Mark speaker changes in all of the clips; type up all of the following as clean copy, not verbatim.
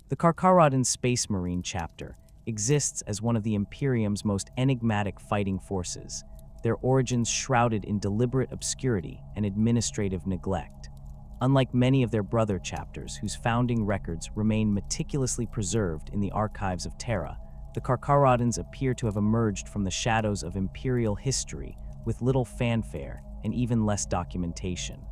Speaker 1: The Carcharodon Space Marine chapter exists as one of the Imperium's most enigmatic fighting forces, their origins shrouded in deliberate obscurity and administrative neglect. Unlike many of their brother chapters whose founding records remain meticulously preserved in the archives of Terra, the Carcharodons appear to have emerged from the shadows of Imperial history with little fanfare and even less documentation.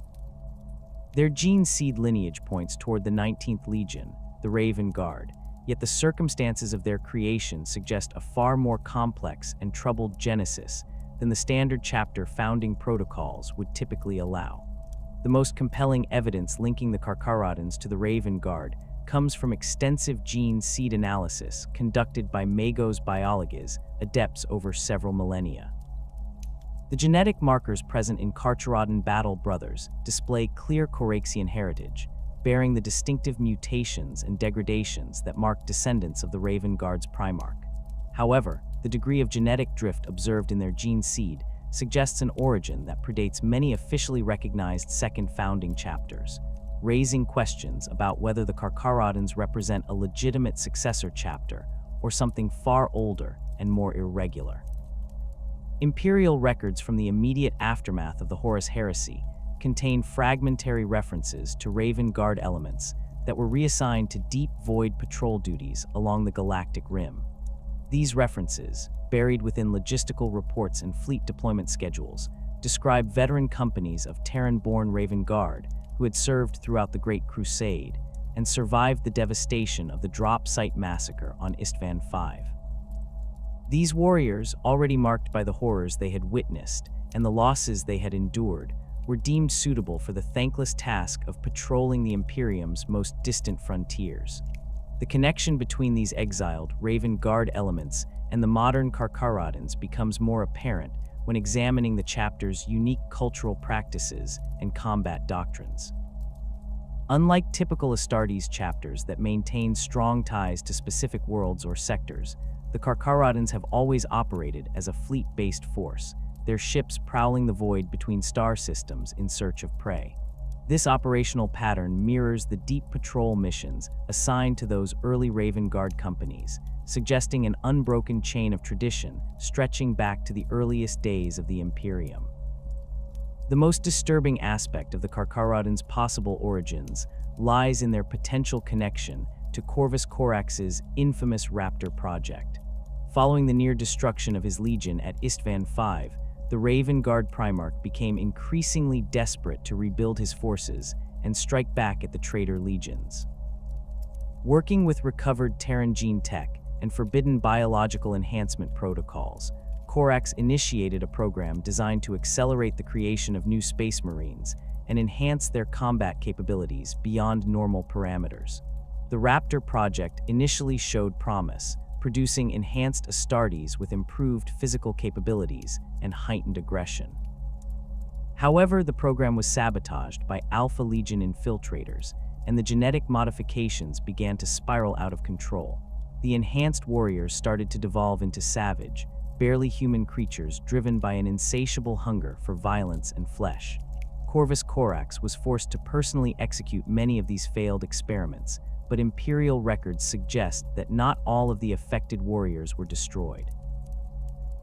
Speaker 1: Their gene seed lineage points toward the 19th Legion, the Raven Guard, yet the circumstances of their creation suggest a far more complex and troubled genesis than the standard chapter founding protocols would typically allow. The most compelling evidence linking the Carcharodons to the Raven Guard comes from extensive gene seed analysis conducted by Magos biologists Adeptus over several millennia. The genetic markers present in Carcharodon battle brothers display clear Coraxian heritage, bearing the distinctive mutations and degradations that mark descendants of the Raven Guard's Primarch. However, the degree of genetic drift observed in their gene seed suggests an origin that predates many officially recognized second founding chapters, raising questions about whether the Carcharodons represent a legitimate successor chapter or something far older and more irregular. Imperial records from the immediate aftermath of the Horus Heresy contain fragmentary references to Raven Guard elements that were reassigned to deep void patrol duties along the galactic rim. These references, buried within logistical reports and fleet deployment schedules, describe veteran companies of Terran-born Raven Guard who had served throughout the Great Crusade and survived the devastation of the drop site massacre on Istvan V. These warriors, already marked by the horrors they had witnessed and the losses they had endured, were deemed suitable for the thankless task of patrolling the Imperium's most distant frontiers. The connection between these exiled Raven Guard elements and the modern Carcharodons becomes more apparent when examining the chapter's unique cultural practices and combat doctrines. Unlike typical Astartes chapters that maintain strong ties to specific worlds or sectors, the Carcharodons have always operated as a fleet-based force, their ships prowling the void between star systems in search of prey. This operational pattern mirrors the deep patrol missions assigned to those early Raven Guard companies, suggesting an unbroken chain of tradition stretching back to the earliest days of the Imperium. The most disturbing aspect of the Carcharodons' possible origins lies in their potential connection to Corvus Corax's infamous Raptor project. Following the near destruction of his legion at Istvan V, the Raven Guard Primarch became increasingly desperate to rebuild his forces and strike back at the traitor legions. Working with recovered Terran gene tech and forbidden biological enhancement protocols, Corax initiated a program designed to accelerate the creation of new space marines and enhance their combat capabilities beyond normal parameters. The Raptor project initially showed promise, producing enhanced Astartes with improved physical capabilities and heightened aggression. However, the program was sabotaged by Alpha Legion infiltrators, and the genetic modifications began to spiral out of control. The enhanced warriors started to devolve into savage, barely human creatures driven by an insatiable hunger for violence and flesh. Corvus Corax was forced to personally execute many of these failed experiments, but Imperial records suggest that not all of the affected warriors were destroyed.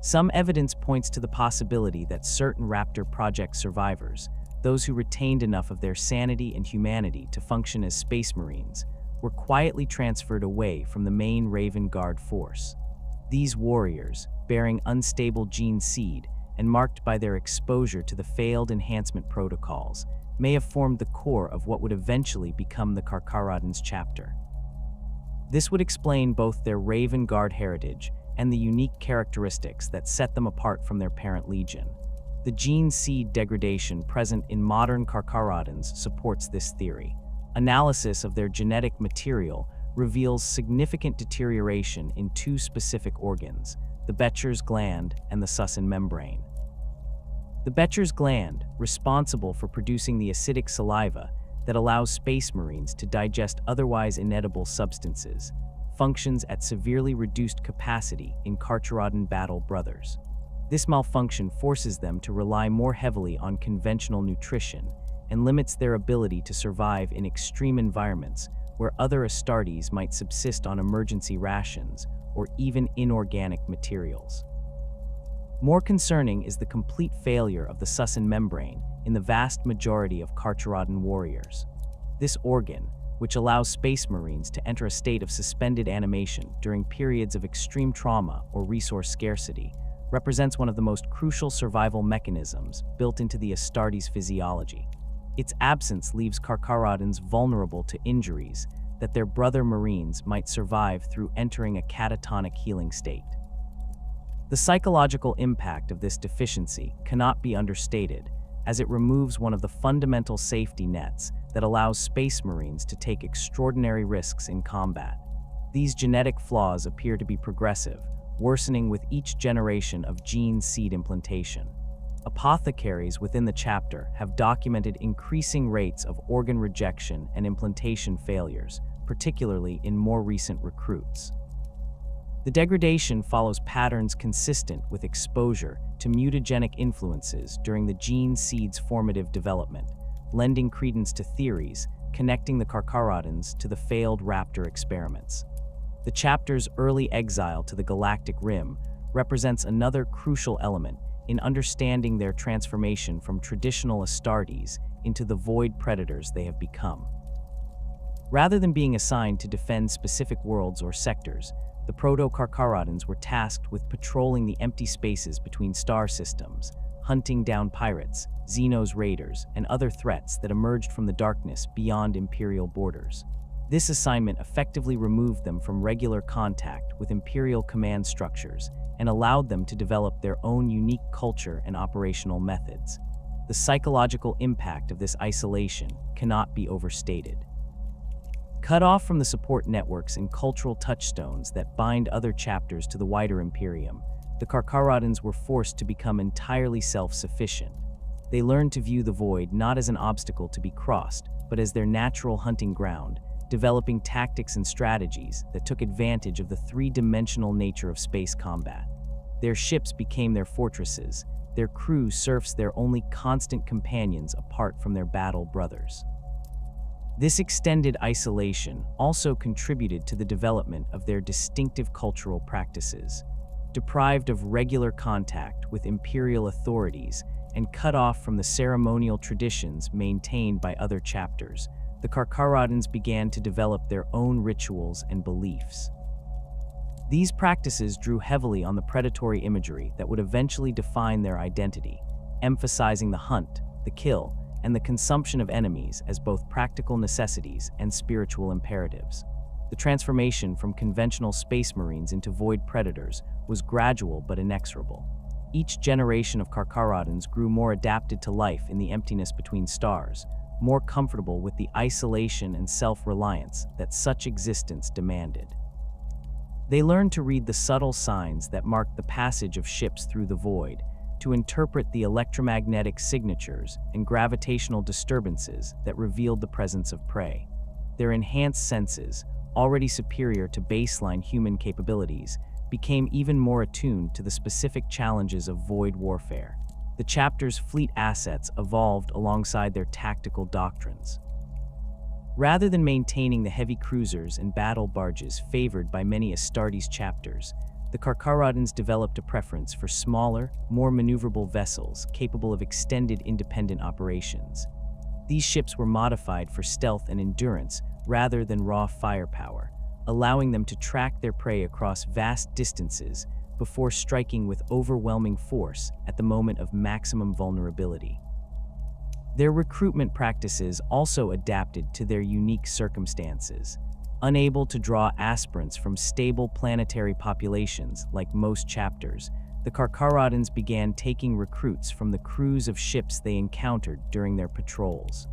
Speaker 1: Some evidence points to the possibility that certain Raptor Project survivors, those who retained enough of their sanity and humanity to function as space marines, were quietly transferred away from the main Raven Guard force. These warriors, bearing unstable gene seed and marked by their exposure to the failed enhancement protocols, may have formed the core of what would eventually become the Carcharodons chapter. This would explain both their Raven Guard heritage and the unique characteristics that set them apart from their parent legion. The gene seed degradation present in modern Carcharodons supports this theory. Analysis of their genetic material reveals significant deterioration in two specific organs, the Becher's gland and the Susin membrane. The Becher's gland, responsible for producing the acidic saliva that allows space marines to digest otherwise inedible substances, functions at severely reduced capacity in Carcharodon battle brothers. This malfunction forces them to rely more heavily on conventional nutrition and limits their ability to survive in extreme environments where other Astartes might subsist on emergency rations or even inorganic materials. More concerning is the complete failure of the Susan membrane in the vast majority of Carcharodon warriors. This organ, which allows space marines to enter a state of suspended animation during periods of extreme trauma or resource scarcity, represents one of the most crucial survival mechanisms built into the Astartes physiology. Its absence leaves Carcharodons vulnerable to injuries that their brother marines might survive through entering a catatonic healing state. The psychological impact of this deficiency cannot be understated, as it removes one of the fundamental safety nets that allows space marines to take extraordinary risks in combat. These genetic flaws appear to be progressive, worsening with each generation of gene seed implantation. Apothecaries within the chapter have documented increasing rates of organ rejection and implantation failures, particularly in more recent recruits. The degradation follows patterns consistent with exposure to mutagenic influences during the gene seed's formative development, lending credence to theories connecting the Carcharodons to the failed raptor experiments. The chapter's early exile to the galactic rim represents another crucial element in understanding their transformation from traditional Astartes into the void predators they have become. Rather than being assigned to defend specific worlds or sectors, the proto-Carcharodons were tasked with patrolling the empty spaces between star systems, hunting down pirates, Xenos raiders, and other threats that emerged from the darkness beyond Imperial borders. This assignment effectively removed them from regular contact with Imperial command structures and allowed them to develop their own unique culture and operational methods. The psychological impact of this isolation cannot be overstated. Cut off from the support networks and cultural touchstones that bind other chapters to the wider Imperium, the Carcharodons were forced to become entirely self-sufficient. They learned to view the void not as an obstacle to be crossed, but as their natural hunting ground, developing tactics and strategies that took advantage of the three-dimensional nature of space combat. Their ships became their fortresses, their crew serfs their only constant companions apart from their battle brothers. This extended isolation also contributed to the development of their distinctive cultural practices. Deprived of regular contact with imperial authorities and cut off from the ceremonial traditions maintained by other chapters, the Carcharodons began to develop their own rituals and beliefs. These practices drew heavily on the predatory imagery that would eventually define their identity, emphasizing the hunt, the kill, and the consumption of enemies as both practical necessities and spiritual imperatives. The transformation from conventional space marines into void predators was gradual but inexorable. Each generation of Carcharodons grew more adapted to life in the emptiness between stars, more comfortable with the isolation and self-reliance that such existence demanded. They learned to read the subtle signs that marked the passage of ships through the void, to interpret the electromagnetic signatures and gravitational disturbances that revealed the presence of prey. Their enhanced senses, already superior to baseline human capabilities, became even more attuned to the specific challenges of void warfare. The chapter's fleet assets evolved alongside their tactical doctrines. Rather than maintaining the heavy cruisers and battle barges favored by many Astartes chapters, the Carcharodons developed a preference for smaller, more maneuverable vessels capable of extended independent operations. These ships were modified for stealth and endurance rather than raw firepower, allowing them to track their prey across vast distances before striking with overwhelming force at the moment of maximum vulnerability. Their recruitment practices also adapted to their unique circumstances. Unable to draw aspirants from stable planetary populations like most chapters, the Carcharodons began taking recruits from the crews of ships they encountered during their patrols.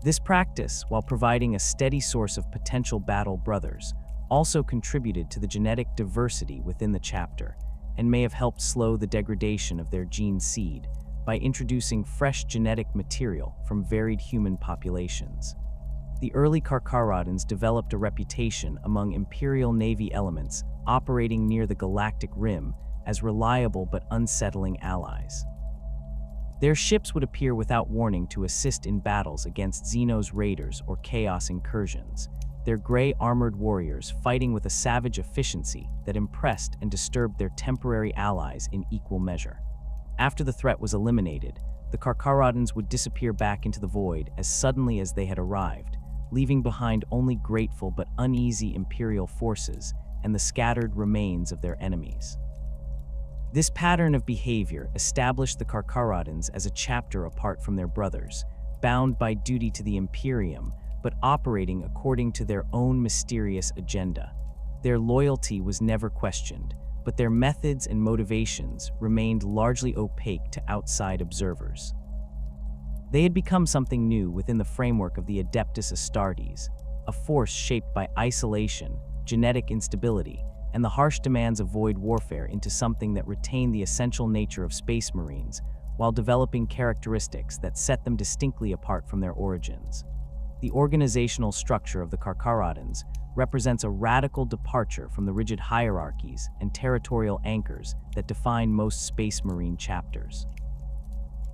Speaker 1: This practice, while providing a steady source of potential battle brothers, also contributed to the genetic diversity within the chapter and may have helped slow the degradation of their gene seed by introducing fresh genetic material from varied human populations. The early Carcharodons developed a reputation among Imperial Navy elements operating near the galactic rim as reliable but unsettling allies. Their ships would appear without warning to assist in battles against Xenos raiders or Chaos incursions, their gray armored warriors fighting with a savage efficiency that impressed and disturbed their temporary allies in equal measure. After the threat was eliminated, the Carcharodons would disappear back into the void as suddenly as they had arrived, leaving behind only grateful but uneasy Imperial forces and the scattered remains of their enemies. This pattern of behavior established the Carcharodons as a chapter apart from their brothers, bound by duty to the Imperium, but operating according to their own mysterious agenda. Their loyalty was never questioned, but their methods and motivations remained largely opaque to outside observers. They had become something new within the framework of the Adeptus Astartes, a force shaped by isolation, genetic instability, and the harsh demands of void warfare into something that retained the essential nature of space marines, while developing characteristics that set them distinctly apart from their origins. The organizational structure of the Carcharodons represents a radical departure from the rigid hierarchies and territorial anchors that define most space marine chapters.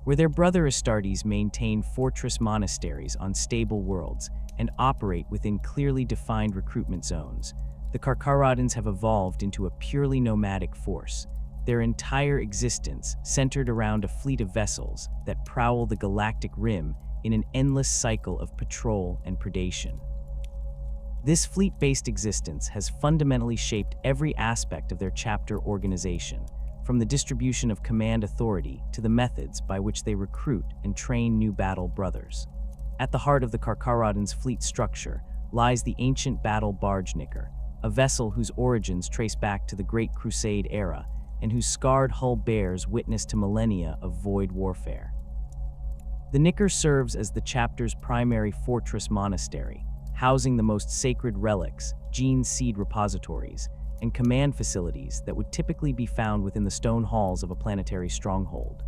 Speaker 1: Where their brother Astartes maintain fortress monasteries on stable worlds and operate within clearly defined recruitment zones, the Carcharodons have evolved into a purely nomadic force, their entire existence centered around a fleet of vessels that prowl the galactic rim in an endless cycle of patrol and predation. This fleet-based existence has fundamentally shaped every aspect of their chapter organization, from the distribution of command authority to the methods by which they recruit and train new battle brothers. At the heart of the Carcharodons' fleet structure lies the ancient battle barge Nicker, a vessel whose origins trace back to the Great Crusade era and whose scarred hull bears witness to millennia of void warfare. The Nicker serves as the chapter's primary fortress monastery, housing the most sacred relics, gene seed repositories, and command facilities that would typically be found within the stone halls of a planetary stronghold.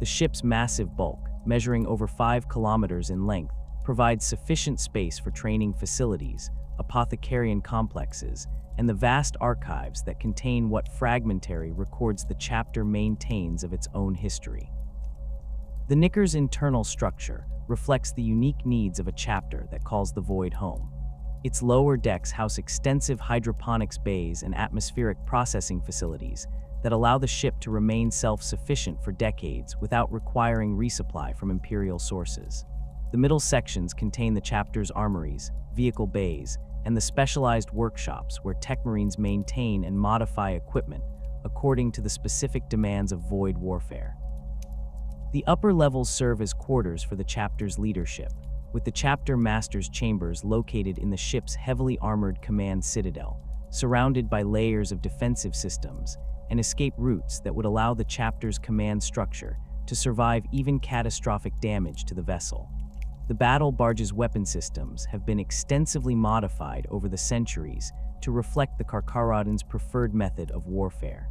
Speaker 1: The ship's massive bulk, measuring over 5 kilometers in length, provides sufficient space for training facilities, apothecarian complexes, and the vast archives that contain what fragmentary records the chapter maintains of its own history. The Nicker's internal structure reflects the unique needs of a chapter that calls the void home. Its lower decks house extensive hydroponics bays and atmospheric processing facilities that allow the ship to remain self-sufficient for decades without requiring resupply from Imperial sources. The middle sections contain the chapter's armories, vehicle bays, and the specialized workshops where tech marines maintain and modify equipment according to the specific demands of void warfare. The upper levels serve as quarters for the chapter's leadership, with the chapter master's chambers located in the ship's heavily armored command citadel, surrounded by layers of defensive systems and escape routes that would allow the chapter's command structure to survive even catastrophic damage to the vessel. The battle barge's weapon systems have been extensively modified over the centuries to reflect the Carcharodons' preferred method of warfare.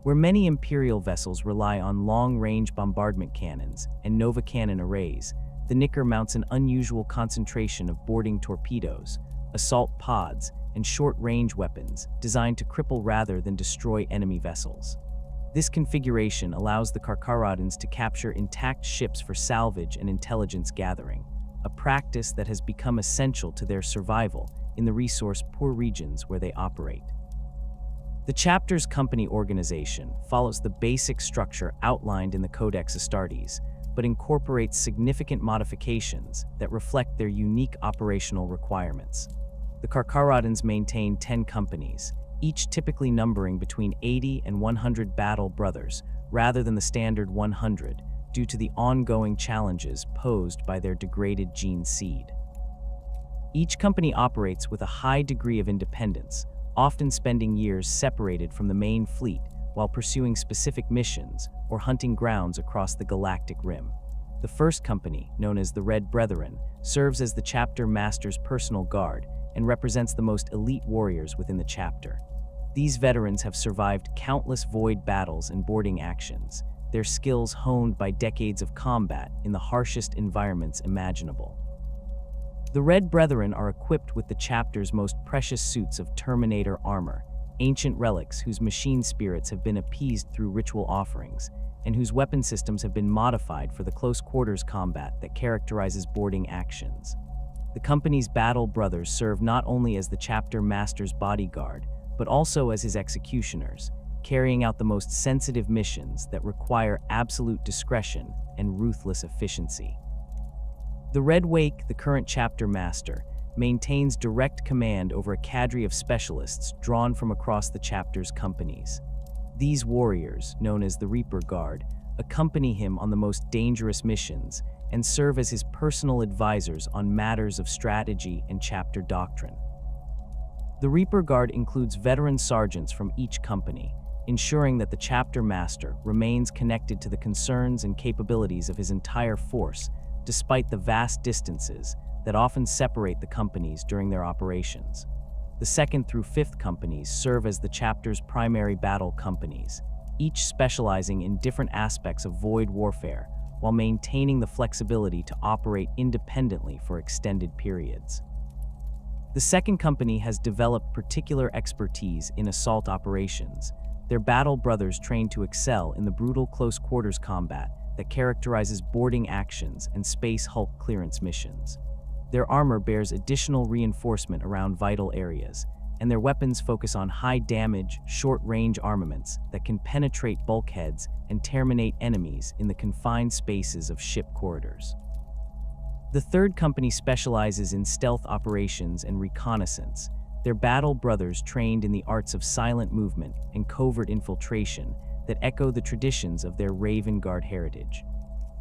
Speaker 1: Where many Imperial vessels rely on long-range bombardment cannons and Nova cannon arrays, the Nicker mounts an unusual concentration of boarding torpedoes, assault pods, and short-range weapons designed to cripple rather than destroy enemy vessels. This configuration allows the Carcharodons to capture intact ships for salvage and intelligence gathering, a practice that has become essential to their survival in the resource-poor regions where they operate. The chapter's company organization follows the basic structure outlined in the Codex Astartes, but incorporates significant modifications that reflect their unique operational requirements. The Carcharodons maintain 10 companies, each typically numbering between 80 and 100 battle brothers, rather than the standard 100, due to the ongoing challenges posed by their degraded gene seed. Each company operates with a high degree of independence, often spending years separated from the main fleet while pursuing specific missions or hunting grounds across the galactic rim. The first company, known as the Red Brethren, serves as the chapter master's personal guard and represents the most elite warriors within the chapter. These veterans have survived countless void battles and boarding actions, their skills honed by decades of combat in the harshest environments imaginable. The Red Brethren are equipped with the chapter's most precious suits of Terminator armor, ancient relics whose machine spirits have been appeased through ritual offerings, and whose weapon systems have been modified for the close-quarters combat that characterizes boarding actions. The company's battle brothers serve not only as the chapter master's bodyguard, but also as his executioners, carrying out the most sensitive missions that require absolute discretion and ruthless efficiency. The Red Wake, the current chapter master, maintains direct command over a cadre of specialists drawn from across the chapter's companies. These warriors, known as the Reaper Guard, accompany him on the most dangerous missions and serve as his personal advisors on matters of strategy and chapter doctrine. The Reaper Guard includes veteran sergeants from each company, ensuring that the chapter master remains connected to the concerns and capabilities of his entire force, despite the vast distances that often separate the companies during their operations. The 2nd through 5th companies serve as the chapter's primary battle companies, each specializing in different aspects of void warfare, while maintaining the flexibility to operate independently for extended periods. The 2nd company has developed particular expertise in assault operations, their battle brothers trained to excel in the brutal close-quarters combat that characterizes boarding actions and space Hulk clearance missions. Their armor bears additional reinforcement around vital areas, and their weapons focus on high-damage, short-range armaments that can penetrate bulkheads and terminate enemies in the confined spaces of ship corridors. The 3rd company specializes in stealth operations and reconnaissance, their battle brothers trained in the arts of silent movement and covert infiltration that echo the traditions of their Raven Guard heritage.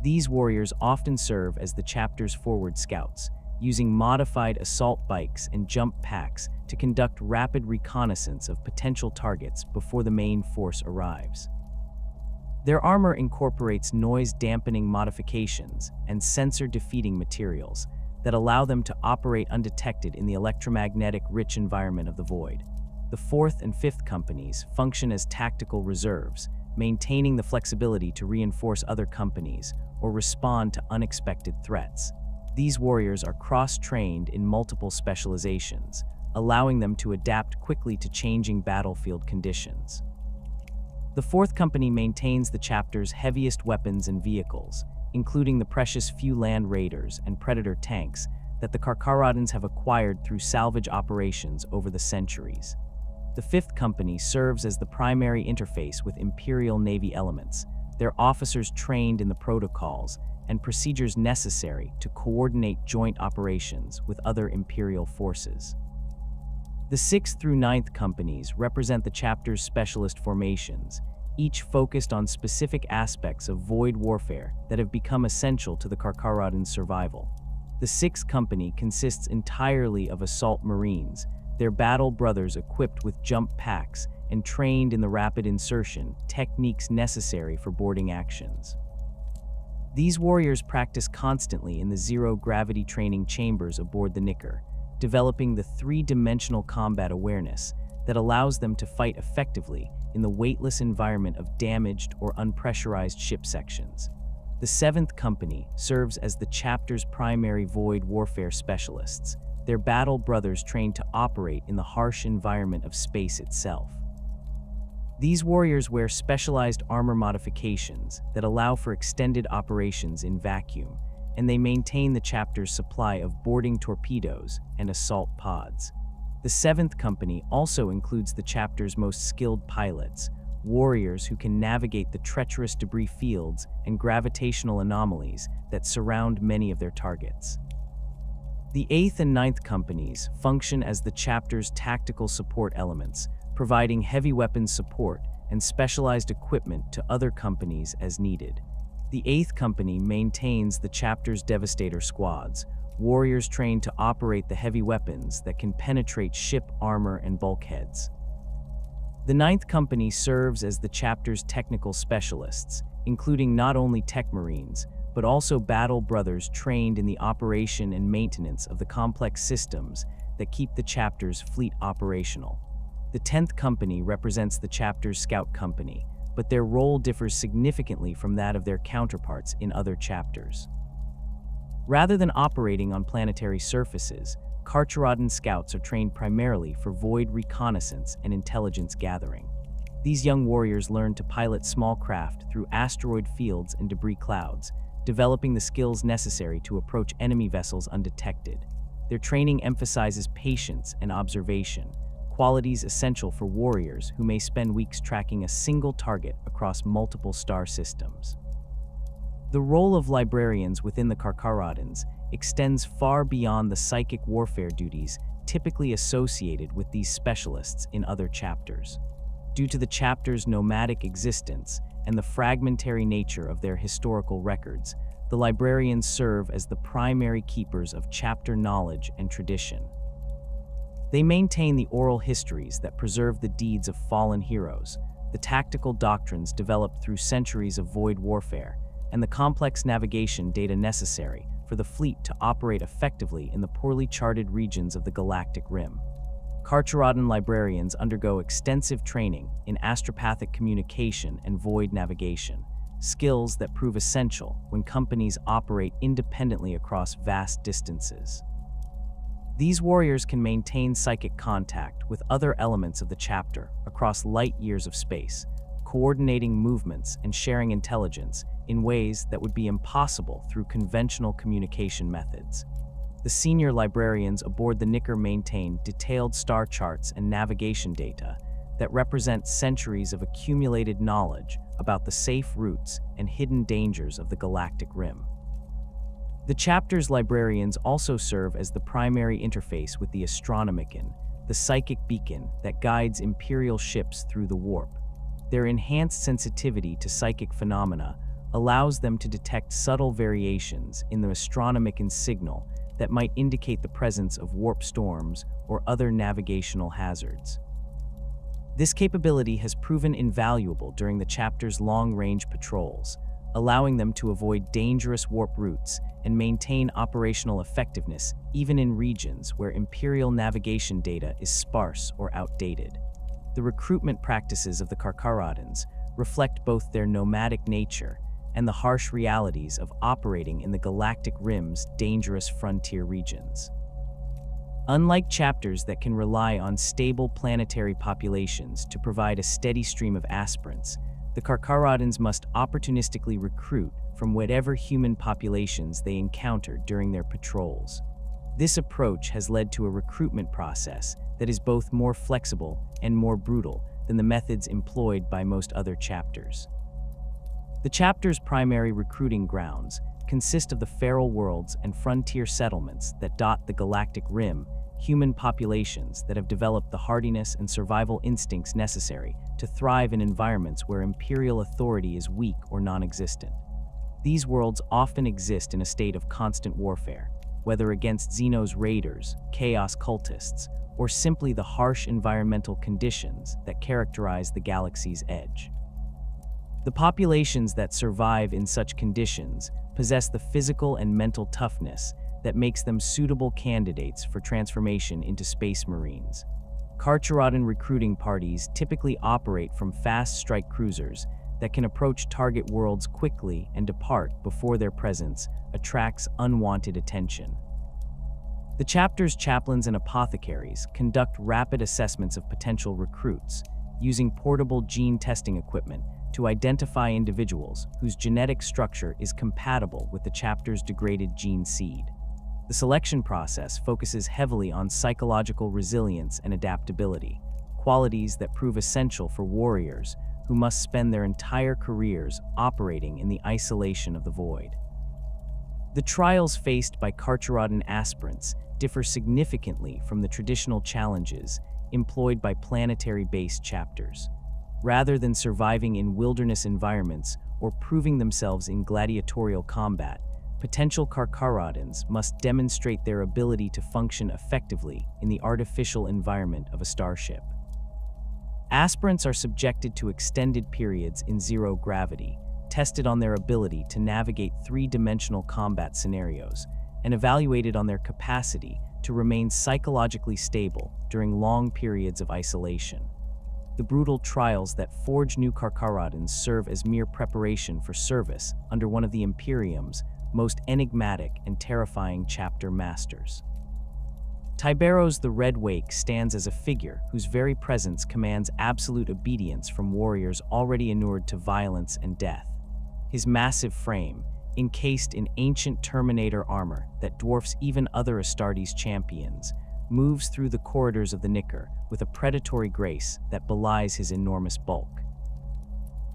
Speaker 1: These warriors often serve as the chapter's forward scouts, using modified assault bikes and jump packs to conduct rapid reconnaissance of potential targets before the main force arrives. Their armor incorporates noise-dampening modifications and sensor-defeating materials that allow them to operate undetected in the electromagnetic-rich environment of the void. The 4th and 5th companies function as tactical reserves, maintaining the flexibility to reinforce other companies or respond to unexpected threats. These warriors are cross-trained in multiple specializations, allowing them to adapt quickly to changing battlefield conditions. The 4th company maintains the chapter's heaviest weapons and vehicles, including the precious few land raiders and predator tanks that the Carcharodons have acquired through salvage operations over the centuries. The 5th company serves as the primary interface with Imperial Navy elements, their officers trained in the protocols and procedures necessary to coordinate joint operations with other Imperial forces. The 6th through 9th companies represent the chapter's specialist formations, each focused on specific aspects of void warfare that have become essential to the Carcharodons' survival. The 6th company consists entirely of assault marines, their battle brothers equipped with jump packs and trained in the rapid insertion techniques necessary for boarding actions. These warriors practice constantly in the zero-gravity training chambers aboard the Knicker, developing the three-dimensional combat awareness that allows them to fight effectively in the weightless environment of damaged or unpressurized ship sections. The 7th company serves as the chapter's primary void warfare specialists, their battle brothers trained to operate in the harsh environment of space itself. These warriors wear specialized armor modifications that allow for extended operations in vacuum, and they maintain the chapter's supply of boarding torpedoes and assault pods. The 7th company also includes the chapter's most skilled pilots, warriors who can navigate the treacherous debris fields and gravitational anomalies that surround many of their targets. The 8th and 9th companies function as the chapter's tactical support elements, providing heavy weapons support and specialized equipment to other companies as needed. The 8th company maintains the chapter's Devastator squads, warriors trained to operate the heavy weapons that can penetrate ship armor and bulkheads. The 9th company serves as the chapter's technical specialists, including not only tech marines, but also battle brothers trained in the operation and maintenance of the complex systems that keep the chapter's fleet operational. The 10th company represents the chapter's scout company, but their role differs significantly from that of their counterparts in other chapters. Rather than operating on planetary surfaces, Carcharodon scouts are trained primarily for void reconnaissance and intelligence gathering. These young warriors learn to pilot small craft through asteroid fields and debris clouds, developing the skills necessary to approach enemy vessels undetected. Their training emphasizes patience and observation, qualities essential for warriors who may spend weeks tracking a single target across multiple star systems. The role of librarians within the Carcharodons extends far beyond the psychic warfare duties typically associated with these specialists in other chapters. Due to the chapter's nomadic existence and the fragmentary nature of their historical records, the librarians serve as the primary keepers of chapter knowledge and tradition. They maintain the oral histories that preserve the deeds of fallen heroes, the tactical doctrines developed through centuries of void warfare, and the complex navigation data necessary for the fleet to operate effectively in the poorly charted regions of the galactic rim. Carcharodon librarians undergo extensive training in astropathic communication and void navigation, skills that prove essential when companies operate independently across vast distances. These warriors can maintain psychic contact with other elements of the chapter across light years of space, coordinating movements and sharing intelligence in ways that would be impossible through conventional communication methods. The senior librarians aboard the Nicker maintain detailed star charts and navigation data that represent centuries of accumulated knowledge about the safe routes and hidden dangers of the galactic rim. The chapter's librarians also serve as the primary interface with the Astronomican, the psychic beacon that guides Imperial ships through the warp. Their enhanced sensitivity to psychic phenomena allows them to detect subtle variations in the Astronomican signal that might indicate the presence of warp storms or other navigational hazards. This capability has proven invaluable during the chapter's long-range patrols, allowing them to avoid dangerous warp routes and maintain operational effectiveness even in regions where Imperial navigation data is sparse or outdated. The recruitment practices of the Carcharodons reflect both their nomadic nature and the harsh realities of operating in the galactic rim's dangerous frontier regions. Unlike chapters that can rely on stable planetary populations to provide a steady stream of aspirants, the Carcharodons must opportunistically recruit from whatever human populations they encounter during their patrols. This approach has led to a recruitment process that is both more flexible and more brutal than the methods employed by most other chapters. The chapter's primary recruiting grounds consist of the feral worlds and frontier settlements that dot the galactic rim, human populations that have developed the hardiness and survival instincts necessary to thrive in environments where Imperial authority is weak or non-existent. These worlds often exist in a state of constant warfare, whether against Xenos raiders, chaos cultists, or simply the harsh environmental conditions that characterize the galaxy's edge. The populations that survive in such conditions possess the physical and mental toughness that makes them suitable candidates for transformation into space marines. Carcharodon recruiting parties typically operate from fast strike cruisers that can approach target worlds quickly and depart before their presence attracts unwanted attention. The chapter's chaplains and apothecaries conduct rapid assessments of potential recruits, using portable gene testing equipment to identify individuals whose genetic structure is compatible with the chapter's degraded gene seed. The selection process focuses heavily on psychological resilience and adaptability, qualities that prove essential for warriors who must spend their entire careers operating in the isolation of the void. The trials faced by Carcharodon aspirants differ significantly from the traditional challenges employed by planetary-based chapters. Rather than surviving in wilderness environments or proving themselves in gladiatorial combat, potential Carcharodons must demonstrate their ability to function effectively in the artificial environment of a starship. Aspirants are subjected to extended periods in zero gravity, tested on their ability to navigate three-dimensional combat scenarios, and evaluated on their capacity to remain psychologically stable during long periods of isolation. The brutal trials that forge new Carcharodons serve as mere preparation for service under one of the Imperium's most enigmatic and terrifying chapter masters. Tyberos the Red Wake stands as a figure whose very presence commands absolute obedience from warriors already inured to violence and death. His massive frame, encased in ancient Terminator armor that dwarfs even other Astartes champions, moves through the corridors of the Nicker with a predatory grace that belies his enormous bulk.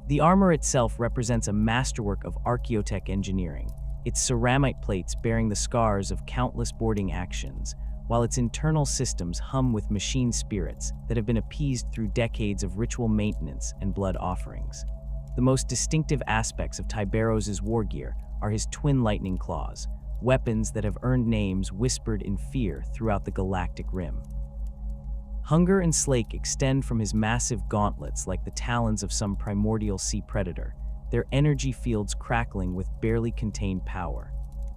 Speaker 1: The armor itself represents a masterwork of archaeotech engineering, its ceramite plates bearing the scars of countless boarding actions, while its internal systems hum with machine spirits that have been appeased through decades of ritual maintenance and blood offerings. The most distinctive aspects of Tyberos' war gear are his twin lightning claws, weapons that have earned names whispered in fear throughout the galactic rim. Hunger and Slake extend from his massive gauntlets like the talons of some primordial sea predator, their energy fields crackling with barely contained power.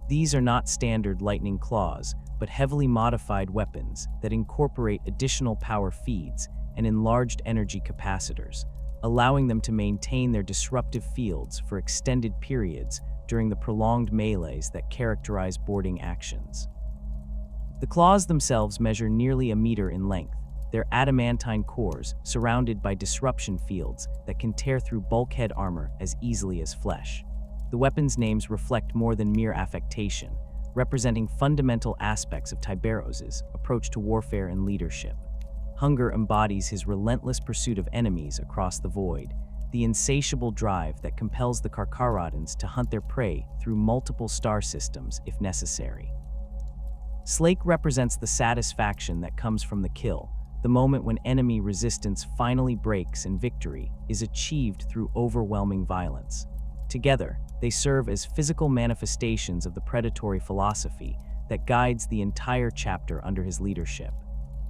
Speaker 1: These are not standard lightning claws, but heavily modified weapons that incorporate additional power feeds and enlarged energy capacitors, allowing them to maintain their disruptive fields for extended periods during the prolonged melees that characterize boarding actions. The claws themselves measure nearly a meter in length, their adamantine cores surrounded by disruption fields that can tear through bulkhead armor as easily as flesh. The weapons' names reflect more than mere affectation, representing fundamental aspects of Tyberos' approach to warfare and leadership. Hunger embodies his relentless pursuit of enemies across the void, the insatiable drive that compels the Carcharodons to hunt their prey through multiple star systems if necessary. Slake represents the satisfaction that comes from the kill, the moment when enemy resistance finally breaks and victory is achieved through overwhelming violence. Together, they serve as physical manifestations of the predatory philosophy that guides the entire chapter under his leadership.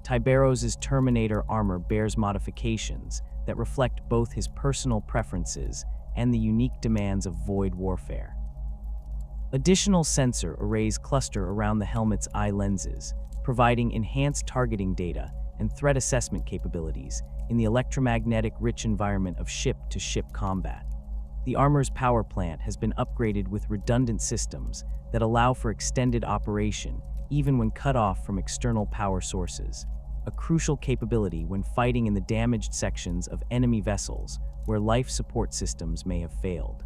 Speaker 1: Tyberos' Terminator armor bears modifications that reflect both his personal preferences and the unique demands of void warfare. Additional sensor arrays cluster around the helmet's eye lenses, providing enhanced targeting data and threat assessment capabilities in the electromagnetic-rich environment of ship-to-ship combat. The armor's power plant has been upgraded with redundant systems that allow for extended operation even when cut off from external power sources, a crucial capability when fighting in the damaged sections of enemy vessels where life support systems may have failed.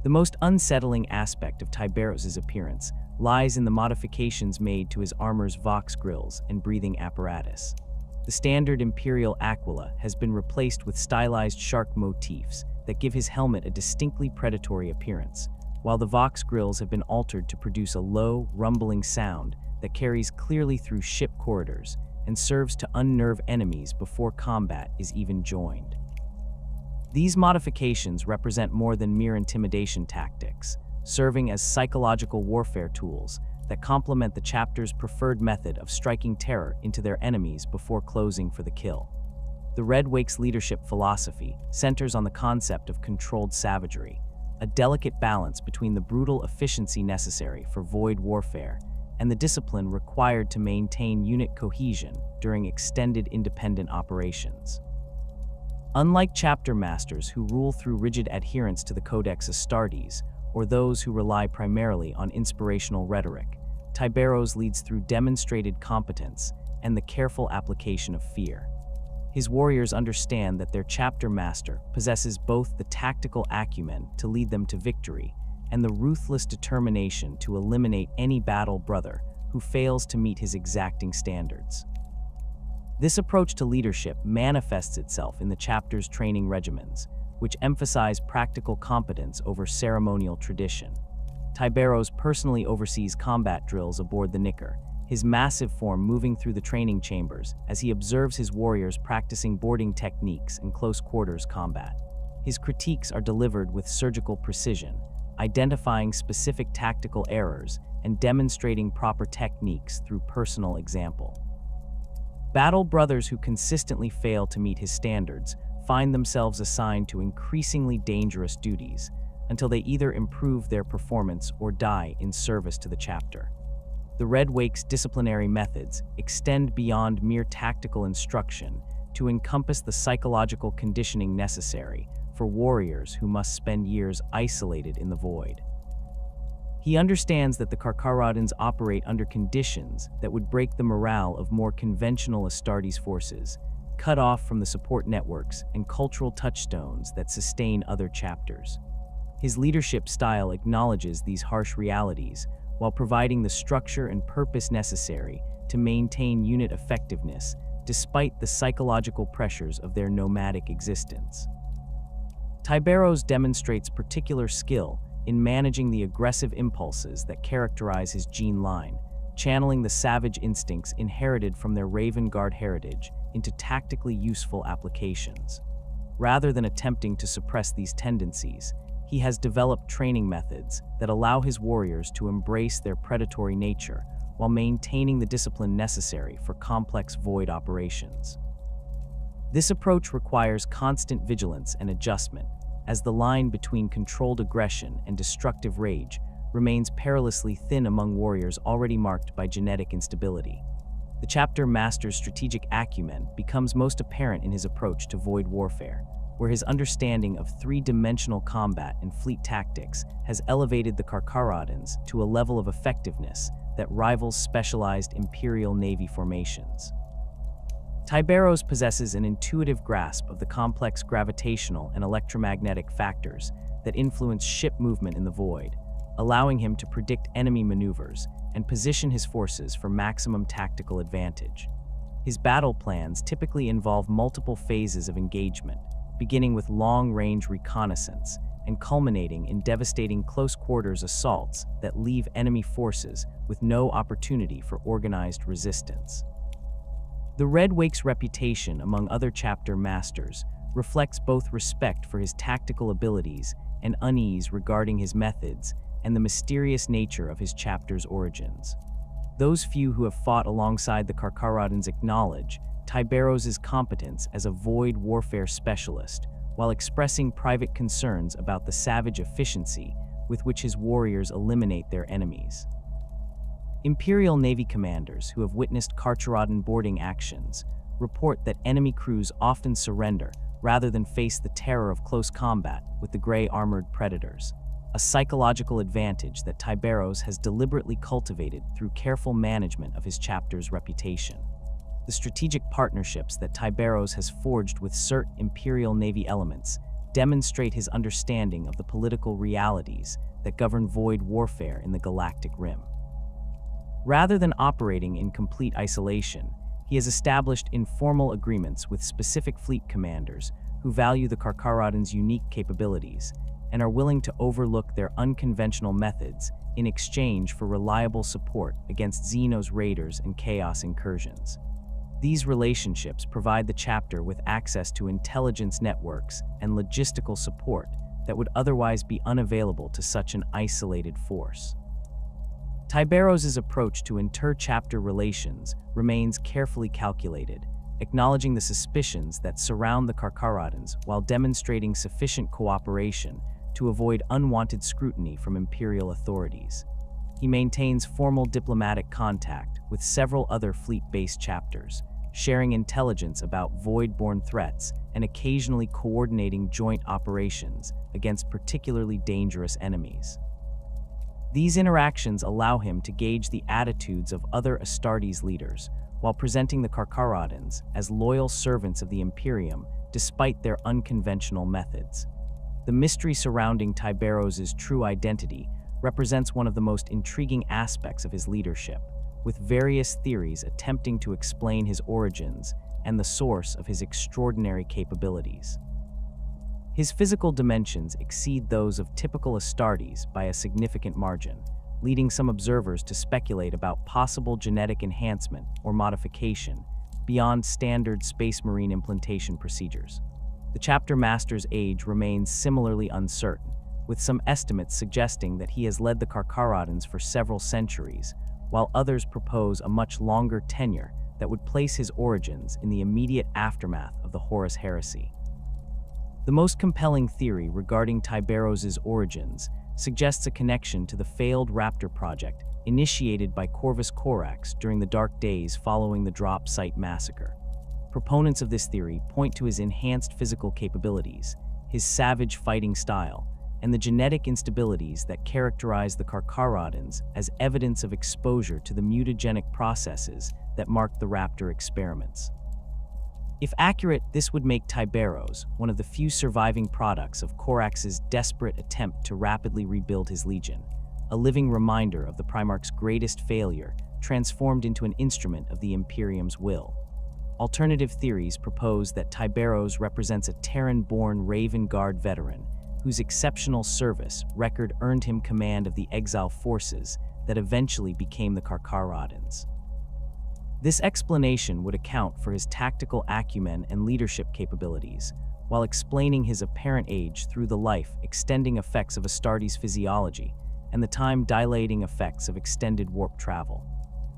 Speaker 1: The most unsettling aspect of Tyberos' appearance lies in the modifications made to his armor's Vox grills and breathing apparatus. The standard Imperial Aquila has been replaced with stylized shark motifs that give his helmet a distinctly predatory appearance, while the Vox grills have been altered to produce a low, rumbling sound that carries clearly through ship corridors and serves to unnerve enemies before combat is even joined. These modifications represent more than mere intimidation tactics, serving as psychological warfare tools that complement the chapter's preferred method of striking terror into their enemies before closing for the kill. The Red Wake's leadership philosophy centers on the concept of controlled savagery, a delicate balance between the brutal efficiency necessary for void warfare and the discipline required to maintain unit cohesion during extended independent operations. Unlike chapter masters who rule through rigid adherence to the Codex Astartes, or those who rely primarily on inspirational rhetoric, Tyberos leads through demonstrated competence and the careful application of fear. His warriors understand that their chapter master possesses both the tactical acumen to lead them to victory and the ruthless determination to eliminate any battle brother who fails to meet his exacting standards. This approach to leadership manifests itself in the chapter's training regimens, which emphasize practical competence over ceremonial tradition. Tyberos personally oversees combat drills aboard the Nicker, his massive form moving through the training chambers as he observes his warriors practicing boarding techniques and close-quarters combat. His critiques are delivered with surgical precision, identifying specific tactical errors and demonstrating proper techniques through personal example. Battle brothers who consistently fail to meet his standards find themselves assigned to increasingly dangerous duties until they either improve their performance or die in service to the chapter. The Red Wake's disciplinary methods extend beyond mere tactical instruction to encompass the psychological conditioning necessary for warriors who must spend years isolated in the void. He understands that the Carcharodons operate under conditions that would break the morale of more conventional Astartes forces, cut off from the support networks and cultural touchstones that sustain other chapters. His leadership style acknowledges these harsh realities while providing the structure and purpose necessary to maintain unit effectiveness despite the psychological pressures of their nomadic existence. Tyberos demonstrates particular skill in managing the aggressive impulses that characterize his gene line, channeling the savage instincts inherited from their Raven Guard heritage into tactically useful applications. Rather than attempting to suppress these tendencies, he has developed training methods that allow his warriors to embrace their predatory nature while maintaining the discipline necessary for complex void operations. This approach requires constant vigilance and adjustment, as the line between controlled aggression and destructive rage remains perilously thin among warriors already marked by genetic instability. The chapter master's strategic acumen becomes most apparent in his approach to void warfare, where his understanding of three-dimensional combat and fleet tactics has elevated the Carcharodons to a level of effectiveness that rivals specialized Imperial Navy formations. Tyberos possesses an intuitive grasp of the complex gravitational and electromagnetic factors that influence ship movement in the void, allowing him to predict enemy maneuvers and position his forces for maximum tactical advantage. His battle plans typically involve multiple phases of engagement, beginning with long-range reconnaissance and culminating in devastating close-quarters assaults that leave enemy forces with no opportunity for organized resistance. The Red Wake's reputation among other chapter masters reflects both respect for his tactical abilities and unease regarding his methods and the mysterious nature of his chapter's origins. Those few who have fought alongside the Carcharodons acknowledge Tyberos' competence as a void warfare specialist, while expressing private concerns about the savage efficiency with which his warriors eliminate their enemies. Imperial Navy commanders who have witnessed Carcharodon boarding actions report that enemy crews often surrender rather than face the terror of close combat with the gray-armored predators, a psychological advantage that Tyberos has deliberately cultivated through careful management of his chapter's reputation. The strategic partnerships that Tyberos has forged with certain Imperial Navy elements demonstrate his understanding of the political realities that govern void warfare in the galactic rim. Rather than operating in complete isolation, he has established informal agreements with specific fleet commanders who value the Carcharodons' unique capabilities and are willing to overlook their unconventional methods in exchange for reliable support against Xenos raiders and Chaos incursions. These relationships provide the chapter with access to intelligence networks and logistical support that would otherwise be unavailable to such an isolated force. Tyberos' approach to inter-chapter relations remains carefully calculated, acknowledging the suspicions that surround the Carcharodons while demonstrating sufficient cooperation to avoid unwanted scrutiny from Imperial authorities. He maintains formal diplomatic contact with several other fleet-based chapters, sharing intelligence about void-borne threats and occasionally coordinating joint operations against particularly dangerous enemies. These interactions allow him to gauge the attitudes of other Astartes leaders, while presenting the Carcharodons as loyal servants of the Imperium despite their unconventional methods. The mystery surrounding Tyberos' true identity represents one of the most intriguing aspects of his leadership, with various theories attempting to explain his origins and the source of his extraordinary capabilities. His physical dimensions exceed those of typical Astartes by a significant margin, leading some observers to speculate about possible genetic enhancement or modification beyond standard Space Marine implantation procedures. The chapter master's age remains similarly uncertain, with some estimates suggesting that he has led the Carcharodons for several centuries, while others propose a much longer tenure that would place his origins in the immediate aftermath of the Horus Heresy. The most compelling theory regarding Tyberos' origins suggests a connection to the failed Raptor project initiated by Corvus Corax during the dark days following the Drop Site massacre. Proponents of this theory point to his enhanced physical capabilities, his savage fighting style, and the genetic instabilities that characterize the Carcharodons as evidence of exposure to the mutagenic processes that marked the raptor experiments. If accurate, this would make Tyberos one of the few surviving products of Corax's desperate attempt to rapidly rebuild his legion, a living reminder of the Primarch's greatest failure, transformed into an instrument of the Imperium's will. Alternative theories propose that Tyberos represents a Terran-born Raven Guard veteran whose exceptional service record earned him command of the exile forces that eventually became the Carcharodons. This explanation would account for his tactical acumen and leadership capabilities, while explaining his apparent age through the life-extending effects of Astartes' physiology and the time-dilating effects of extended warp travel.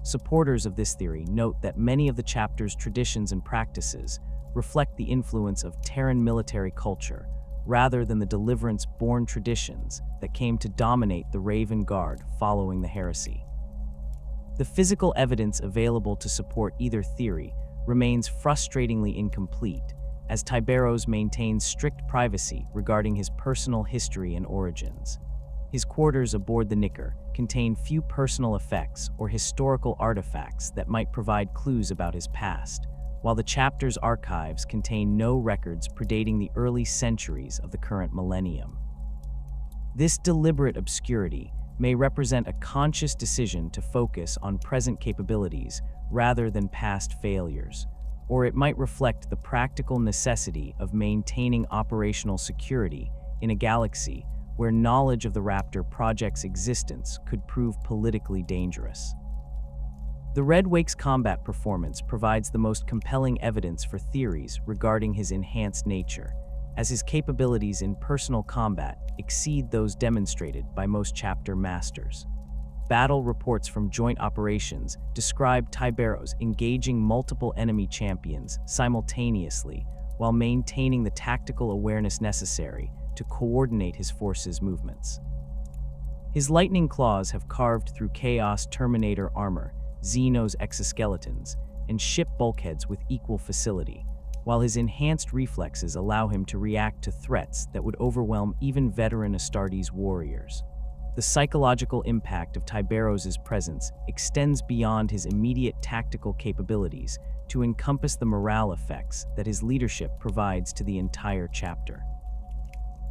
Speaker 1: Supporters of this theory note that many of the chapter's traditions and practices reflect the influence of Terran military culture, rather than the deliverance-born traditions that came to dominate the Raven Guard following the heresy. The physical evidence available to support either theory remains frustratingly incomplete, as Tyberos maintains strict privacy regarding his personal history and origins. His quarters aboard the Nicker contain few personal effects or historical artifacts that might provide clues about his past, while the chapter's archives contain no records predating the early centuries of the current millennium. This deliberate obscurity may represent a conscious decision to focus on present capabilities rather than past failures, or it might reflect the practical necessity of maintaining operational security in a galaxy where knowledge of the Raptor project's existence could prove politically dangerous. The Red Wake's combat performance provides the most compelling evidence for theories regarding his enhanced nature, as his capabilities in personal combat exceed those demonstrated by most chapter masters. Battle reports from joint operations describe Tyberos engaging multiple enemy champions simultaneously while maintaining the tactical awareness necessary to coordinate his forces' movements. His lightning claws have carved through Chaos Terminator armor, Xenos exoskeletons, and ship bulkheads with equal facility, while his enhanced reflexes allow him to react to threats that would overwhelm even veteran Astartes warriors. The psychological impact of Tyberos' presence extends beyond his immediate tactical capabilities to encompass the morale effects that his leadership provides to the entire chapter.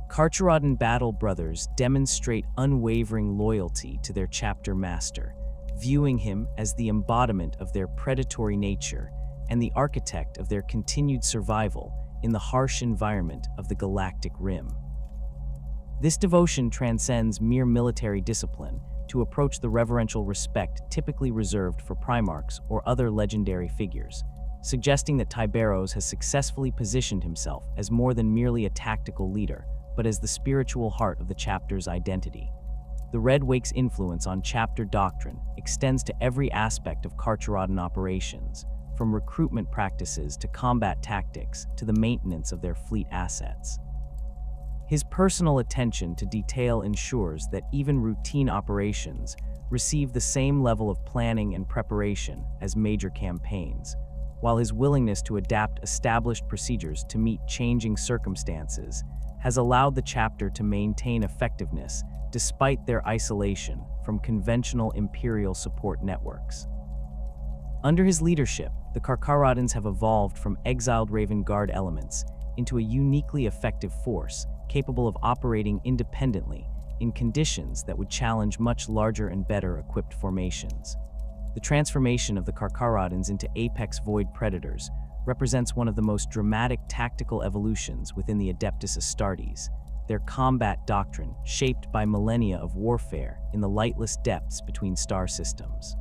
Speaker 1: Carcharodon battle brothers demonstrate unwavering loyalty to their chapter master, viewing him as the embodiment of their predatory nature and the architect of their continued survival in the harsh environment of the Galactic Rim. This devotion transcends mere military discipline to approach the reverential respect typically reserved for Primarchs or other legendary figures, suggesting that Tyberos has successfully positioned himself as more than merely a tactical leader, but as the spiritual heart of the chapter's identity. The Red Wake's influence on chapter doctrine extends to every aspect of Carcharodon operations, from recruitment practices to combat tactics to the maintenance of their fleet assets. His personal attention to detail ensures that even routine operations receive the same level of planning and preparation as major campaigns, while his willingness to adapt established procedures to meet changing circumstances has allowed the chapter to maintain effectiveness despite their isolation from conventional Imperial support networks. Under his leadership, the Carcharodons have evolved from exiled Raven Guard elements into a uniquely effective force capable of operating independently in conditions that would challenge much larger and better equipped formations. The transformation of the Carcharodons into apex void predators represents one of the most dramatic tactical evolutions within the Adeptus Astartes, their combat doctrine shaped by millennia of warfare in the lightless depths between star systems.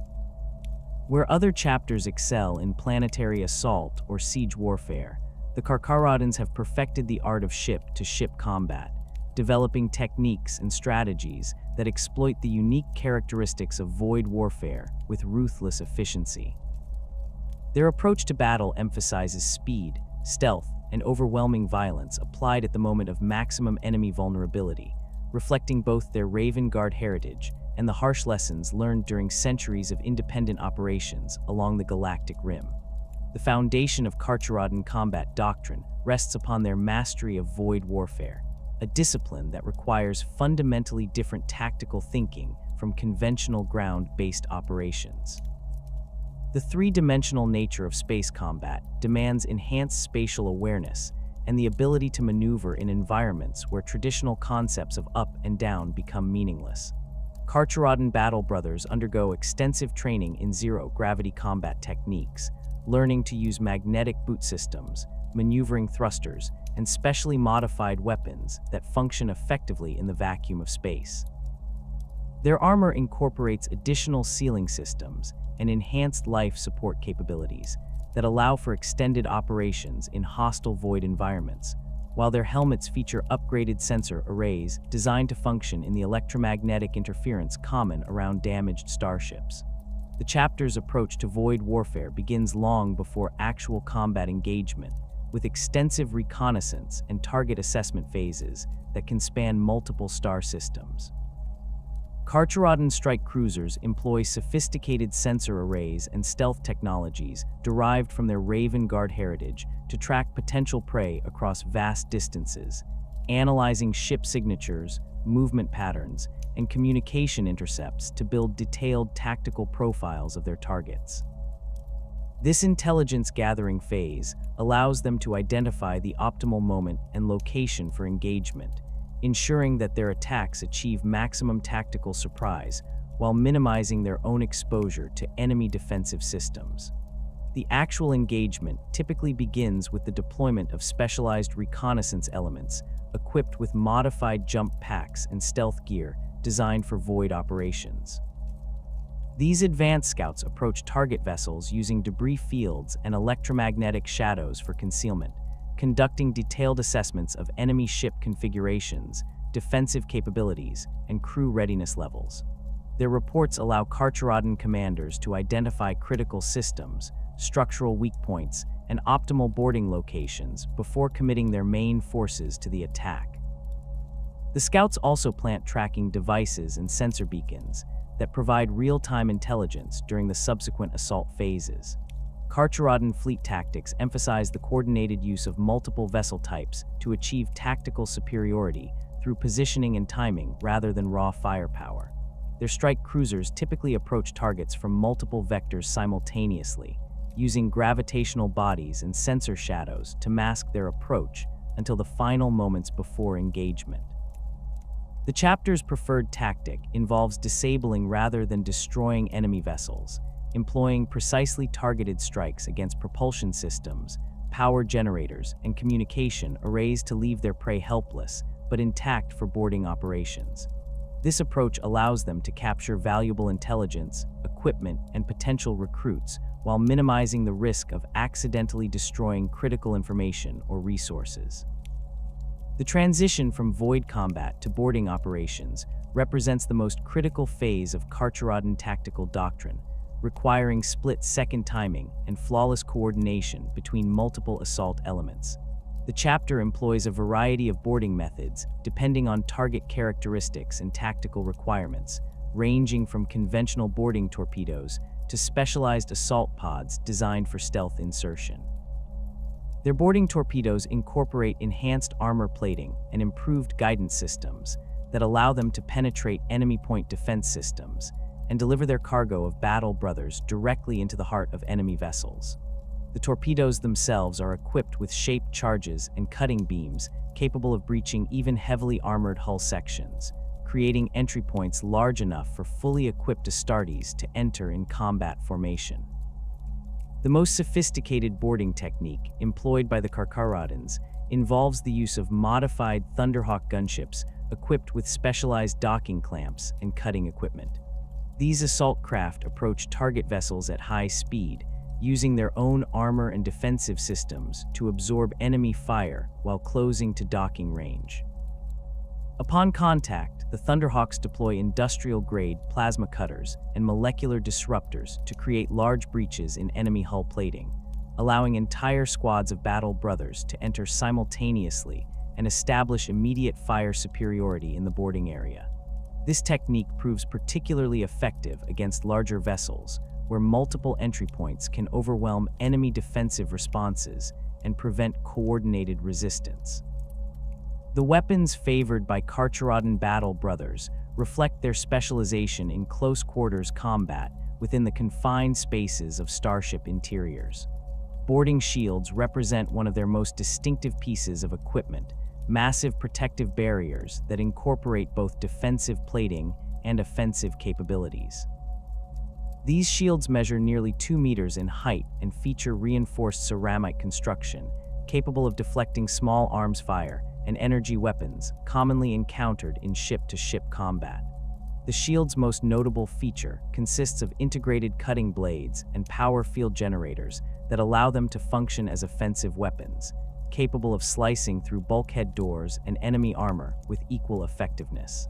Speaker 1: Where other chapters excel in planetary assault or siege warfare, the Carcharodons have perfected the art of ship-to-ship combat, developing techniques and strategies that exploit the unique characteristics of void warfare with ruthless efficiency. Their approach to battle emphasizes speed, stealth, and overwhelming violence applied at the moment of maximum enemy vulnerability, reflecting both their Raven Guard heritage and the harsh lessons learned during centuries of independent operations along the Galactic Rim. The foundation of Carcharodon combat doctrine rests upon their mastery of void warfare, a discipline that requires fundamentally different tactical thinking from conventional ground-based operations. The three-dimensional nature of space combat demands enhanced spatial awareness and the ability to maneuver in environments where traditional concepts of up and down become meaningless. Carcharodon battle brothers undergo extensive training in zero-gravity combat techniques, learning to use magnetic boot systems, maneuvering thrusters, and specially modified weapons that function effectively in the vacuum of space. Their armor incorporates additional sealing systems and enhanced life support capabilities that allow for extended operations in hostile void environments, while their helmets feature upgraded sensor arrays designed to function in the electromagnetic interference common around damaged starships. The chapter's approach to void warfare begins long before actual combat engagement, with extensive reconnaissance and target assessment phases that can span multiple star systems. Carcharodon strike cruisers employ sophisticated sensor arrays and stealth technologies derived from their Raven Guard heritage to track potential prey across vast distances, analyzing ship signatures, movement patterns, and communication intercepts to build detailed tactical profiles of their targets. This intelligence-gathering phase allows them to identify the optimal moment and location for engagement, ensuring that their attacks achieve maximum tactical surprise while minimizing their own exposure to enemy defensive systems. The actual engagement typically begins with the deployment of specialized reconnaissance elements equipped with modified jump packs and stealth gear designed for void operations. These advanced scouts approach target vessels using debris fields and electromagnetic shadows for concealment, conducting detailed assessments of enemy ship configurations, defensive capabilities, and crew readiness levels. Their reports allow Carcharodon commanders to identify critical systems, structural weak points, and optimal boarding locations before committing their main forces to the attack. The scouts also plant tracking devices and sensor beacons that provide real-time intelligence during the subsequent assault phases. Carcharodon fleet tactics emphasize the coordinated use of multiple vessel types to achieve tactical superiority through positioning and timing rather than raw firepower. Their strike cruisers typically approach targets from multiple vectors simultaneously, using gravitational bodies and sensor shadows to mask their approach until the final moments before engagement. The chapter's preferred tactic involves disabling rather than destroying enemy vessels, employing precisely targeted strikes against propulsion systems, power generators, and communication arrays to leave their prey helpless but intact for boarding operations. This approach allows them to capture valuable intelligence, equipment, and potential recruits while minimizing the risk of accidentally destroying critical information or resources. The transition from void combat to boarding operations represents the most critical phase of Carcharodon tactical doctrine, requiring split-second timing and flawless coordination between multiple assault elements. The chapter employs a variety of boarding methods depending on target characteristics and tactical requirements, ranging from conventional boarding torpedoes to specialized assault pods designed for stealth insertion. Their boarding torpedoes incorporate enhanced armor plating and improved guidance systems that allow them to penetrate enemy point defense systems and deliver their cargo of battle brothers directly into the heart of enemy vessels. The torpedoes themselves are equipped with shaped charges and cutting beams capable of breaching even heavily armored hull sections, creating entry points large enough for fully equipped Astartes to enter in combat formation. The most sophisticated boarding technique employed by the Carcharodons involves the use of modified Thunderhawk gunships equipped with specialized docking clamps and cutting equipment. These assault craft approach target vessels at high speed, using their own armor and defensive systems to absorb enemy fire while closing to docking range. Upon contact, the Thunderhawks deploy industrial-grade plasma cutters and molecular disruptors to create large breaches in enemy hull plating, allowing entire squads of battle brothers to enter simultaneously and establish immediate fire superiority in the boarding area. This technique proves particularly effective against larger vessels, where multiple entry points can overwhelm enemy defensive responses and prevent coordinated resistance. The weapons favored by Carcharodon battle brothers reflect their specialization in close-quarters combat within the confined spaces of starship interiors. Boarding shields represent one of their most distinctive pieces of equipment, massive protective barriers that incorporate both defensive plating and offensive capabilities. These shields measure nearly 2 meters in height and feature reinforced ceramic construction, capable of deflecting small arms fire and energy weapons commonly encountered in ship-to-ship combat. The shield's most notable feature consists of integrated cutting blades and power field generators that allow them to function as offensive weapons, capable of slicing through bulkhead doors and enemy armor with equal effectiveness.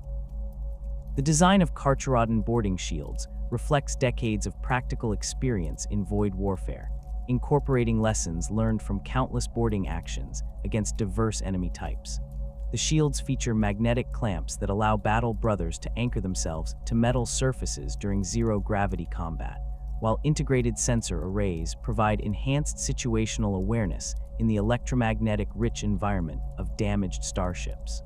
Speaker 1: The design of Carcharodon boarding shields reflects decades of practical experience in void warfare, incorporating lessons learned from countless boarding actions against diverse enemy types. The shields feature magnetic clamps that allow battle brothers to anchor themselves to metal surfaces during zero-gravity combat, while integrated sensor arrays provide enhanced situational awareness in the electromagnetic-rich environment of damaged starships.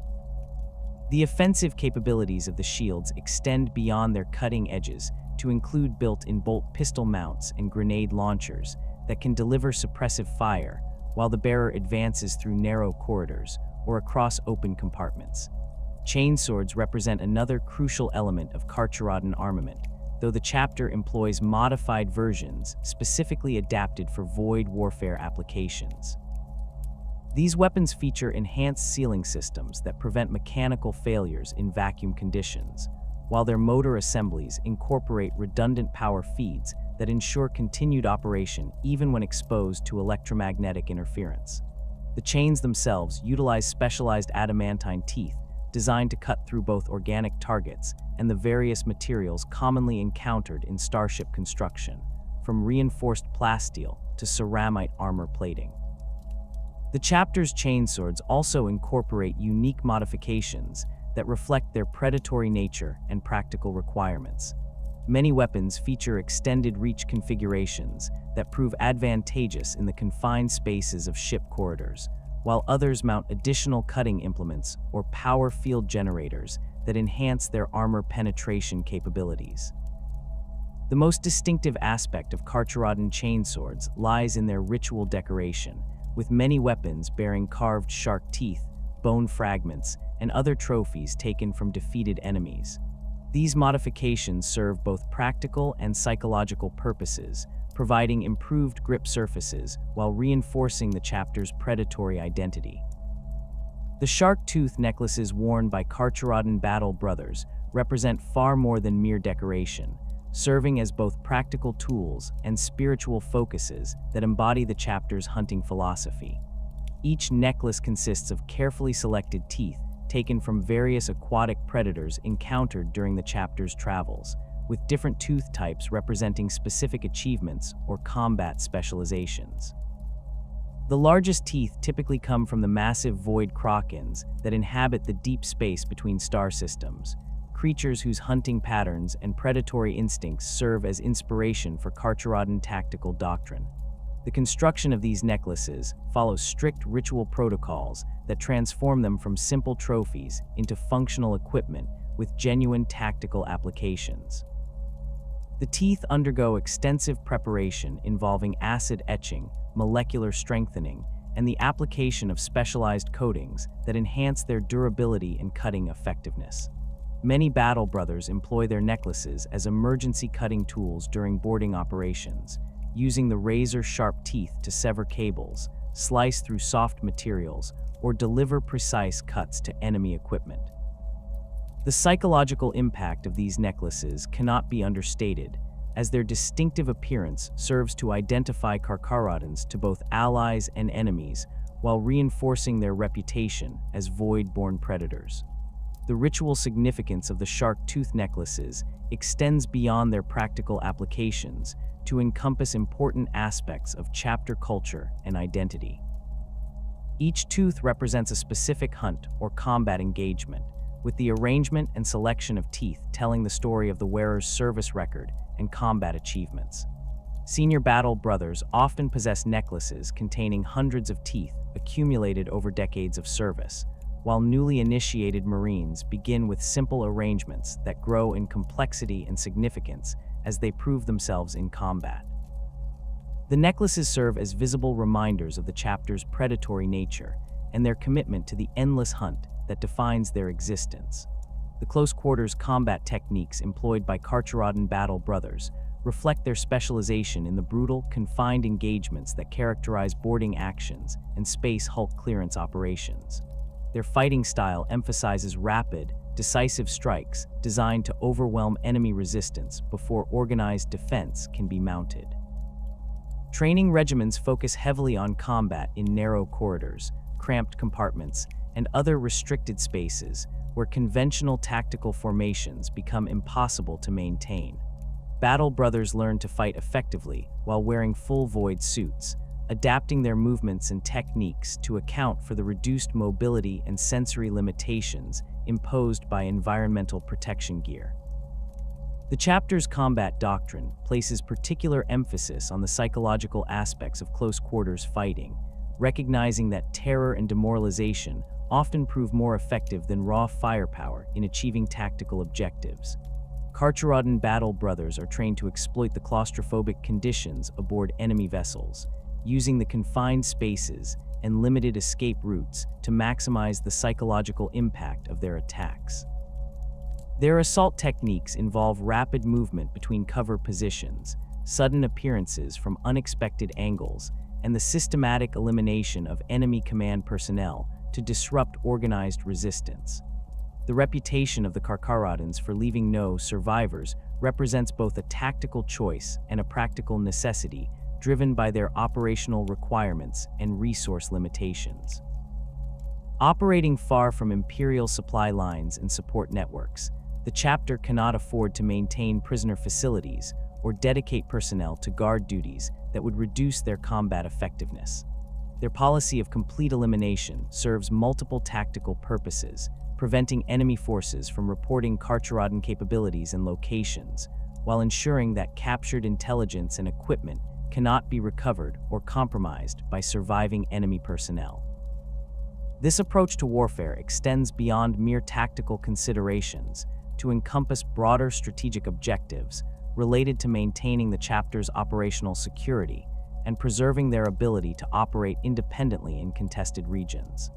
Speaker 1: The offensive capabilities of the shields extend beyond their cutting edges to include built-in bolt pistol mounts and grenade launchers that can deliver suppressive fire while the bearer advances through narrow corridors or across open compartments. Chainswords represent another crucial element of Carcharodon armament, though the chapter employs modified versions specifically adapted for void warfare applications. These weapons feature enhanced sealing systems that prevent mechanical failures in vacuum conditions, while their motor assemblies incorporate redundant power feeds that ensure continued operation even when exposed to electromagnetic interference. The chains themselves utilize specialized adamantine teeth designed to cut through both organic targets and the various materials commonly encountered in starship construction, from reinforced plasteel to ceramite armor plating. The chapter's chainswords also incorporate unique modifications that reflect their predatory nature and practical requirements. Many weapons feature extended reach configurations that prove advantageous in the confined spaces of ship corridors, while others mount additional cutting implements or power field generators that enhance their armor penetration capabilities. The most distinctive aspect of Carcharodon chainswords lies in their ritual decoration, with many weapons bearing carved shark teeth, bone fragments, and other trophies taken from defeated enemies. These modifications serve both practical and psychological purposes, providing improved grip surfaces while reinforcing the chapter's predatory identity. The shark tooth necklaces worn by Carcharodon battle brothers represent far more than mere decoration, serving as both practical tools and spiritual focuses that embody the chapter's hunting philosophy. Each necklace consists of carefully selected teeth taken from various aquatic predators encountered during the chapter's travels, with different tooth types representing specific achievements or combat specializations. The largest teeth typically come from the massive void krakens that inhabit the deep space between star systems, creatures whose hunting patterns and predatory instincts serve as inspiration for Carcharodon tactical doctrine. The construction of these necklaces follows strict ritual protocols that transform them from simple trophies into functional equipment with genuine tactical applications. The teeth undergo extensive preparation involving acid etching, molecular strengthening, and the application of specialized coatings that enhance their durability and cutting effectiveness. Many battle brothers employ their necklaces as emergency cutting tools during boarding operations, using the razor-sharp teeth to sever cables, slice through soft materials, or deliver precise cuts to enemy equipment. The psychological impact of these necklaces cannot be understated, as their distinctive appearance serves to identify Carcharodons to both allies and enemies while reinforcing their reputation as void-born predators. The ritual significance of the shark tooth necklaces extends beyond their practical applications to encompass important aspects of chapter culture and identity. Each tooth represents a specific hunt or combat engagement, with the arrangement and selection of teeth telling the story of the wearer's service record and combat achievements. Senior battle brothers often possess necklaces containing hundreds of teeth accumulated over decades of service, while newly initiated Marines begin with simple arrangements that grow in complexity and significance as they prove themselves in combat. The necklaces serve as visible reminders of the chapter's predatory nature and their commitment to the endless hunt that defines their existence. The close-quarters combat techniques employed by Carcharodon battle brothers reflect their specialization in the brutal, confined engagements that characterize boarding actions and space hulk clearance operations. Their fighting style emphasizes rapid, decisive strikes designed to overwhelm enemy resistance before organized defense can be mounted. Training regimens focus heavily on combat in narrow corridors, cramped compartments, and other restricted spaces where conventional tactical formations become impossible to maintain. Battle brothers learn to fight effectively while wearing full void suits, adapting their movements and techniques to account for the reduced mobility and sensory limitations imposed by environmental protection gear. The chapter's combat doctrine places particular emphasis on the psychological aspects of close-quarters fighting, recognizing that terror and demoralization often prove more effective than raw firepower in achieving tactical objectives. Carcharodon battle brothers are trained to exploit the claustrophobic conditions aboard enemy vessels, using the confined spaces and limited escape routes to maximize the psychological impact of their attacks. Their assault techniques involve rapid movement between cover positions, sudden appearances from unexpected angles, and the systematic elimination of enemy command personnel to disrupt organized resistance. The reputation of the Carcharodons for leaving no survivors represents both a tactical choice and a practical necessity driven by their operational requirements and resource limitations. Operating far from imperial supply lines and support networks, the chapter cannot afford to maintain prisoner facilities or dedicate personnel to guard duties that would reduce their combat effectiveness. Their policy of complete elimination serves multiple tactical purposes, preventing enemy forces from reporting Carcharodon capabilities and locations, while ensuring that captured intelligence and equipment cannot be recovered or compromised by surviving enemy personnel. This approach to warfare extends beyond mere tactical considerations to encompass broader strategic objectives related to maintaining the chapter's operational security and preserving their ability to operate independently in contested regions.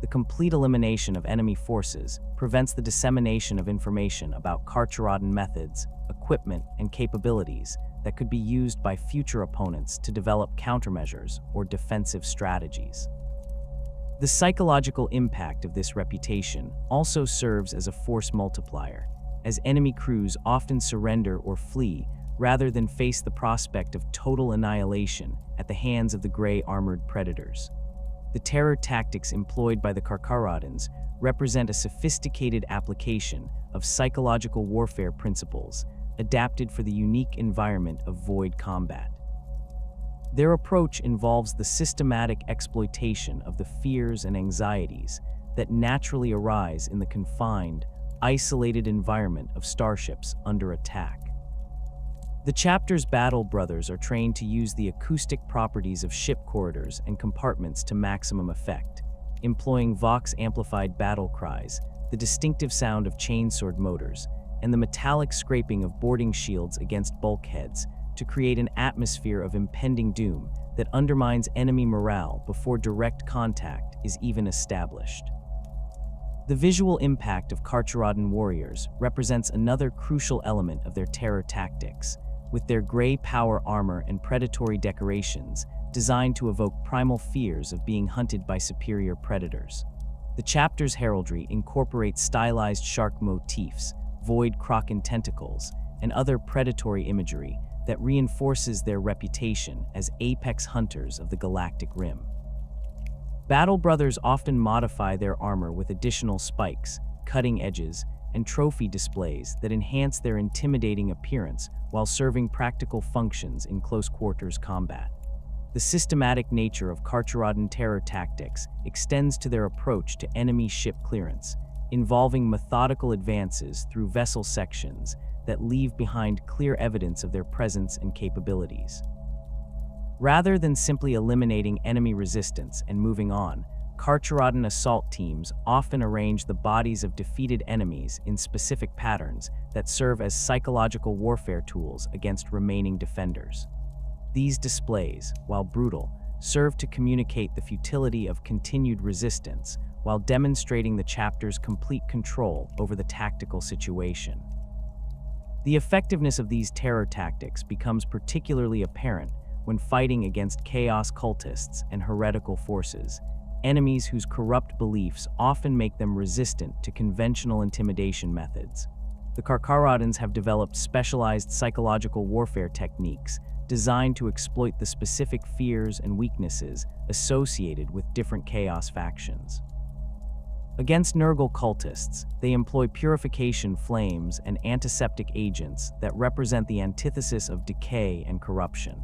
Speaker 1: The complete elimination of enemy forces prevents the dissemination of information about Carcharodon methods, equipment, and capabilities that could be used by future opponents to develop countermeasures or defensive strategies. The psychological impact of this reputation also serves as a force multiplier, as enemy crews often surrender or flee rather than face the prospect of total annihilation at the hands of the gray armored predators. The terror tactics employed by the Carcharodons represent a sophisticated application of psychological warfare principles adapted for the unique environment of void combat. Their approach involves the systematic exploitation of the fears and anxieties that naturally arise in the confined, isolated environment of starships under attack. The chapter's battle brothers are trained to use the acoustic properties of ship corridors and compartments to maximum effect, employing Vox-amplified battle cries, the distinctive sound of chainsword motors, and the metallic scraping of boarding shields against bulkheads to create an atmosphere of impending doom that undermines enemy morale before direct contact is even established. The visual impact of Carcharodon warriors represents another crucial element of their terror tactics, with their gray power armor and predatory decorations designed to evoke primal fears of being hunted by superior predators. The chapter's heraldry incorporates stylized shark motifs, void kraken tentacles, and other predatory imagery that reinforces their reputation as apex hunters of the galactic rim. Battle brothers often modify their armor with additional spikes, cutting edges, and trophy displays that enhance their intimidating appearance while serving practical functions in close-quarters combat. The systematic nature of Carcharodon terror tactics extends to their approach to enemy ship clearance, involving methodical advances through vessel sections that leave behind clear evidence of their presence and capabilities. Rather than simply eliminating enemy resistance and moving on, Carcharodon assault teams often arrange the bodies of defeated enemies in specific patterns that serve as psychological warfare tools against remaining defenders. These displays, while brutal, serve to communicate the futility of continued resistance while demonstrating the chapter's complete control over the tactical situation. The effectiveness of these terror tactics becomes particularly apparent when fighting against chaos cultists and heretical forces, enemies whose corrupt beliefs often make them resistant to conventional intimidation methods. The Carcharodons have developed specialized psychological warfare techniques designed to exploit the specific fears and weaknesses associated with different chaos factions. Against Nurgle cultists, they employ purification flames and antiseptic agents that represent the antithesis of decay and corruption.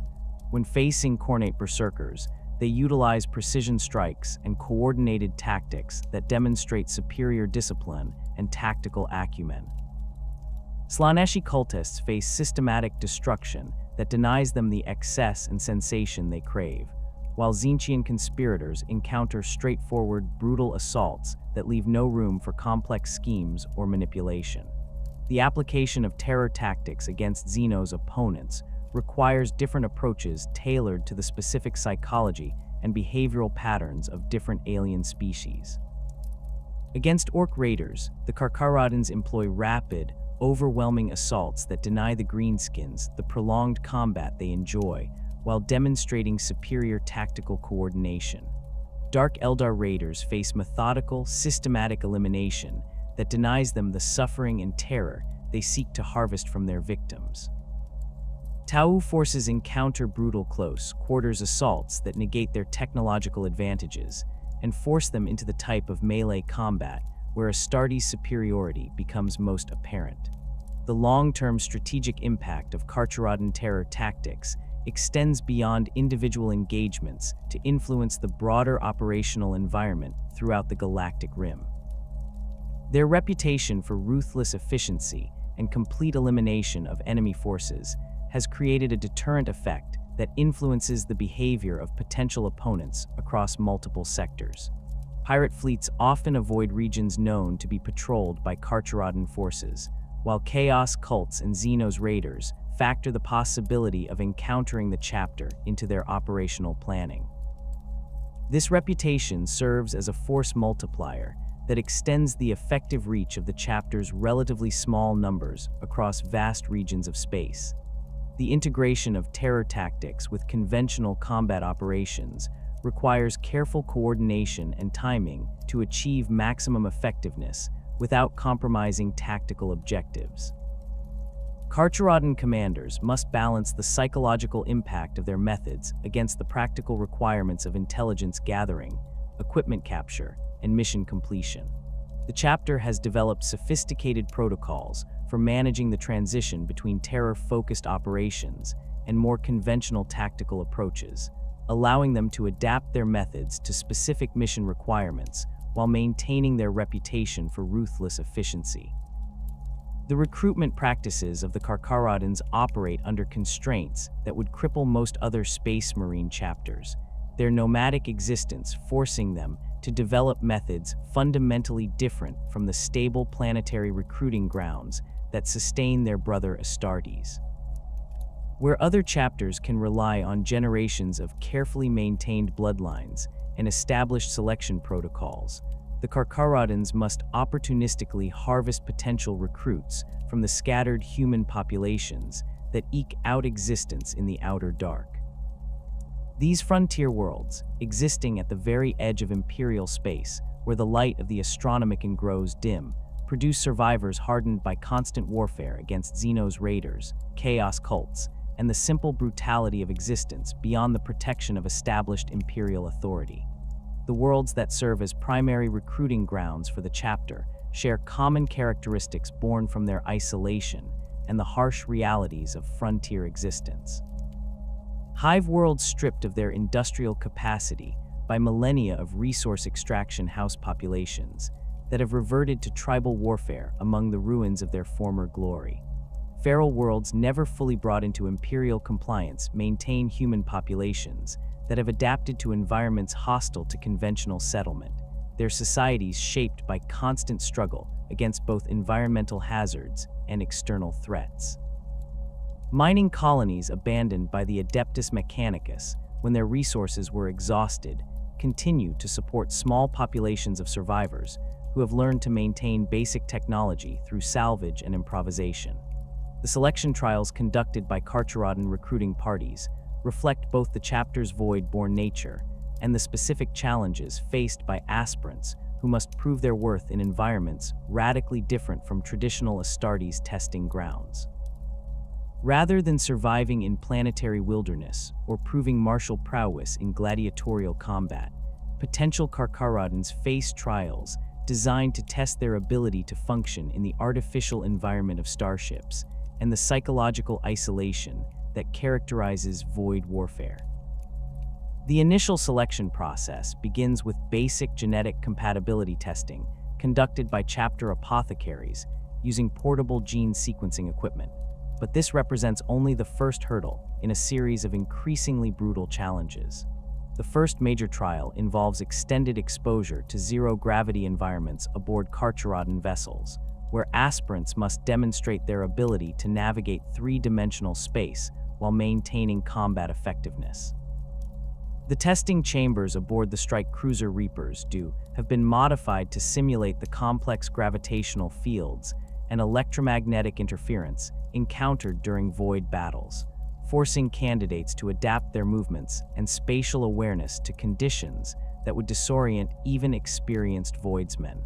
Speaker 1: When facing Khornate berserkers, they utilize precision strikes and coordinated tactics that demonstrate superior discipline and tactical acumen. Slaaneshi cultists face systematic destruction that denies them the excess and sensation they crave, while Tzeentchian conspirators encounter straightforward, brutal assaults that leave no room for complex schemes or manipulation. The application of terror tactics against Xeno's opponents requires different approaches tailored to the specific psychology and behavioral patterns of different alien species. Against Orc raiders, the Carcharodons employ rapid, overwhelming assaults that deny the Greenskins the prolonged combat they enjoy, while demonstrating superior tactical coordination. Dark Eldar raiders face methodical, systematic elimination that denies them the suffering and terror they seek to harvest from their victims. Tau forces encounter brutal close-quarters assaults that negate their technological advantages and force them into the type of melee combat where Astartes' superiority becomes most apparent. The long-term strategic impact of Carcharodon terror tactics extends beyond individual engagements to influence the broader operational environment throughout the galactic rim. Their reputation for ruthless efficiency and complete elimination of enemy forces has created a deterrent effect that influences the behavior of potential opponents across multiple sectors. Pirate fleets often avoid regions known to be patrolled by Carcharodon forces, while Chaos cults and Xenos raiders factor the possibility of encountering the chapter into their operational planning. This reputation serves as a force multiplier that extends the effective reach of the chapter's relatively small numbers across vast regions of space. The integration of terror tactics with conventional combat operations requires careful coordination and timing to achieve maximum effectiveness without compromising tactical objectives. Carcharodon commanders must balance the psychological impact of their methods against the practical requirements of intelligence gathering, equipment capture, and mission completion. The chapter has developed sophisticated protocols for managing the transition between terror-focused operations and more conventional tactical approaches, allowing them to adapt their methods to specific mission requirements while maintaining their reputation for ruthless efficiency. The recruitment practices of the Carcharodons operate under constraints that would cripple most other Space Marine chapters, their nomadic existence forcing them to develop methods fundamentally different from the stable planetary recruiting grounds that sustain their brother Astartes. Where other chapters can rely on generations of carefully maintained bloodlines and established selection protocols, the Carcharodons must opportunistically harvest potential recruits from the scattered human populations that eke out existence in the outer dark. These frontier worlds, existing at the very edge of Imperial space, where the light of the Astronomican grows dim, produce survivors hardened by constant warfare against Xenos raiders, Chaos cults, and the simple brutality of existence beyond the protection of established Imperial authority. The worlds that serve as primary recruiting grounds for the chapter share common characteristics born from their isolation and the harsh realities of frontier existence. Hive worlds stripped of their industrial capacity by millennia of resource extraction house populations that have reverted to tribal warfare among the ruins of their former glory. Feral worlds never fully brought into Imperial compliance maintain human populations that have adapted to environments hostile to conventional settlement, their societies shaped by constant struggle against both environmental hazards and external threats. Mining colonies abandoned by the Adeptus Mechanicus when their resources were exhausted continue to support small populations of survivors who have learned to maintain basic technology through salvage and improvisation. The selection trials conducted by Carcharodon recruiting parties reflect both the chapter's void-born nature and the specific challenges faced by aspirants who must prove their worth in environments radically different from traditional Astartes testing grounds. Rather than surviving in planetary wilderness or proving martial prowess in gladiatorial combat, potential Carcharodons face trials designed to test their ability to function in the artificial environment of starships and the psychological isolation that characterizes void warfare. The initial selection process begins with basic genetic compatibility testing conducted by chapter apothecaries using portable gene sequencing equipment. But this represents only the first hurdle in a series of increasingly brutal challenges. The first major trial involves extended exposure to zero-gravity environments aboard Carcharodon vessels, where aspirants must demonstrate their ability to navigate three-dimensional space while maintaining combat effectiveness. The testing chambers aboard the strike cruiser Reapers have been modified to simulate the complex gravitational fields and electromagnetic interference encountered during void battles, forcing candidates to adapt their movements and spatial awareness to conditions that would disorient even experienced voidsmen.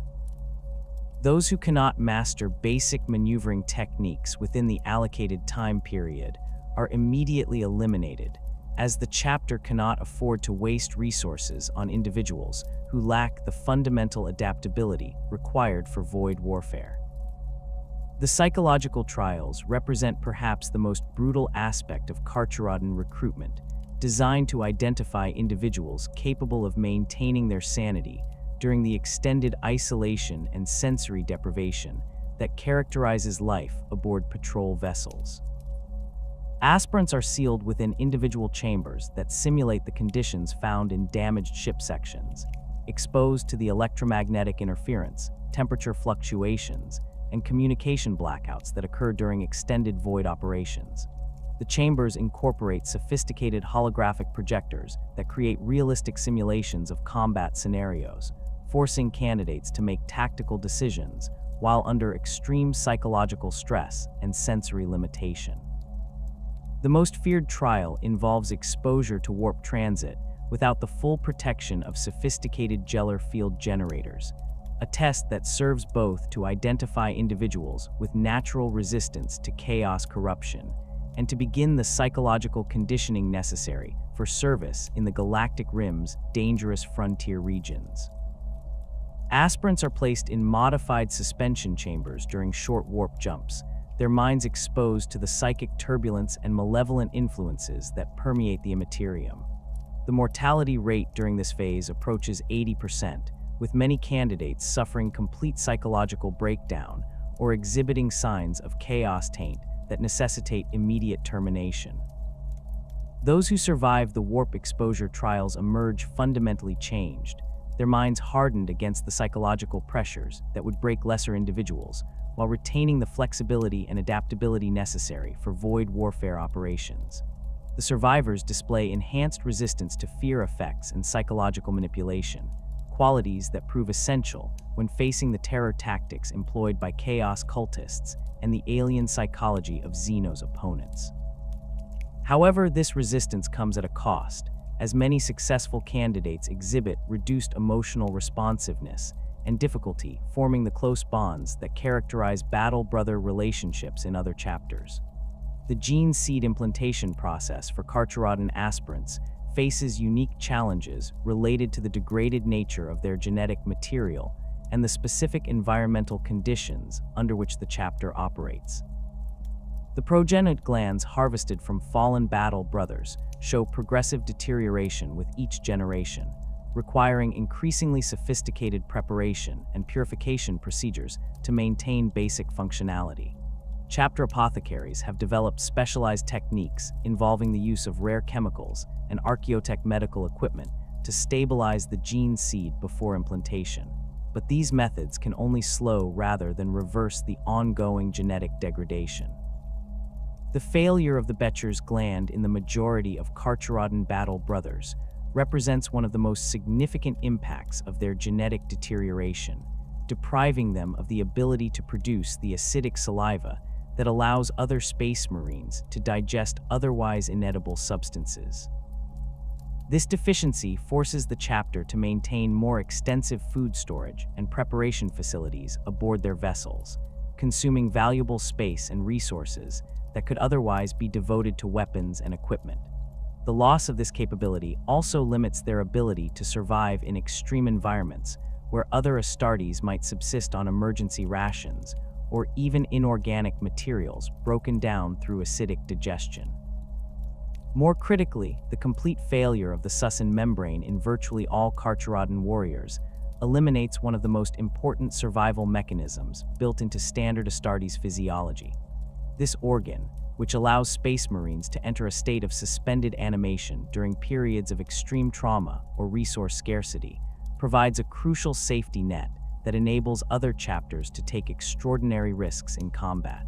Speaker 1: Those who cannot master basic maneuvering techniques within the allocated time period are immediately eliminated, as the chapter cannot afford to waste resources on individuals who lack the fundamental adaptability required for void warfare. The psychological trials represent perhaps the most brutal aspect of Carcharodon recruitment, designed to identify individuals capable of maintaining their sanity during the extended isolation and sensory deprivation that characterizes life aboard patrol vessels. Aspirants are sealed within individual chambers that simulate the conditions found in damaged ship sections, exposed to the electromagnetic interference, temperature fluctuations, and communication blackouts that occur during extended void operations. The chambers incorporate sophisticated holographic projectors that create realistic simulations of combat scenarios, forcing candidates to make tactical decisions while under extreme psychological stress and sensory limitation. The most feared trial involves exposure to warp transit without the full protection of sophisticated Geller field generators, a test that serves both to identify individuals with natural resistance to chaos corruption and to begin the psychological conditioning necessary for service in the galactic rim's dangerous frontier regions. Aspirants are placed in modified suspension chambers during short warp jumps, their minds exposed to the psychic turbulence and malevolent influences that permeate the immaterium. The mortality rate during this phase approaches 80%, with many candidates suffering complete psychological breakdown or exhibiting signs of chaos taint that necessitate immediate termination. Those who survive the warp exposure trials emerge fundamentally changed, their minds hardened against the psychological pressures that would break lesser individuals, while retaining the flexibility and adaptability necessary for void warfare operations. The survivors display enhanced resistance to fear effects and psychological manipulation, qualities that prove essential when facing the terror tactics employed by chaos cultists and the alien psychology of Xeno's opponents. However, this resistance comes at a cost, as many successful candidates exhibit reduced emotional responsiveness and difficulty forming the close bonds that characterize battle-brother relationships in other chapters. The gene seed implantation process for Carcharodon aspirants faces unique challenges related to the degraded nature of their genetic material and the specific environmental conditions under which the chapter operates. The progenitor glands harvested from fallen battle brothers show progressive deterioration with each generation, requiring increasingly sophisticated preparation and purification procedures to maintain basic functionality. chapter apothecaries have developed specialized techniques involving the use of rare chemicals and archaeotech medical equipment to stabilize the gene seed before implantation. But these methods can only slow rather than reverse the ongoing genetic degradation. The failure of the Becher's gland in the majority of Carcharodon battle brothers represents one of the most significant impacts of their genetic deterioration, depriving them of the ability to produce the acidic saliva that allows other space marines to digest otherwise inedible substances. This deficiency forces the chapter to maintain more extensive food storage and preparation facilities aboard their vessels, consuming valuable space and resources that could otherwise be devoted to weapons and equipment. The loss of this capability also limits their ability to survive in extreme environments where other Astartes might subsist on emergency rations or even inorganic materials broken down through acidic digestion. More critically, the complete failure of the succinate membrane in virtually all Carcharodon warriors eliminates one of the most important survival mechanisms built into standard Astartes physiology. This organ, which allows space marines to enter a state of suspended animation during periods of extreme trauma or resource scarcity, provides a crucial safety net that enables other chapters to take extraordinary risks in combat.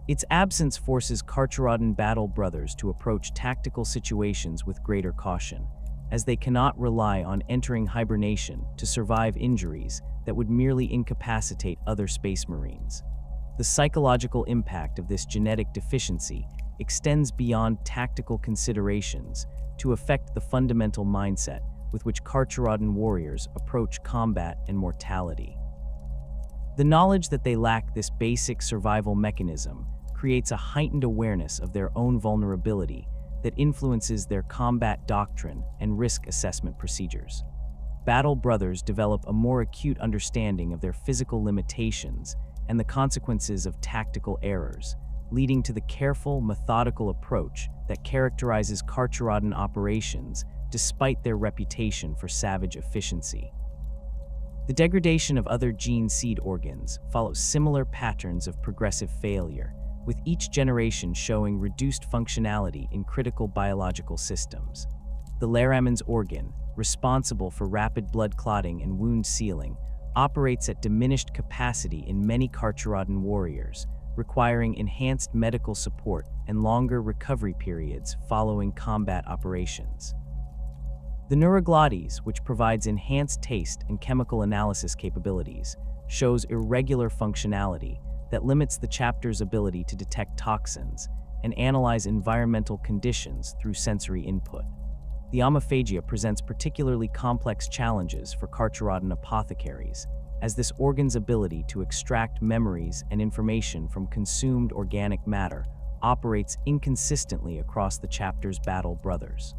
Speaker 1: Its absence forces Carcharodon battle brothers to approach tactical situations with greater caution, as they cannot rely on entering hibernation to survive injuries that would merely incapacitate other space marines. The psychological impact of this genetic deficiency extends beyond tactical considerations to affect the fundamental mindset with which Carcharodon warriors approach combat and mortality. The knowledge that they lack this basic survival mechanism creates a heightened awareness of their own vulnerability that influences their combat doctrine and risk assessment procedures. Battle brothers develop a more acute understanding of their physical limitations and the consequences of tactical errors, leading to the careful, methodical approach that characterizes Carcharodon operations despite their reputation for savage efficiency. The degradation of other gene seed organs follows similar patterns of progressive failure, with each generation showing reduced functionality in critical biological systems. The Laramens organ, responsible for rapid blood clotting and wound sealing, operates at diminished capacity in many Carcharodon warriors, requiring enhanced medical support and longer recovery periods following combat operations. The neuroglottis, which provides enhanced taste and chemical analysis capabilities, shows irregular functionality that limits the chapter's ability to detect toxins and analyze environmental conditions through sensory input. The omophagia presents particularly complex challenges for Carcharodon apothecaries, as this organ's ability to extract memories and information from consumed organic matter operates inconsistently across the chapter's battle brothers.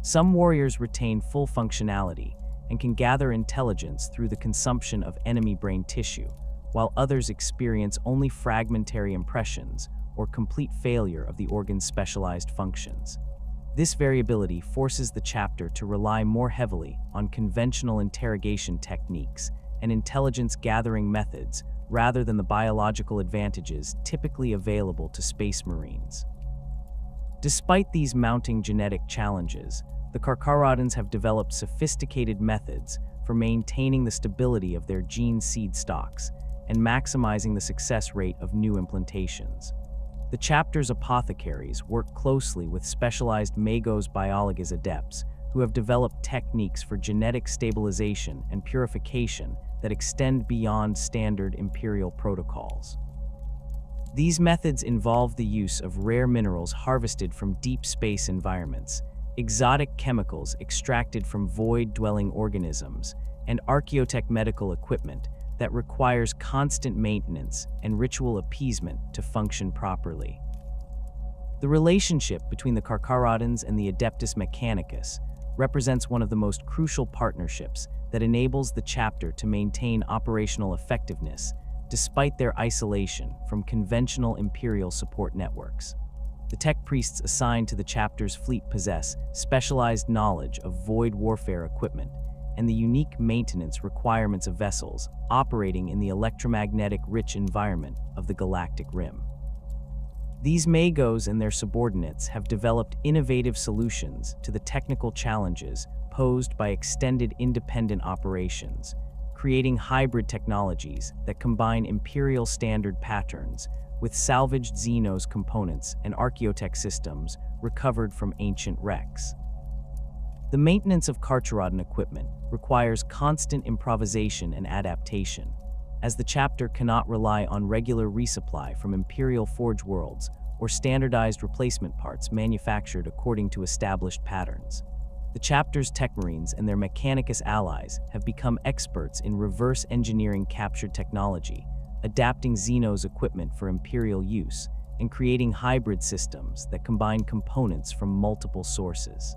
Speaker 1: Some warriors retain full functionality and can gather intelligence through the consumption of enemy brain tissue, while others experience only fragmentary impressions or complete failure of the organ's specialized functions. This variability forces the chapter to rely more heavily on conventional interrogation techniques and intelligence-gathering methods rather than the biological advantages typically available to space marines. Despite these mounting genetic challenges, the Carcharodons have developed sophisticated methods for maintaining the stability of their gene seed stocks and maximizing the success rate of new implantations. The chapter's apothecaries work closely with specialized magos biologas adepts who have developed techniques for genetic stabilization and purification that extend beyond standard imperial protocols. These methods involve the use of rare minerals harvested from deep space environments, exotic chemicals extracted from void-dwelling organisms, and archaeotech medical equipment that requires constant maintenance and ritual appeasement to function properly. The relationship between the Carcharodons and the Adeptus Mechanicus represents one of the most crucial partnerships that enables the chapter to maintain operational effectiveness despite their isolation from conventional imperial support networks. The tech priests assigned to the chapter's fleet possess specialized knowledge of void warfare equipment and the unique maintenance requirements of vessels operating in the electromagnetic-rich environment of the galactic rim. These magos and their subordinates have developed innovative solutions to the technical challenges posed by extended independent operations, creating hybrid technologies that combine Imperial standard patterns with salvaged Xenos components and archaeotech systems recovered from ancient wrecks. The maintenance of Carcharodon equipment requires constant improvisation and adaptation, as the chapter cannot rely on regular resupply from Imperial Forge worlds or standardized replacement parts manufactured according to established patterns. The chapter's Techmarines and their Mechanicus allies have become experts in reverse engineering captured technology, adapting Xenos equipment for Imperial use, and creating hybrid systems that combine components from multiple sources.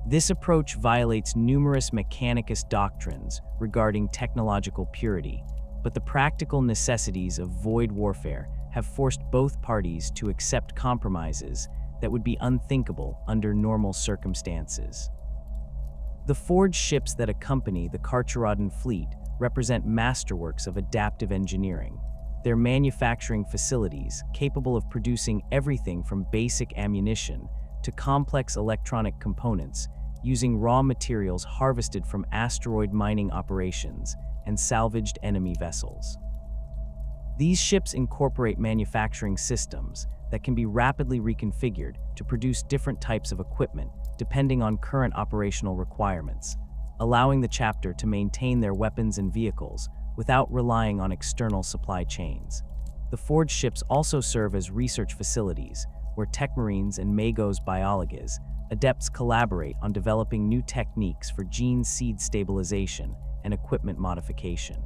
Speaker 1: This approach violates numerous Mechanicus doctrines regarding technological purity, but the practical necessities of void warfare have forced both parties to accept compromises that would be unthinkable under normal circumstances. The forged ships that accompany the Carcharodon fleet represent masterworks of adaptive engineering. Their manufacturing facilities, capable of producing everything from basic ammunition to complex electronic components, using raw materials harvested from asteroid mining operations and salvaged enemy vessels. These ships incorporate manufacturing systems that can be rapidly reconfigured to produce different types of equipment depending on current operational requirements, allowing the chapter to maintain their weapons and vehicles without relying on external supply chains. The forged ships also serve as research facilities where Techmarines and Magos biologists, Adepts collaborate on developing new techniques for gene seed stabilization and equipment modification.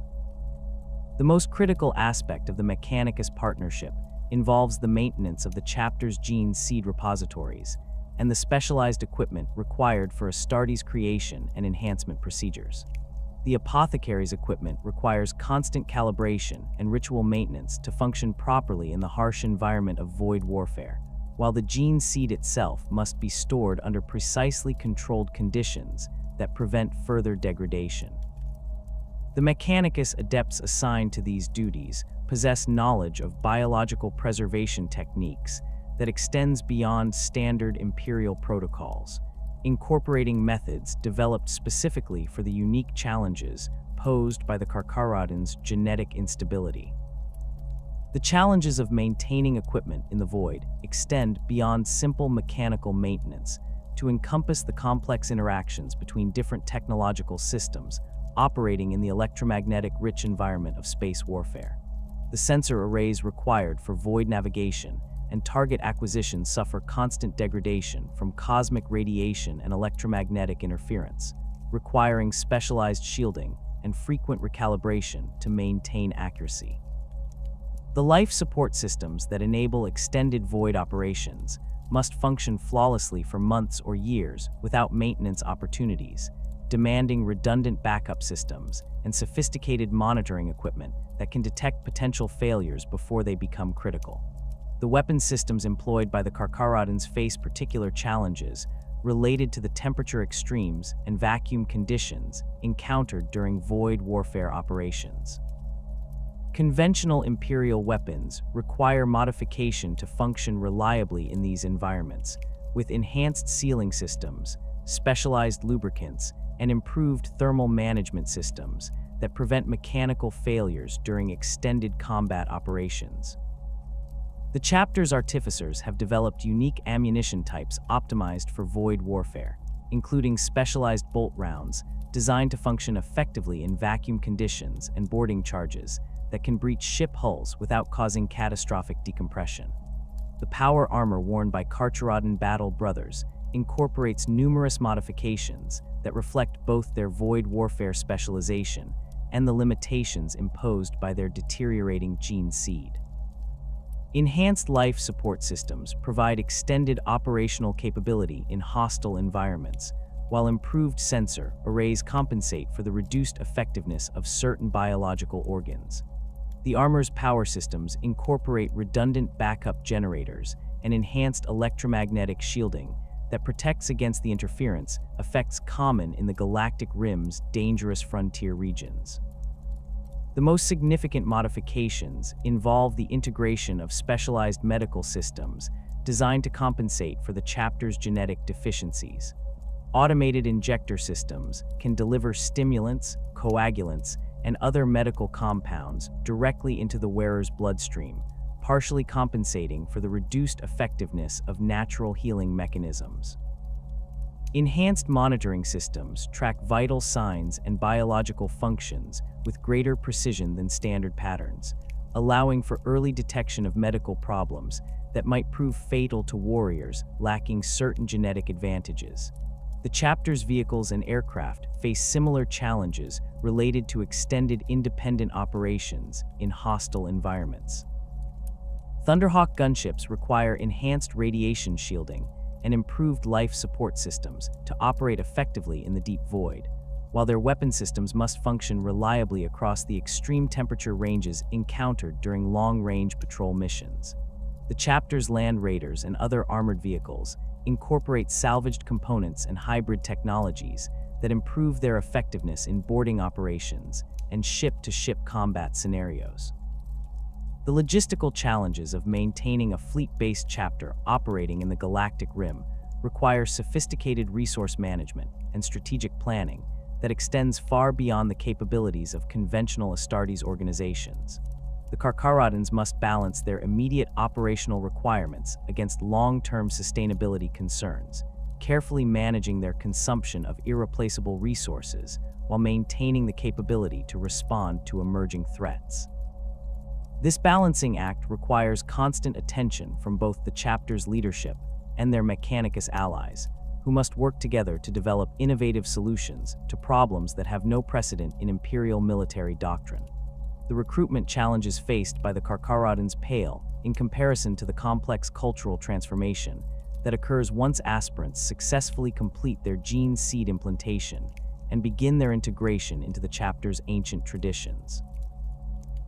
Speaker 1: The most critical aspect of the Mechanicus partnership involves the maintenance of the chapter's gene seed repositories and the specialized equipment required for Astartes creation and enhancement procedures. The apothecary's equipment requires constant calibration and ritual maintenance to function properly in the harsh environment of void warfare, while the gene seed itself must be stored under precisely controlled conditions that prevent further degradation. The Mechanicus adepts assigned to these duties possess knowledge of biological preservation techniques that extends beyond standard Imperial protocols, incorporating methods developed specifically for the unique challenges posed by the Carcharodons' genetic instability. The challenges of maintaining equipment in the void extend beyond simple mechanical maintenance to encompass the complex interactions between different technological systems operating in the electromagnetic-rich environment of space warfare. The sensor arrays required for void navigation and target acquisition suffer constant degradation from cosmic radiation and electromagnetic interference, requiring specialized shielding and frequent recalibration to maintain accuracy. The life support systems that enable extended void operations must function flawlessly for months or years without maintenance opportunities, demanding redundant backup systems and sophisticated monitoring equipment that can detect potential failures before they become critical. The weapon systems employed by the Carcharodons face particular challenges related to the temperature extremes and vacuum conditions encountered during void warfare operations. Conventional Imperial weapons require modification to function reliably in these environments, with enhanced sealing systems, specialized lubricants, and improved thermal management systems that prevent mechanical failures during extended combat operations. The chapter's artificers have developed unique ammunition types optimized for void warfare, including specialized bolt rounds designed to function effectively in vacuum conditions and boarding charges that can breach ship hulls without causing catastrophic decompression. The power armor worn by Carcharodon Battle Brothers incorporates numerous modifications that reflect both their void warfare specialization and the limitations imposed by their deteriorating gene seed. Enhanced life support systems provide extended operational capability in hostile environments, while improved sensor arrays compensate for the reduced effectiveness of certain biological organs. The armor's power systems incorporate redundant backup generators and enhanced electromagnetic shielding that protects against the interference effects common in the galactic rim's dangerous frontier regions. The most significant modifications involve the integration of specialized medical systems designed to compensate for the chapter's genetic deficiencies. Automated injector systems can deliver stimulants, coagulants, and other medical compounds directly into the wearer's bloodstream, partially compensating for the reduced effectiveness of natural healing mechanisms. Enhanced monitoring systems track vital signs and biological functions with greater precision than standard patterns, allowing for early detection of medical problems that might prove fatal to warriors lacking certain genetic advantages. The chapter's vehicles and aircraft face similar challenges related to extended independent operations in hostile environments. Thunderhawk gunships require enhanced radiation shielding and improved life support systems to operate effectively in the deep void, while their weapon systems must function reliably across the extreme temperature ranges encountered during long-range patrol missions. The chapter's land raiders and other armored vehicles incorporate salvaged components and hybrid technologies that improve their effectiveness in boarding operations and ship-to-ship combat scenarios. The logistical challenges of maintaining a fleet-based chapter operating in the galactic rim require sophisticated resource management and strategic planning that extends far beyond the capabilities of conventional Astartes organizations. The Carcharodons must balance their immediate operational requirements against long-term sustainability concerns, carefully managing their consumption of irreplaceable resources while maintaining the capability to respond to emerging threats. This balancing act requires constant attention from both the chapter's leadership and their Mechanicus allies, who must work together to develop innovative solutions to problems that have no precedent in Imperial military doctrine. The recruitment challenges faced by the Carcharodons pale in comparison to the complex cultural transformation that occurs once aspirants successfully complete their gene seed implantation and begin their integration into the chapter's ancient traditions.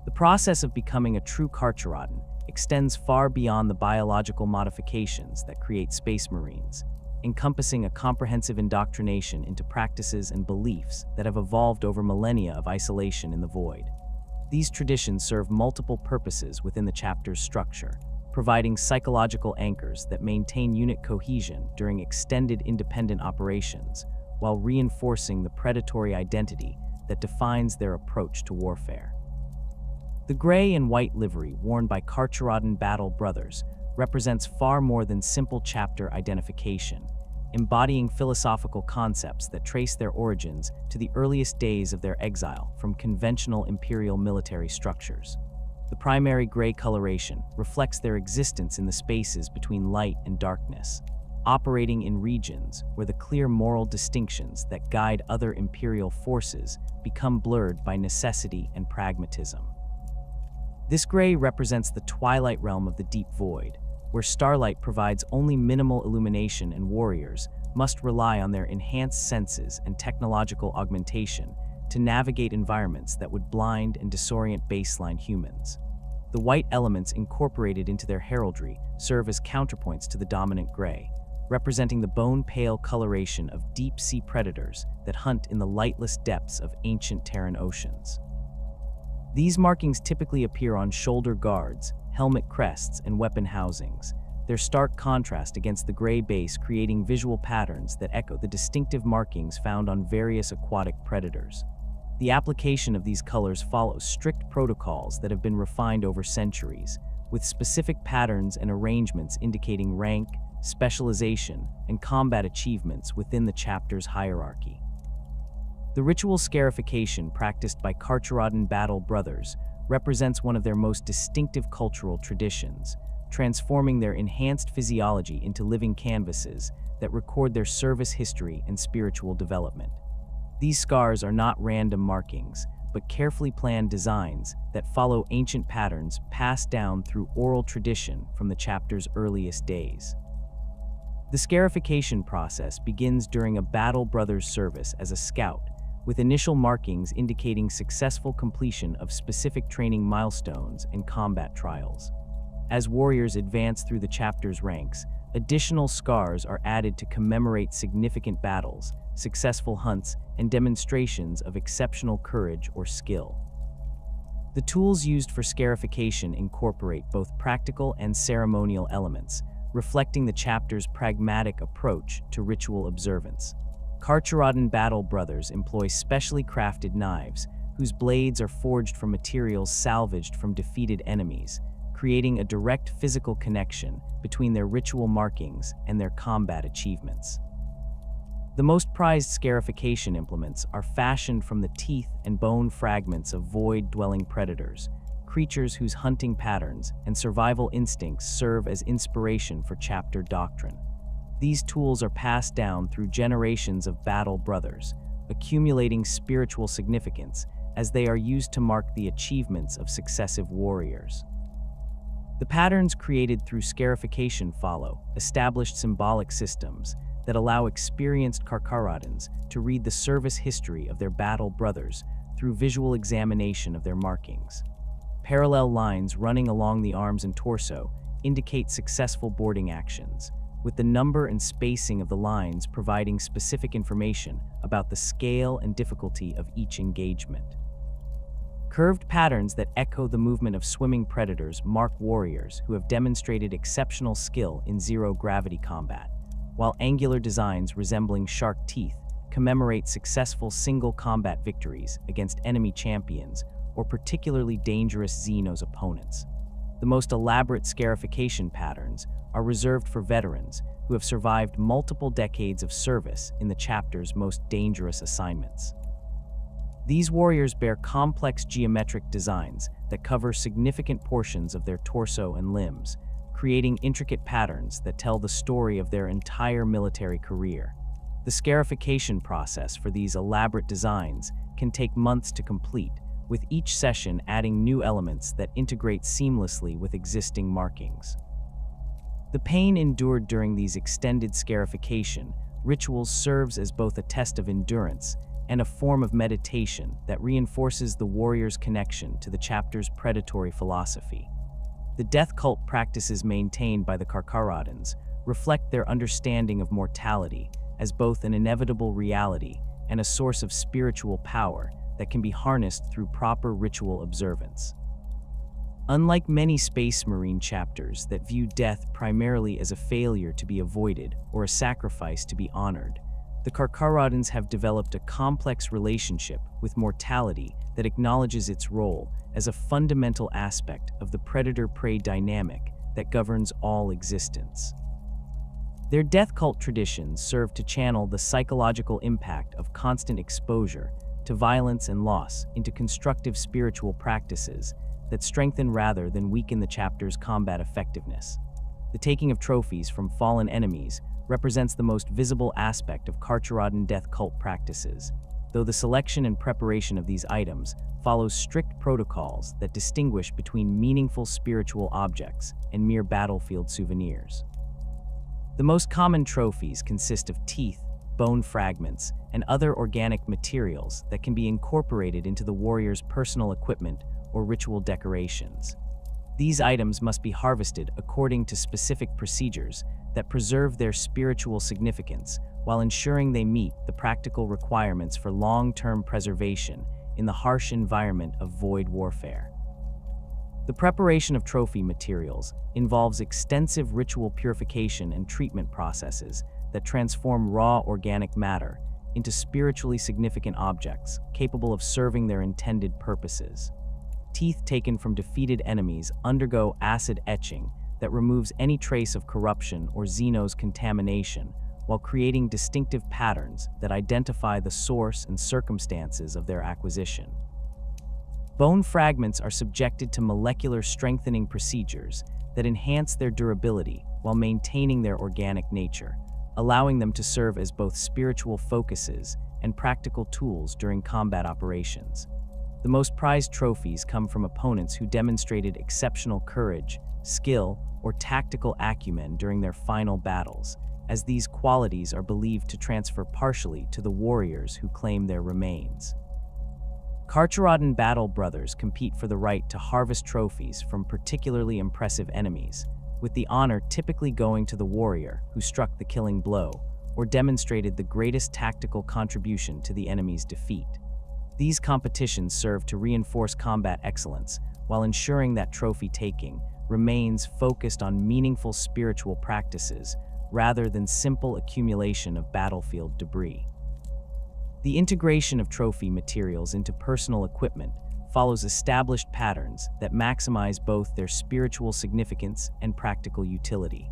Speaker 1: The process of becoming a true Carcharodon extends far beyond the biological modifications that create Space Marines, encompassing a comprehensive indoctrination into practices and beliefs that have evolved over millennia of isolation in the void. These traditions serve multiple purposes within the chapter's structure, providing psychological anchors that maintain unit cohesion during extended independent operations, while reinforcing the predatory identity that defines their approach to warfare. The gray and white livery worn by Carcharodon battle brothers represents far more than simple chapter identification, embodying philosophical concepts that trace their origins to the earliest days of their exile from conventional imperial military structures. The primary gray coloration reflects their existence in the spaces between light and darkness, operating in regions where the clear moral distinctions that guide other imperial forces become blurred by necessity and pragmatism. This gray represents the twilight realm of the deep void, where starlight provides only minimal illumination and warriors must rely on their enhanced senses and technological augmentation to navigate environments that would blind and disorient baseline humans. The white elements incorporated into their heraldry serve as counterpoints to the dominant gray, representing the bone-pale coloration of deep-sea predators that hunt in the lightless depths of ancient Terran oceans. These markings typically appear on shoulder guards, helmet crests, and weapon housings, their stark contrast against the gray base creating visual patterns that echo the distinctive markings found on various aquatic predators. The application of these colors follows strict protocols that have been refined over centuries, with specific patterns and arrangements indicating rank, specialization, and combat achievements within the chapter's hierarchy. The ritual scarification practiced by Carcharodon battle brothers represents one of their most distinctive cultural traditions, transforming their enhanced physiology into living canvases that record their service history and spiritual development. These scars are not random markings, but carefully planned designs that follow ancient patterns passed down through oral tradition from the chapter's earliest days. The scarification process begins during a battle brother's service as a scout, with initial markings indicating successful completion of specific training milestones and combat trials. As warriors advance through the chapter's ranks, Additional scars are added to commemorate significant battles, successful hunts, and demonstrations of exceptional courage or skill. The tools used for scarification incorporate both practical and ceremonial elements, reflecting the chapter's pragmatic approach to ritual observance. Carcharodon battle brothers employ specially crafted knives, whose blades are forged from materials salvaged from defeated enemies, creating a direct physical connection between their ritual markings and their combat achievements. The most prized scarification implements are fashioned from the teeth and bone fragments of void-dwelling predators, creatures whose hunting patterns and survival instincts serve as inspiration for chapter doctrine. These tools are passed down through generations of battle brothers, accumulating spiritual significance as they are used to mark the achievements of successive warriors. The patterns created through scarification follow established symbolic systems that allow experienced Carcharodons to read the service history of their battle brothers through visual examination of their markings. Parallel lines running along the arms and torso indicate successful boarding actions, with the number and spacing of the lines providing specific information about the scale and difficulty of each engagement. Curved patterns that echo the movement of swimming predators mark warriors who have demonstrated exceptional skill in zero-gravity combat, while angular designs resembling shark teeth commemorate successful single-combat victories against enemy champions or particularly dangerous Xenos opponents. The most elaborate scarification patterns are reserved for veterans who have survived multiple decades of service in the chapter's most dangerous assignments. These warriors bear complex geometric designs that cover significant portions of their torso and limbs, creating intricate patterns that tell the story of their entire military career. The scarification process for these elaborate designs can take months to complete, with each session adding new elements that integrate seamlessly with existing markings. The pain endured during these extended scarification rituals serves as both a test of endurance and a form of meditation that reinforces the warrior's connection to the chapter's predatory philosophy. The death cult practices maintained by the Carcharodons reflect their understanding of mortality as both an inevitable reality and a source of spiritual power that can be harnessed through proper ritual observance. Unlike many Space Marine chapters that view death primarily as a failure to be avoided or a sacrifice to be honored, the Carcharodons have developed a complex relationship with mortality that acknowledges its role as a fundamental aspect of the predator-prey dynamic that governs all existence. Their death cult traditions serve to channel the psychological impact of constant exposure to violence and loss into constructive spiritual practices that strengthen rather than weaken the chapter's combat effectiveness. The taking of trophies from fallen enemies represents the most visible aspect of Carcharodon death cult practices, though the selection and preparation of these items follows strict protocols that distinguish between meaningful spiritual objects and mere battlefield souvenirs. The most common trophies consist of teeth, bone fragments, and other organic materials that can be incorporated into the warrior's personal equipment or ritual decorations. These items must be harvested according to specific procedures that preserve their spiritual significance while ensuring they meet the practical requirements for long-term preservation in the harsh environment of void warfare. The preparation of trophy materials involves extensive ritual purification and treatment processes that transform raw organic matter into spiritually significant objects capable of serving their intended purposes. Teeth taken from defeated enemies undergo acid etching that removes any trace of corruption or Xenos contamination while creating distinctive patterns that identify the source and circumstances of their acquisition. Bone fragments are subjected to molecular strengthening procedures that enhance their durability while maintaining their organic nature, allowing them to serve as both spiritual focuses and practical tools during combat operations. The most prized trophies come from opponents who demonstrated exceptional courage, skill, or tactical acumen during their final battles, as these qualities are believed to transfer partially to the warriors who claim their remains. Carcharodon battle brothers compete for the right to harvest trophies from particularly impressive enemies, with the honor typically going to the warrior who struck the killing blow or demonstrated the greatest tactical contribution to the enemy's defeat. These competitions serve to reinforce combat excellence while ensuring that trophy-taking remains focused on meaningful spiritual practices rather than simple accumulation of battlefield debris. The integration of trophy materials into personal equipment follows established patterns that maximize both their spiritual significance and practical utility.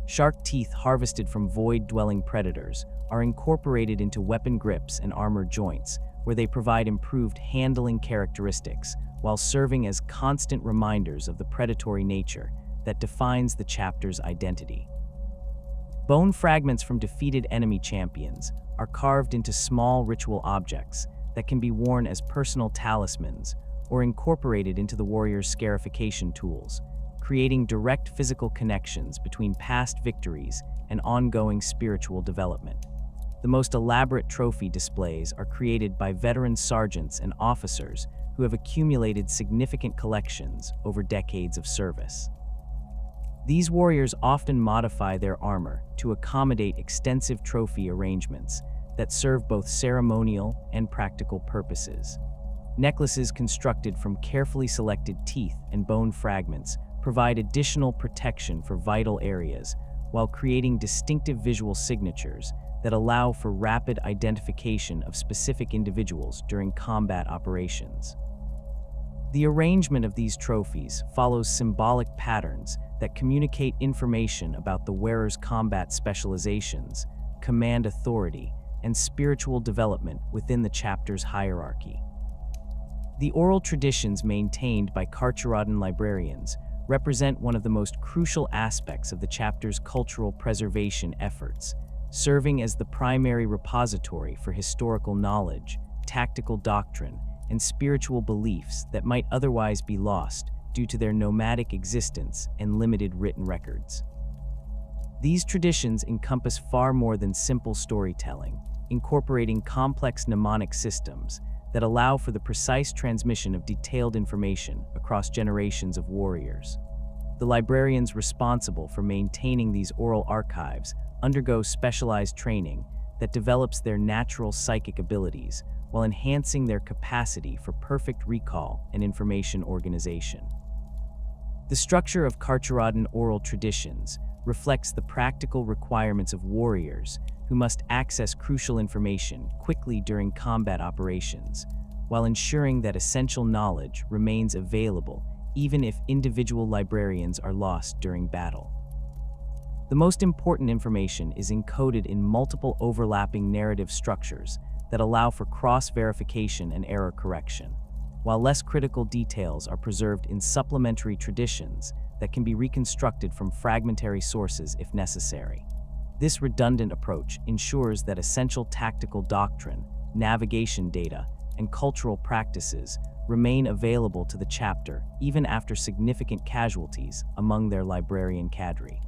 Speaker 1: Shark teeth harvested from void-dwelling predators are incorporated into weapon grips and armor joints, where they provide improved handling characteristics while serving as constant reminders of the predatory nature that defines the chapter's identity. Bone fragments from defeated enemy champions are carved into small ritual objects that can be worn as personal talismans or incorporated into the warrior's scarification tools, creating direct physical connections between past victories and ongoing spiritual development. The most elaborate trophy displays are created by veteran sergeants and officers who have accumulated significant collections over decades of service. These warriors often modify their armor to accommodate extensive trophy arrangements that serve both ceremonial and practical purposes. Necklaces constructed from carefully selected teeth and bone fragments provide additional protection for vital areas while creating distinctive visual signatures that allow for rapid identification of specific individuals during combat operations. The arrangement of these trophies follows symbolic patterns that communicate information about the wearer's combat specializations, command authority, and spiritual development within the chapter's hierarchy. The oral traditions maintained by Carcharodon librarians represent one of the most crucial aspects of the chapter's cultural preservation efforts, serving as the primary repository for historical knowledge, tactical doctrine, and spiritual beliefs that might otherwise be lost due to their nomadic existence and limited written records. These traditions encompass far more than simple storytelling, incorporating complex mnemonic systems that allow for the precise transmission of detailed information across generations of warriors. The librarians responsible for maintaining these oral archives undergo specialized training that develops their natural psychic abilities while enhancing their capacity for perfect recall and information organization. The structure of Carcharodon oral traditions reflects the practical requirements of warriors who must access crucial information quickly during combat operations, while ensuring that essential knowledge remains available even if individual librarians are lost during battle. The most important information is encoded in multiple overlapping narrative structures that allow for cross-verification and error correction, while less critical details are preserved in supplementary traditions that can be reconstructed from fragmentary sources if necessary. This redundant approach ensures that essential tactical doctrine, navigation data, and cultural practices remain available to the chapter even after significant casualties among their librarian cadre.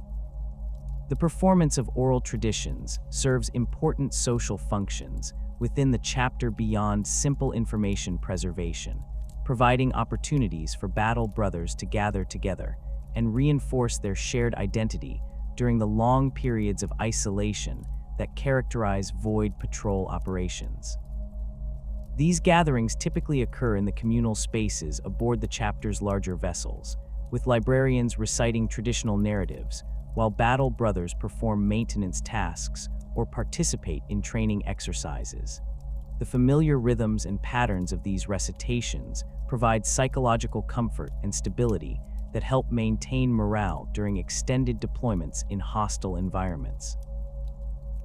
Speaker 1: The performance of oral traditions serves important social functions within the chapter beyond simple information preservation, providing opportunities for battle brothers to gather together and reinforce their shared identity during the long periods of isolation that characterize void patrol operations. These gatherings typically occur in the communal spaces aboard the chapter's larger vessels, with librarians reciting traditional narratives, while battle brothers perform maintenance tasks or participate in training exercises. The familiar rhythms and patterns of these recitations provide psychological comfort and stability that help maintain morale during extended deployments in hostile environments.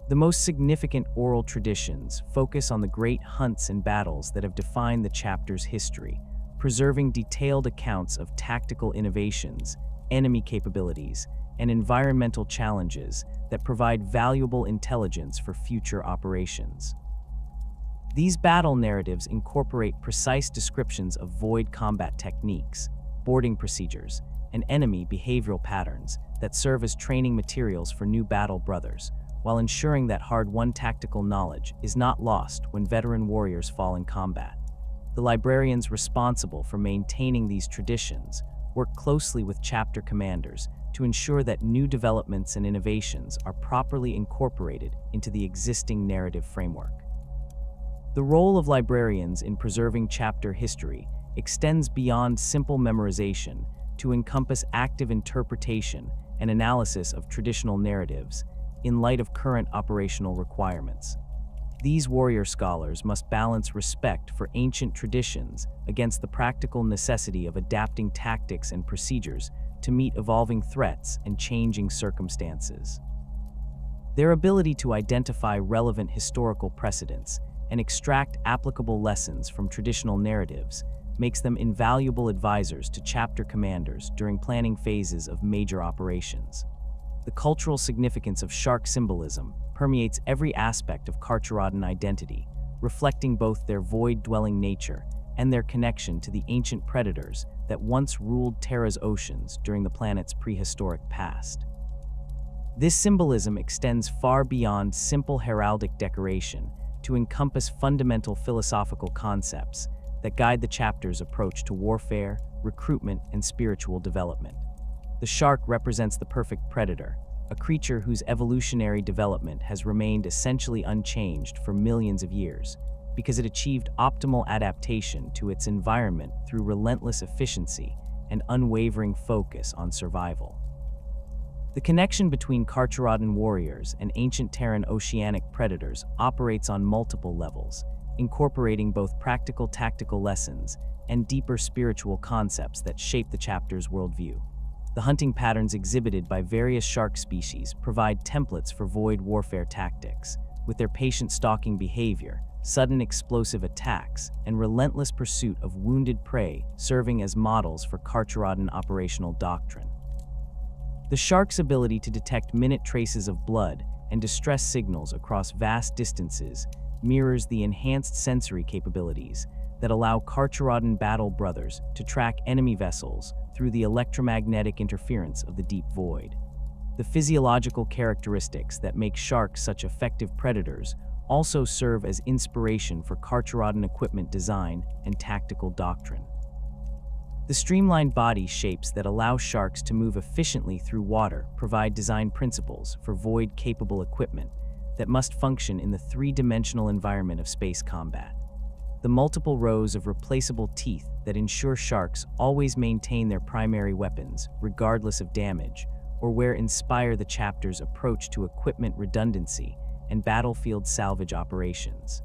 Speaker 1: The most significant oral traditions focus on the great hunts and battles that have defined the chapter's history, preserving detailed accounts of tactical innovations, enemy capabilities, and environmental challenges that provide valuable intelligence for future operations. These battle narratives incorporate precise descriptions of void combat techniques, boarding procedures, and enemy behavioral patterns that serve as training materials for new battle brothers, while ensuring that hard-won tactical knowledge is not lost when veteran warriors fall in combat. The librarians responsible for maintaining these traditions work closely with chapter commanders to ensure that new developments and innovations are properly incorporated into the existing narrative framework. The role of librarians in preserving chapter history extends beyond simple memorization to encompass active interpretation and analysis of traditional narratives in light of current operational requirements. These warrior scholars must balance respect for ancient traditions against the practical necessity of adapting tactics and procedures to meet evolving threats and changing circumstances. Their ability to identify relevant historical precedents and extract applicable lessons from traditional narratives makes them invaluable advisors to chapter commanders during planning phases of major operations. The cultural significance of shark symbolism permeates every aspect of Carcharodon identity, reflecting both their void-dwelling nature and their connection to the ancient predators that once ruled Terra's oceans during the planet's prehistoric past. This symbolism extends far beyond simple heraldic decoration to encompass fundamental philosophical concepts that guide the chapter's approach to warfare, recruitment, and spiritual development. The shark represents the perfect predator, a creature whose evolutionary development has remained essentially unchanged for millions of years, because it achieved optimal adaptation to its environment through relentless efficiency and unwavering focus on survival. The connection between Carcharodon warriors and ancient Terran oceanic predators operates on multiple levels, incorporating both practical tactical lessons and deeper spiritual concepts that shape the chapter's worldview. The hunting patterns exhibited by various shark species provide templates for void warfare tactics, with their patient stalking behavior, sudden explosive attacks, and relentless pursuit of wounded prey serving as models for Carcharodon operational doctrine. The shark's ability to detect minute traces of blood and distress signals across vast distances mirrors the enhanced sensory capabilities that allow Carcharodon battle brothers to track enemy vessels through the electromagnetic interference of the deep void. The physiological characteristics that make sharks such effective predators also serve as inspiration for Carcharodon equipment design and tactical doctrine. The streamlined body shapes that allow sharks to move efficiently through water provide design principles for void-capable equipment that must function in the three-dimensional environment of space combat. The multiple rows of replaceable teeth that ensure sharks always maintain their primary weapons, regardless of damage, or where inspire the chapter's approach to equipment redundancy and battlefield salvage operations.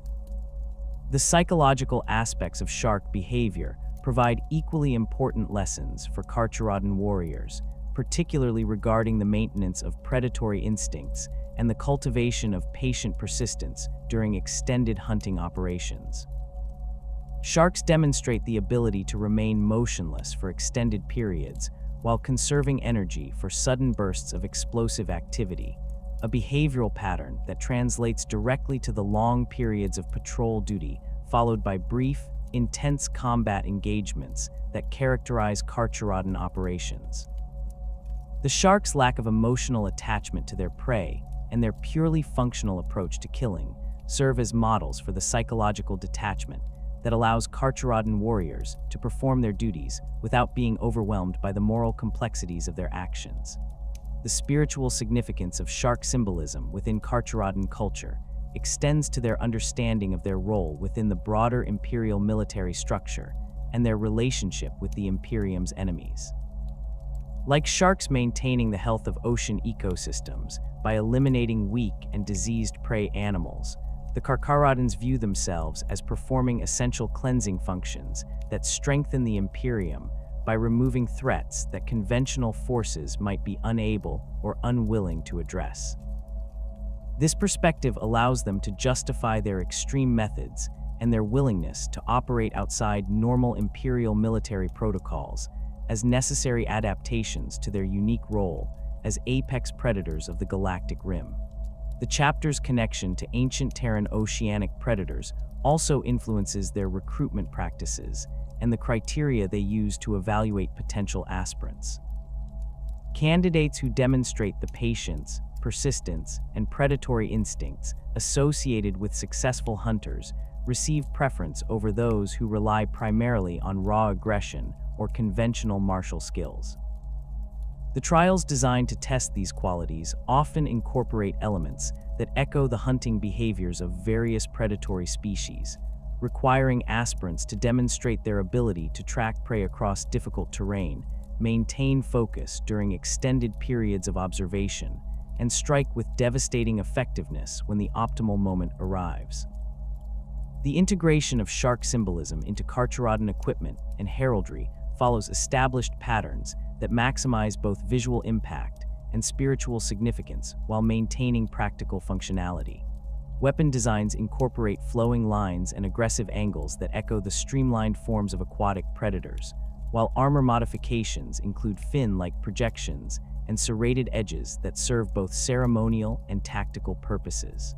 Speaker 1: The psychological aspects of shark behavior provide equally important lessons for Carcharodon warriors, particularly regarding the maintenance of predatory instincts and the cultivation of patient persistence during extended hunting operations. Sharks demonstrate the ability to remain motionless for extended periods while conserving energy for sudden bursts of explosive activity, a behavioral pattern that translates directly to the long periods of patrol duty followed by brief, intense combat engagements that characterize Carcharodon operations. The sharks' lack of emotional attachment to their prey and their purely functional approach to killing serve as models for the psychological detachment that allows Carcharodon warriors to perform their duties without being overwhelmed by the moral complexities of their actions. The spiritual significance of shark symbolism within Carcharodon culture extends to their understanding of their role within the broader imperial military structure and their relationship with the Imperium's enemies. Like sharks maintaining the health of ocean ecosystems by eliminating weak and diseased prey animals, the Carcharodons view themselves as performing essential cleansing functions that strengthen the Imperium by removing threats that conventional forces might be unable or unwilling to address. This perspective allows them to justify their extreme methods and their willingness to operate outside normal Imperial military protocols as necessary adaptations to their unique role as apex predators of the galactic rim. The chapter's connection to ancient Terran oceanic predators also influences their recruitment practices and the criteria they use to evaluate potential aspirants. Candidates who demonstrate the patience, persistence, and predatory instincts associated with successful hunters receive preference over those who rely primarily on raw aggression or conventional martial skills. The trials designed to test these qualities often incorporate elements that echo the hunting behaviors of various predatory species, requiring aspirants to demonstrate their ability to track prey across difficult terrain, maintain focus during extended periods of observation, and strike with devastating effectiveness when the optimal moment arrives. The integration of shark symbolism into Carcharodon equipment and heraldry follows established patterns that maximize both visual impact and spiritual significance while maintaining practical functionality. Weapon designs incorporate flowing lines and aggressive angles that echo the streamlined forms of aquatic predators, while armor modifications include fin-like projections and serrated edges that serve both ceremonial and tactical purposes.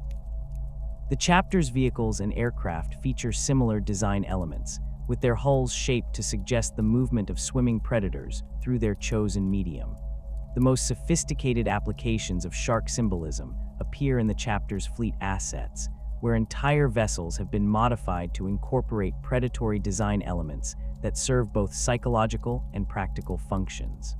Speaker 1: The chapter's vehicles and aircraft feature similar design elements, with their hulls shaped to suggest the movement of swimming predators through their chosen medium. The most sophisticated applications of shark symbolism appear in the chapter's fleet assets, where entire vessels have been modified to incorporate predatory design elements that serve both psychological and practical functions.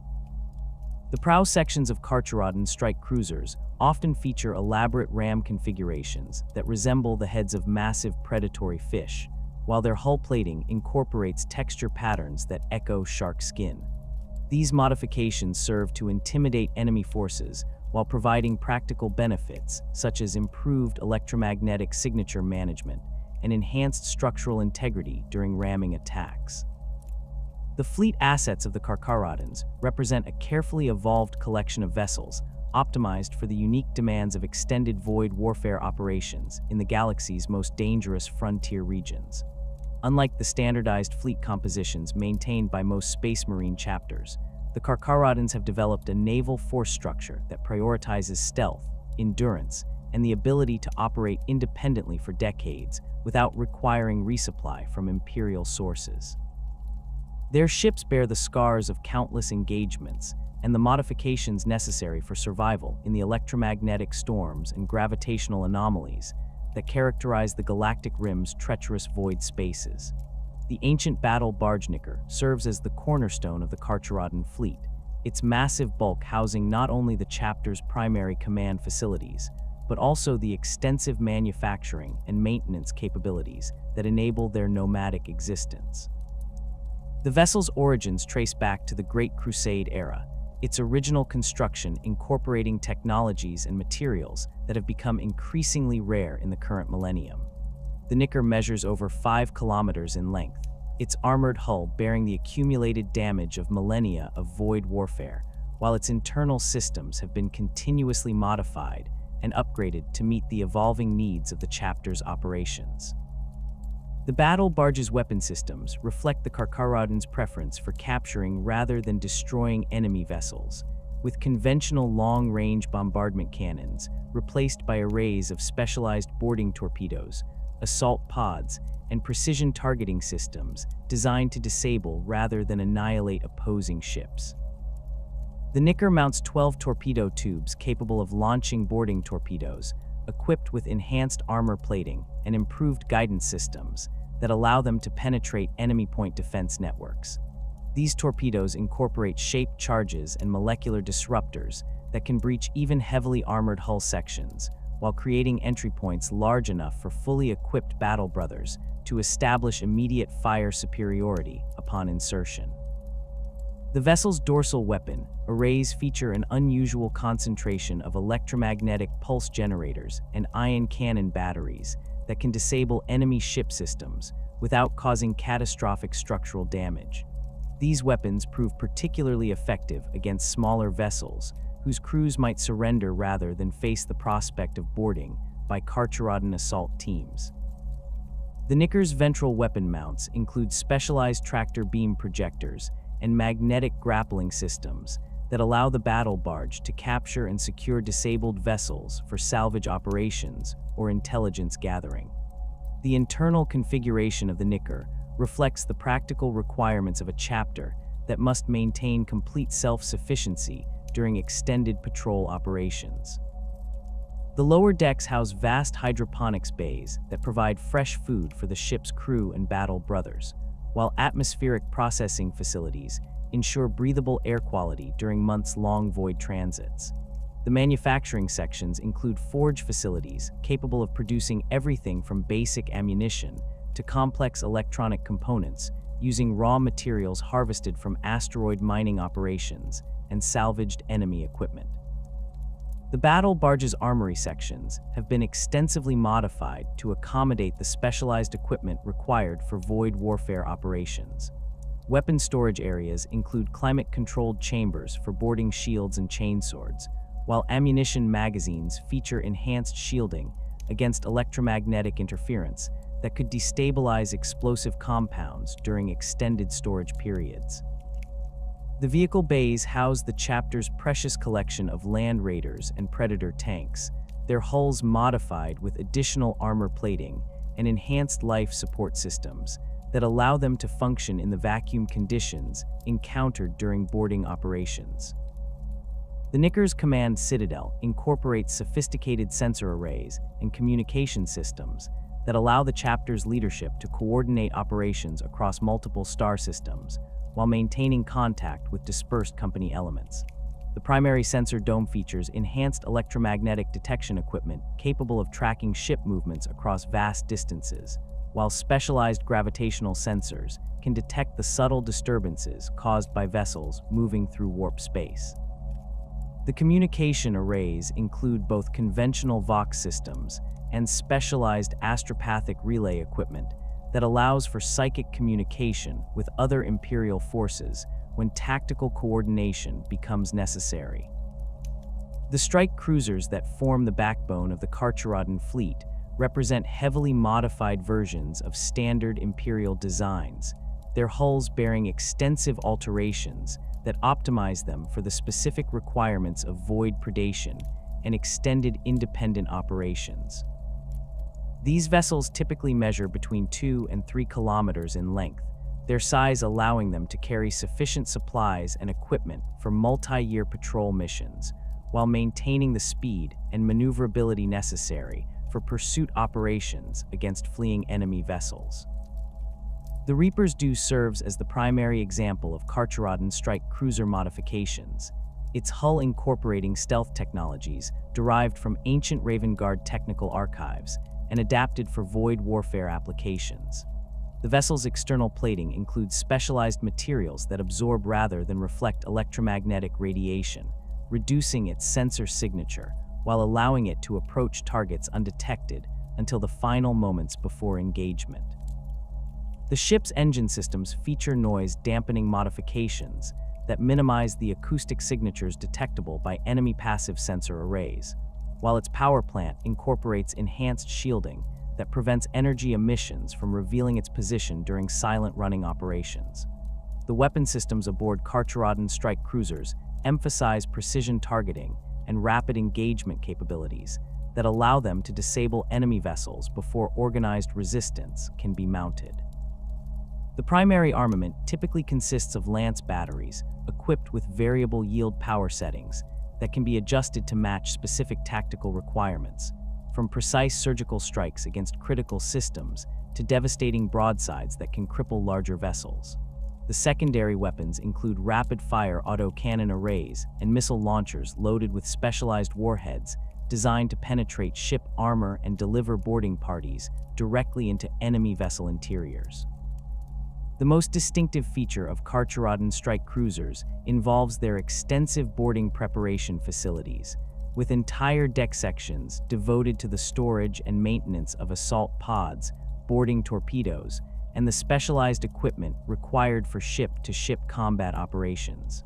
Speaker 1: The prow sections of Carcharodon strike cruisers often feature elaborate ram configurations that resemble the heads of massive predatory fish, while their hull plating incorporates texture patterns that echo shark skin. These modifications serve to intimidate enemy forces while providing practical benefits such as improved electromagnetic signature management and enhanced structural integrity during ramming attacks. The fleet assets of the Carcharodons represent a carefully evolved collection of vessels optimized for the unique demands of extended void warfare operations in the galaxy's most dangerous frontier regions. Unlike the standardized fleet compositions maintained by most Space Marine chapters, the Carcharodons have developed a naval force structure that prioritizes stealth, endurance, and the ability to operate independently for decades without requiring resupply from Imperial sources. Their ships bear the scars of countless engagements and the modifications necessary for survival in the electromagnetic storms and gravitational anomalies that characterize the galactic rim's treacherous void spaces. The ancient battle barge Nicker serves as the cornerstone of the Carcharodon fleet, its massive bulk housing not only the chapter's primary command facilities, but also the extensive manufacturing and maintenance capabilities that enable their nomadic existence. The vessel's origins trace back to the Great Crusade era, its original construction incorporating technologies and materials that have become increasingly rare in the current millennium. The Nicker measures over 5 kilometers in length, its armored hull bearing the accumulated damage of millennia of void warfare, while its internal systems have been continuously modified and upgraded to meet the evolving needs of the chapter's operations. The battle barge's weapon systems reflect the Carcharodon's preference for capturing rather than destroying enemy vessels, with conventional long-range bombardment cannons replaced by arrays of specialized boarding torpedoes, assault pods, and precision targeting systems designed to disable rather than annihilate opposing ships. The Nicker mounts 12 torpedo tubes capable of launching boarding torpedoes, equipped with enhanced armor plating and improved guidance systems that allow them to penetrate enemy point defense networks. These torpedoes incorporate shaped charges and molecular disruptors that can breach even heavily armored hull sections, while creating entry points large enough for fully equipped battle brothers to establish immediate fire superiority upon insertion. The vessel's dorsal weapon arrays feature an unusual concentration of electromagnetic pulse generators and ion cannon batteries that can disable enemy ship systems without causing catastrophic structural damage. These weapons prove particularly effective against smaller vessels whose crews might surrender rather than face the prospect of boarding by Carcharodon assault teams. The Nicker's ventral weapon mounts include specialized tractor beam projectors and magnetic grappling systems that allow the battle barge to capture and secure disabled vessels for salvage operations or intelligence gathering. The internal configuration of the Nicker reflects the practical requirements of a chapter that must maintain complete self-sufficiency during extended patrol operations. The lower decks house vast hydroponics bays that provide fresh food for the ship's crew and battle brothers, while atmospheric processing facilities ensure breathable air quality during months-long void transits. The manufacturing sections include forge facilities capable of producing everything from basic ammunition to complex electronic components using raw materials harvested from asteroid mining operations and salvaged enemy equipment. The battle barge's armory sections have been extensively modified to accommodate the specialized equipment required for void warfare operations. Weapon storage areas include climate-controlled chambers for boarding shields and chainswords, while ammunition magazines feature enhanced shielding against electromagnetic interference that could destabilize explosive compounds during extended storage periods. The vehicle bays house the chapter's precious collection of land raiders and predator tanks, their hulls modified with additional armor plating and enhanced life support systems that allow them to function in the vacuum conditions encountered during boarding operations. The Knickers Command Citadel incorporates sophisticated sensor arrays and communication systems that allow the chapter's leadership to coordinate operations across multiple star systems while maintaining contact with dispersed company elements. The primary sensor dome features enhanced electromagnetic detection equipment capable of tracking ship movements across vast distances, while specialized gravitational sensors can detect the subtle disturbances caused by vessels moving through warp space. The communication arrays include both conventional Vox systems and specialized astropathic relay equipment that allows for psychic communication with other Imperial forces when tactical coordination becomes necessary. The strike cruisers that form the backbone of the Carcharodon fleet represent heavily modified versions of standard Imperial designs, their hulls bearing extensive alterations that optimize them for the specific requirements of void predation and extended independent operations. These vessels typically measure between 2 and 3 kilometers in length, their size allowing them to carry sufficient supplies and equipment for multi-year patrol missions, while maintaining the speed and maneuverability necessary for pursuit operations against fleeing enemy vessels. The Reaper's Dew serves as the primary example of Carcharodon strike cruiser modifications, its hull incorporating stealth technologies derived from ancient Raven Guard technical archives and adapted for void warfare applications. The vessel's external plating includes specialized materials that absorb rather than reflect electromagnetic radiation, reducing its sensor signature while allowing it to approach targets undetected until the final moments before engagement. The ship's engine systems feature noise-dampening modifications that minimize the acoustic signatures detectable by enemy passive sensor arrays, while its power plant incorporates enhanced shielding that prevents energy emissions from revealing its position during silent running operations. The weapon systems aboard Carcharodon strike cruisers emphasize precision targeting and rapid engagement capabilities that allow them to disable enemy vessels before organized resistance can be mounted. The primary armament typically consists of lance batteries equipped with variable yield power settings that can be adjusted to match specific tactical requirements, from precise surgical strikes against critical systems to devastating broadsides that can cripple larger vessels. The secondary weapons include rapid-fire autocannon arrays and missile launchers loaded with specialized warheads designed to penetrate ship armor and deliver boarding parties directly into enemy vessel interiors. The most distinctive feature of Carcharodon strike cruisers involves their extensive boarding preparation facilities, with entire deck sections devoted to the storage and maintenance of assault pods, boarding torpedoes, and the specialized equipment required for ship-to-ship combat operations.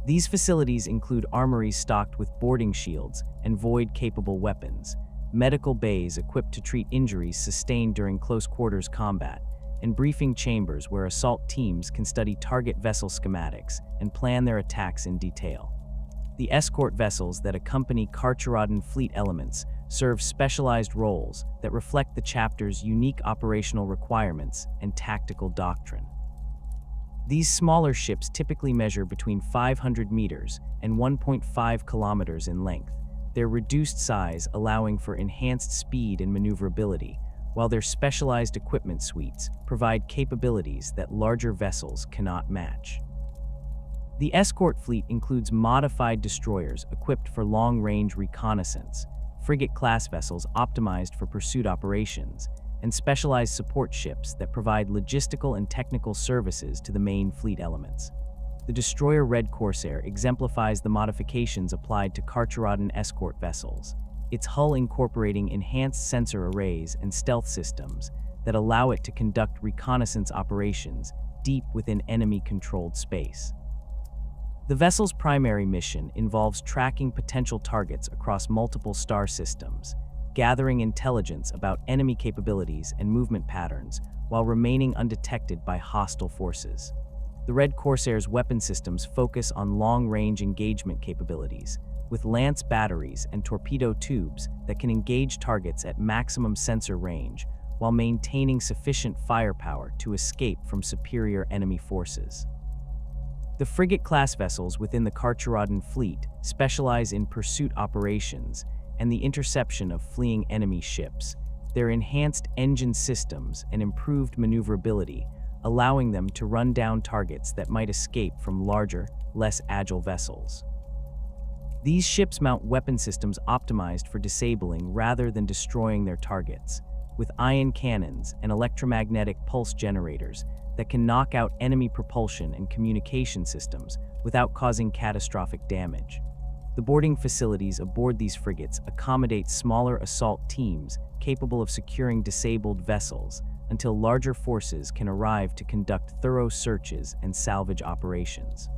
Speaker 1: These facilities include armories stocked with boarding shields and void-capable weapons, medical bays equipped to treat injuries sustained during close-quarters combat, and briefing chambers where assault teams can study target vessel schematics and plan their attacks in detail. The escort vessels that accompany Carcharodon fleet elements serve specialized roles that reflect the chapter's unique operational requirements and tactical doctrine. These smaller ships typically measure between 500 meters and 1.5 kilometers in length, their reduced size allowing for enhanced speed and maneuverability, while their specialized equipment suites provide capabilities that larger vessels cannot match. The escort fleet includes modified destroyers equipped for long-range reconnaissance, frigate-class vessels optimized for pursuit operations, and specialized support ships that provide logistical and technical services to the main fleet elements. The destroyer Red Corsair exemplifies the modifications applied to Carcharodon escort vessels, its hull incorporating enhanced sensor arrays and stealth systems that allow it to conduct reconnaissance operations deep within enemy-controlled space. The vessel's primary mission involves tracking potential targets across multiple star systems, gathering intelligence about enemy capabilities and movement patterns while remaining undetected by hostile forces. The Red Corsair's weapon systems focus on long-range engagement capabilities, with lance batteries and torpedo tubes that can engage targets at maximum sensor range while maintaining sufficient firepower to escape from superior enemy forces. The frigate-class vessels within the Carcharodon fleet specialize in pursuit operations and the interception of fleeing enemy ships. Their enhanced engine systems and improved maneuverability allowing them to run down targets that might escape from larger, less agile vessels. These ships mount weapon systems optimized for disabling rather than destroying their targets, with ion cannons and electromagnetic pulse generators that can knock out enemy propulsion and communication systems without causing catastrophic damage. The boarding facilities aboard these frigates accommodate smaller assault teams capable of securing disabled vessels until larger forces can arrive to conduct thorough searches and salvage operations.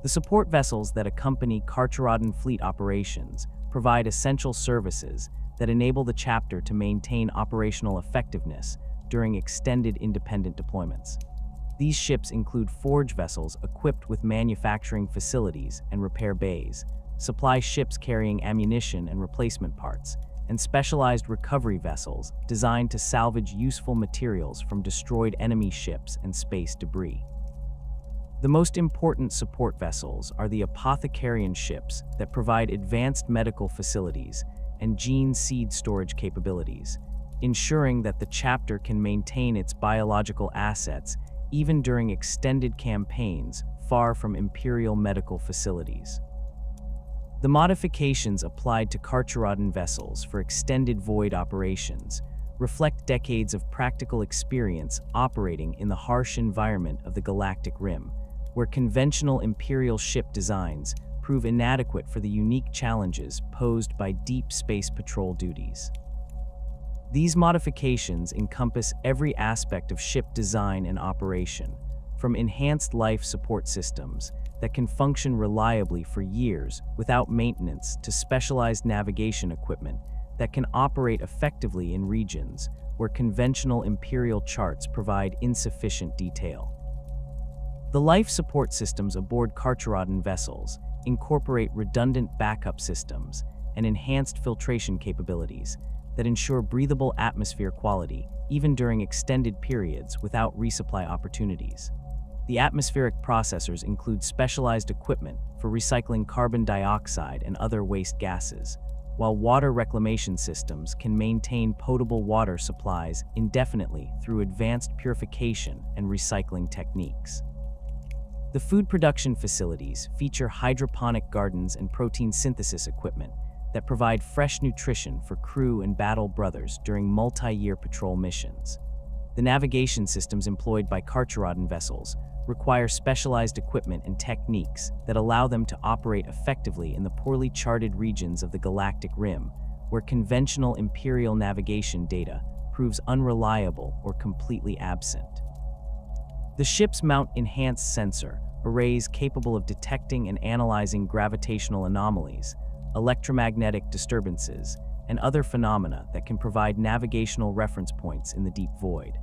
Speaker 1: The support vessels that accompany Carcharodon fleet operations provide essential services that enable the chapter to maintain operational effectiveness during extended independent deployments. These ships include forge vessels equipped with manufacturing facilities and repair bays, supply ships carrying ammunition and replacement parts, and specialized recovery vessels designed to salvage useful materials from destroyed enemy ships and space debris. The most important support vessels are the apothecarian ships that provide advanced medical facilities and gene seed storage capabilities, ensuring that the chapter can maintain its biological assets even during extended campaigns far from imperial medical facilities. The modifications applied to Carcharodon vessels for extended void operations reflect decades of practical experience operating in the harsh environment of the galactic rim, where conventional imperial ship designs prove inadequate for the unique challenges posed by deep space patrol duties. These modifications encompass every aspect of ship design and operation, from enhanced life support systems that can function reliably for years without maintenance to specialized navigation equipment that can operate effectively in regions where conventional imperial charts provide insufficient detail. The life support systems aboard Carcharodon vessels incorporate redundant backup systems and enhanced filtration capabilities that ensure breathable atmosphere quality even during extended periods without resupply opportunities. The atmospheric processors include specialized equipment for recycling carbon dioxide and other waste gases, while water reclamation systems can maintain potable water supplies indefinitely through advanced purification and recycling techniques. The food production facilities feature hydroponic gardens and protein synthesis equipment that provide fresh nutrition for crew and battle brothers during multi-year patrol missions. The navigation systems employed by Carcharodon vessels require specialized equipment and techniques that allow them to operate effectively in the poorly charted regions of the galactic rim, where conventional imperial navigation data proves unreliable or completely absent. The ships mount enhanced sensor arrays capable of detecting and analyzing gravitational anomalies, electromagnetic disturbances, and other phenomena that can provide navigational reference points in the deep void.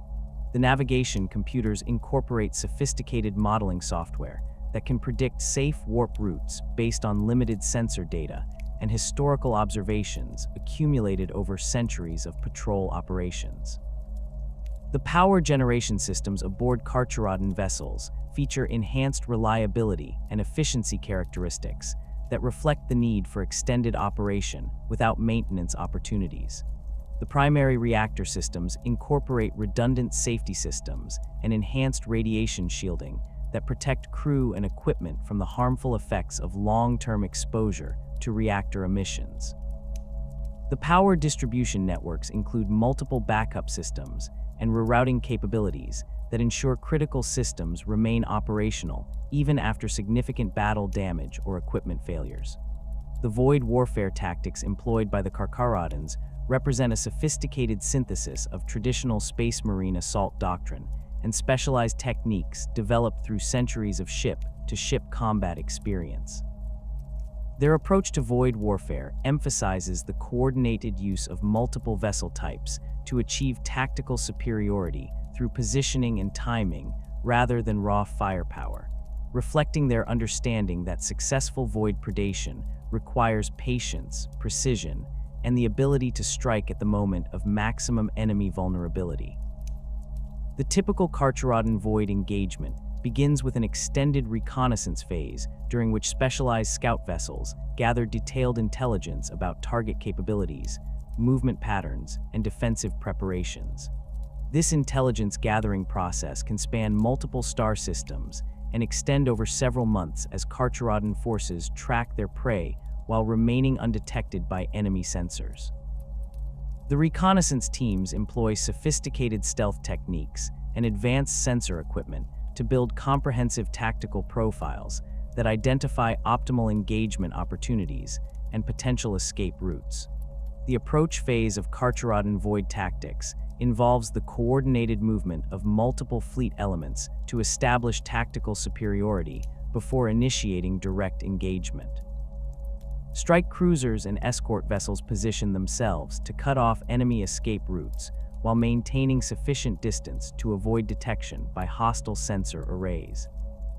Speaker 1: The navigation computers incorporate sophisticated modeling software that can predict safe warp routes based on limited sensor data and historical observations accumulated over centuries of patrol operations. The power generation systems aboard Carcharodon vessels feature enhanced reliability and efficiency characteristics that reflect the need for extended operation without maintenance opportunities. The primary reactor systems incorporate redundant safety systems and enhanced radiation shielding that protect crew and equipment from the harmful effects of long-term exposure to reactor emissions. The power distribution networks include multiple backup systems and rerouting capabilities that ensure critical systems remain operational even after significant battle damage or equipment failures. The void warfare tactics employed by the Carcharodons represent a sophisticated synthesis of traditional space marine assault doctrine and specialized techniques developed through centuries of ship-to-ship combat experience. Their approach to void warfare emphasizes the coordinated use of multiple vessel types to achieve tactical superiority through positioning and timing rather than raw firepower, reflecting their understanding that successful void predation requires patience, precision, and the ability to strike at the moment of maximum enemy vulnerability. The typical Carcharodon void engagement begins with an extended reconnaissance phase during which specialized scout vessels gather detailed intelligence about target capabilities, movement patterns, and defensive preparations. This intelligence gathering process can span multiple star systems and extend over several months as Carcharodon forces track their prey while remaining undetected by enemy sensors. The reconnaissance teams employ sophisticated stealth techniques and advanced sensor equipment to build comprehensive tactical profiles that identify optimal engagement opportunities and potential escape routes. The approach phase of Carcharodon void tactics involves the coordinated movement of multiple fleet elements to establish tactical superiority before initiating direct engagement. Strike cruisers and escort vessels position themselves to cut off enemy escape routes while maintaining sufficient distance to avoid detection by hostile sensor arrays.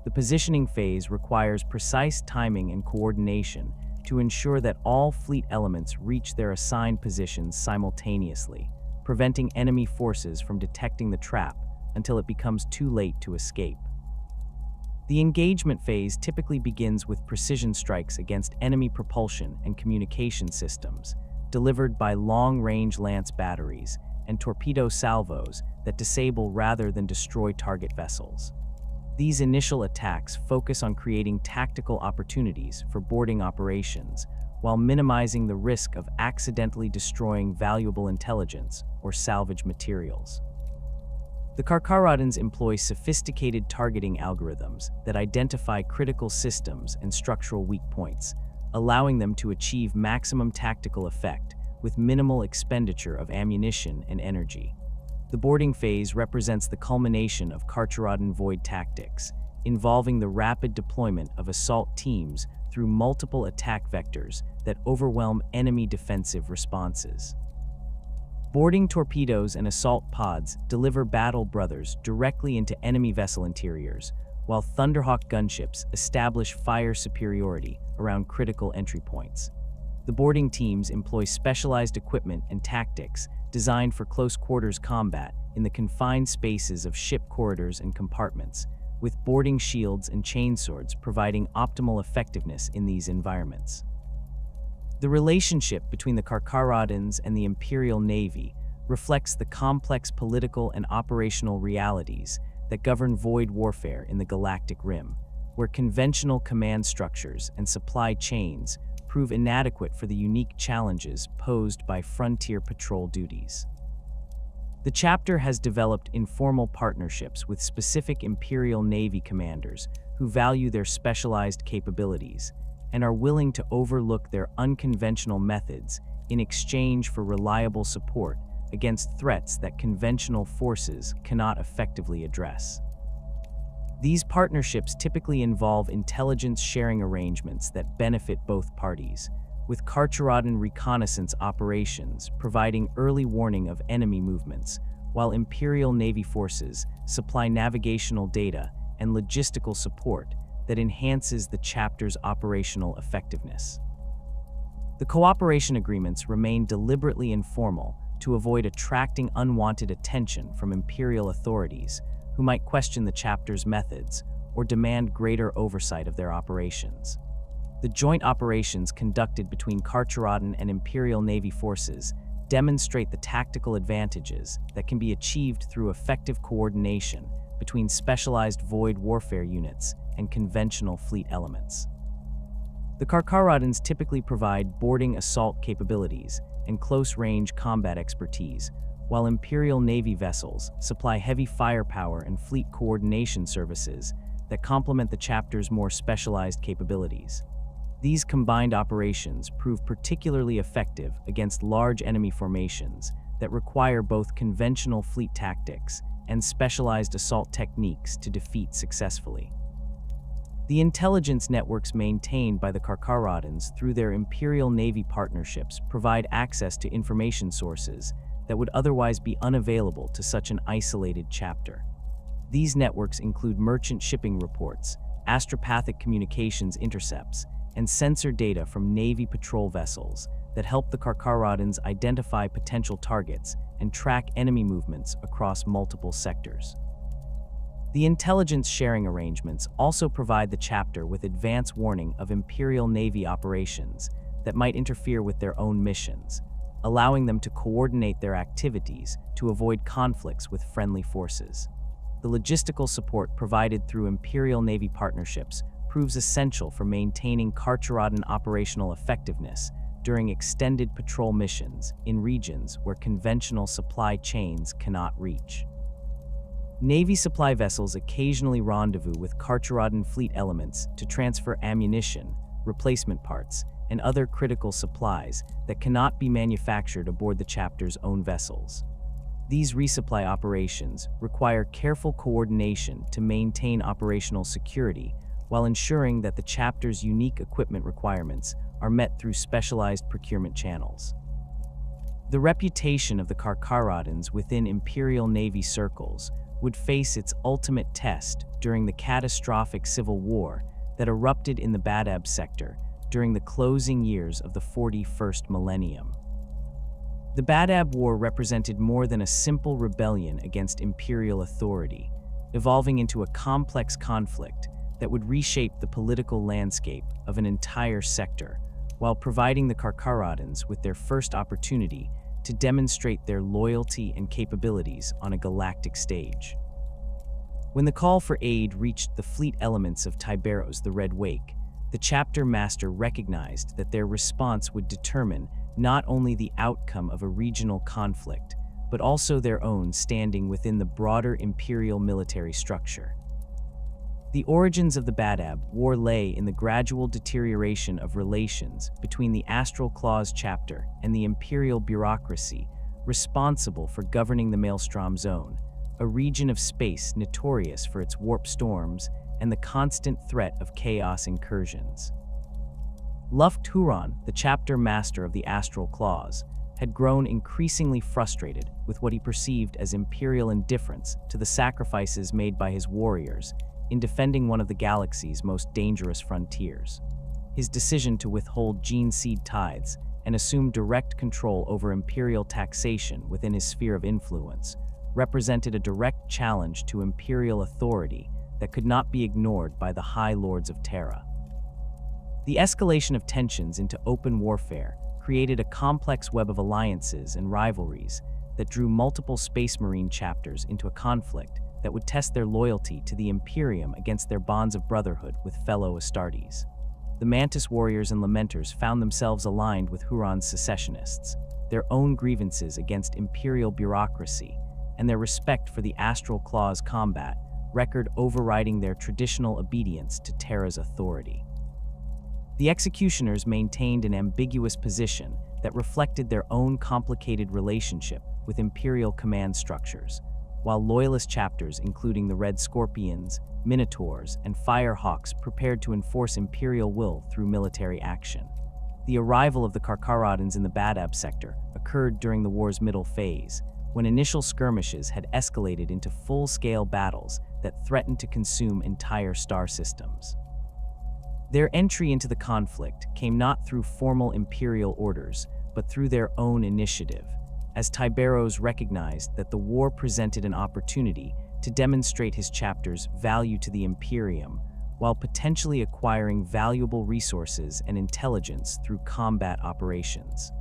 Speaker 1: The positioning phase requires precise timing and coordination to ensure that all fleet elements reach their assigned positions simultaneously, preventing enemy forces from detecting the trap until it becomes too late to escape. The engagement phase typically begins with precision strikes against enemy propulsion and communication systems, delivered by long-range lance batteries and torpedo salvos that disable rather than destroy target vessels. These initial attacks focus on creating tactical opportunities for boarding operations while minimizing the risk of accidentally destroying valuable intelligence or salvage materials. The Carcharodons employ sophisticated targeting algorithms that identify critical systems and structural weak points, allowing them to achieve maximum tactical effect with minimal expenditure of ammunition and energy. The boarding phase represents the culmination of Carcharodon void tactics, involving the rapid deployment of assault teams through multiple attack vectors that overwhelm enemy defensive responses. Boarding torpedoes and assault pods deliver battle brothers directly into enemy vessel interiors, while Thunderhawk gunships establish fire superiority around critical entry points. The boarding teams employ specialized equipment and tactics designed for close-quarters combat in the confined spaces of ship corridors and compartments, with boarding shields and chainswords providing optimal effectiveness in these environments. The relationship between the Carcharodons and the Imperial Navy reflects the complex political and operational realities that govern void warfare in the Galactic Rim, where conventional command structures and supply chains prove inadequate for the unique challenges posed by frontier patrol duties. The chapter has developed informal partnerships with specific Imperial Navy commanders who value their specialized capabilities and are willing to overlook their unconventional methods in exchange for reliable support against threats that conventional forces cannot effectively address. These partnerships typically involve intelligence sharing arrangements that benefit both parties, with Carcharodon reconnaissance operations providing early warning of enemy movements, while Imperial Navy forces supply navigational data and logistical support that enhances the chapter's operational effectiveness. The cooperation agreements remain deliberately informal to avoid attracting unwanted attention from Imperial authorities who might question the chapter's methods or demand greater oversight of their operations. The joint operations conducted between Carcharodon and Imperial Navy forces demonstrate the tactical advantages that can be achieved through effective coordination between specialized void warfare units and conventional fleet elements. The Carcharodons typically provide boarding assault capabilities and close-range combat expertise, while Imperial Navy vessels supply heavy firepower and fleet coordination services that complement the chapter's more specialized capabilities. These combined operations prove particularly effective against large enemy formations that require both conventional fleet tactics and specialized assault techniques to defeat successfully. The intelligence networks maintained by the Carcharodons through their Imperial Navy partnerships provide access to information sources that would otherwise be unavailable to such an isolated chapter. These networks include merchant shipping reports, astropathic communications intercepts, and sensor data from Navy patrol vessels that help the Carcharodons identify potential targets and track enemy movements across multiple sectors. The intelligence sharing arrangements also provide the chapter with advance warning of Imperial Navy operations that might interfere with their own missions, allowing them to coordinate their activities to avoid conflicts with friendly forces. The logistical support provided through Imperial Navy partnerships proves essential for maintaining Carcharodon operational effectiveness during extended patrol missions in regions where conventional supply chains cannot reach. Navy supply vessels occasionally rendezvous with Carcharodon fleet elements to transfer ammunition, replacement parts, and other critical supplies that cannot be manufactured aboard the chapter's own vessels. These resupply operations require careful coordination to maintain operational security while ensuring that the chapter's unique equipment requirements are met through specialized procurement channels. The reputation of the Carcharodons within Imperial Navy circles would face its ultimate test during the catastrophic civil war that erupted in the Badab sector during the closing years of the 41st millennium. The Badab War represented more than a simple rebellion against imperial authority, evolving into a complex conflict that would reshape the political landscape of an entire sector, while providing the Carcharodons with their first opportunity to demonstrate their loyalty and capabilities on a galactic stage. When the call for aid reached the fleet elements of Tyberos, the Red Wake, the chapter master recognized that their response would determine not only the outcome of a regional conflict, but also their own standing within the broader imperial military structure. The origins of the Badab War lay in the gradual deterioration of relations between the Astral Clause chapter and the imperial bureaucracy responsible for governing the Maelstrom Zone, a region of space notorious for its warp storms and the constant threat of chaos incursions. Luft Huron, the chapter master of the Astral Clause, had grown increasingly frustrated with what he perceived as imperial indifference to the sacrifices made by his warriors in defending one of the galaxy's most dangerous frontiers. His decision to withhold gene seed tithes and assume direct control over imperial taxation within his sphere of influence represented a direct challenge to imperial authority that could not be ignored by the High Lords of Terra. The escalation of tensions into open warfare created a complex web of alliances and rivalries that drew multiple Space Marine chapters into a conflict that would test their loyalty to the Imperium against their bonds of brotherhood with fellow Astartes. The Mantis warriors and Lamenters found themselves aligned with Huron's secessionists, their own grievances against imperial bureaucracy, and their respect for the Astral Clause combat record overriding their traditional obedience to Terra's authority. The Executioners maintained an ambiguous position that reflected their own complicated relationship with imperial command structures, while loyalist chapters including the Red Scorpions, Minotaurs, and Firehawks prepared to enforce imperial will through military action. The arrival of the Carcharodons in the Badab sector occurred during the war's middle phase, when initial skirmishes had escalated into full-scale battles that threatened to consume entire star systems. Their entry into the conflict came not through formal imperial orders, but through their own initiative, as Tyberos recognized that the war presented an opportunity to demonstrate his chapter's value to the Imperium, while potentially acquiring valuable resources and intelligence through combat operations.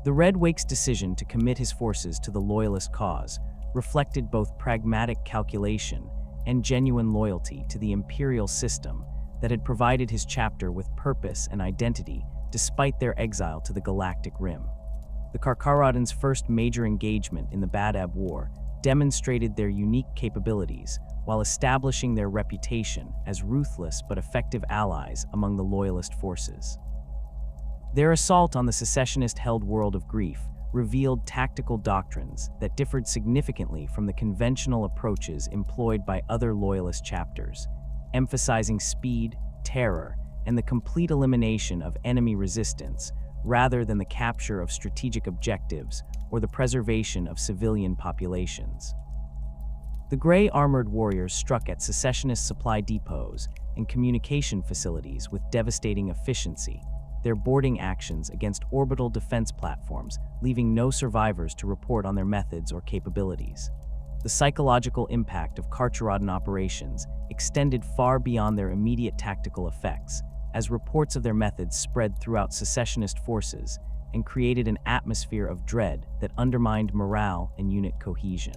Speaker 1: The Red Wake's decision to commit his forces to the Loyalist cause reflected both pragmatic calculation and genuine loyalty to the imperial system that had provided his chapter with purpose and identity despite their exile to the Galactic Rim. The Carcharodons' first major engagement in the Badab War demonstrated their unique capabilities while establishing their reputation as ruthless but effective allies among the Loyalist forces. Their assault on the secessionist-held world of Grief revealed tactical doctrines that differed significantly from the conventional approaches employed by other Loyalist chapters, emphasizing speed, terror, and the complete elimination of enemy resistance rather than the capture of strategic objectives or the preservation of civilian populations. The gray armored warriors struck at secessionist supply depots and communication facilities with devastating efficiency, their boarding actions against orbital defense platforms leaving no survivors to report on their methods or capabilities. The psychological impact of Carcharodon operations extended far beyond their immediate tactical effects, as reports of their methods spread throughout secessionist forces and created an atmosphere of dread that undermined morale and unit cohesion.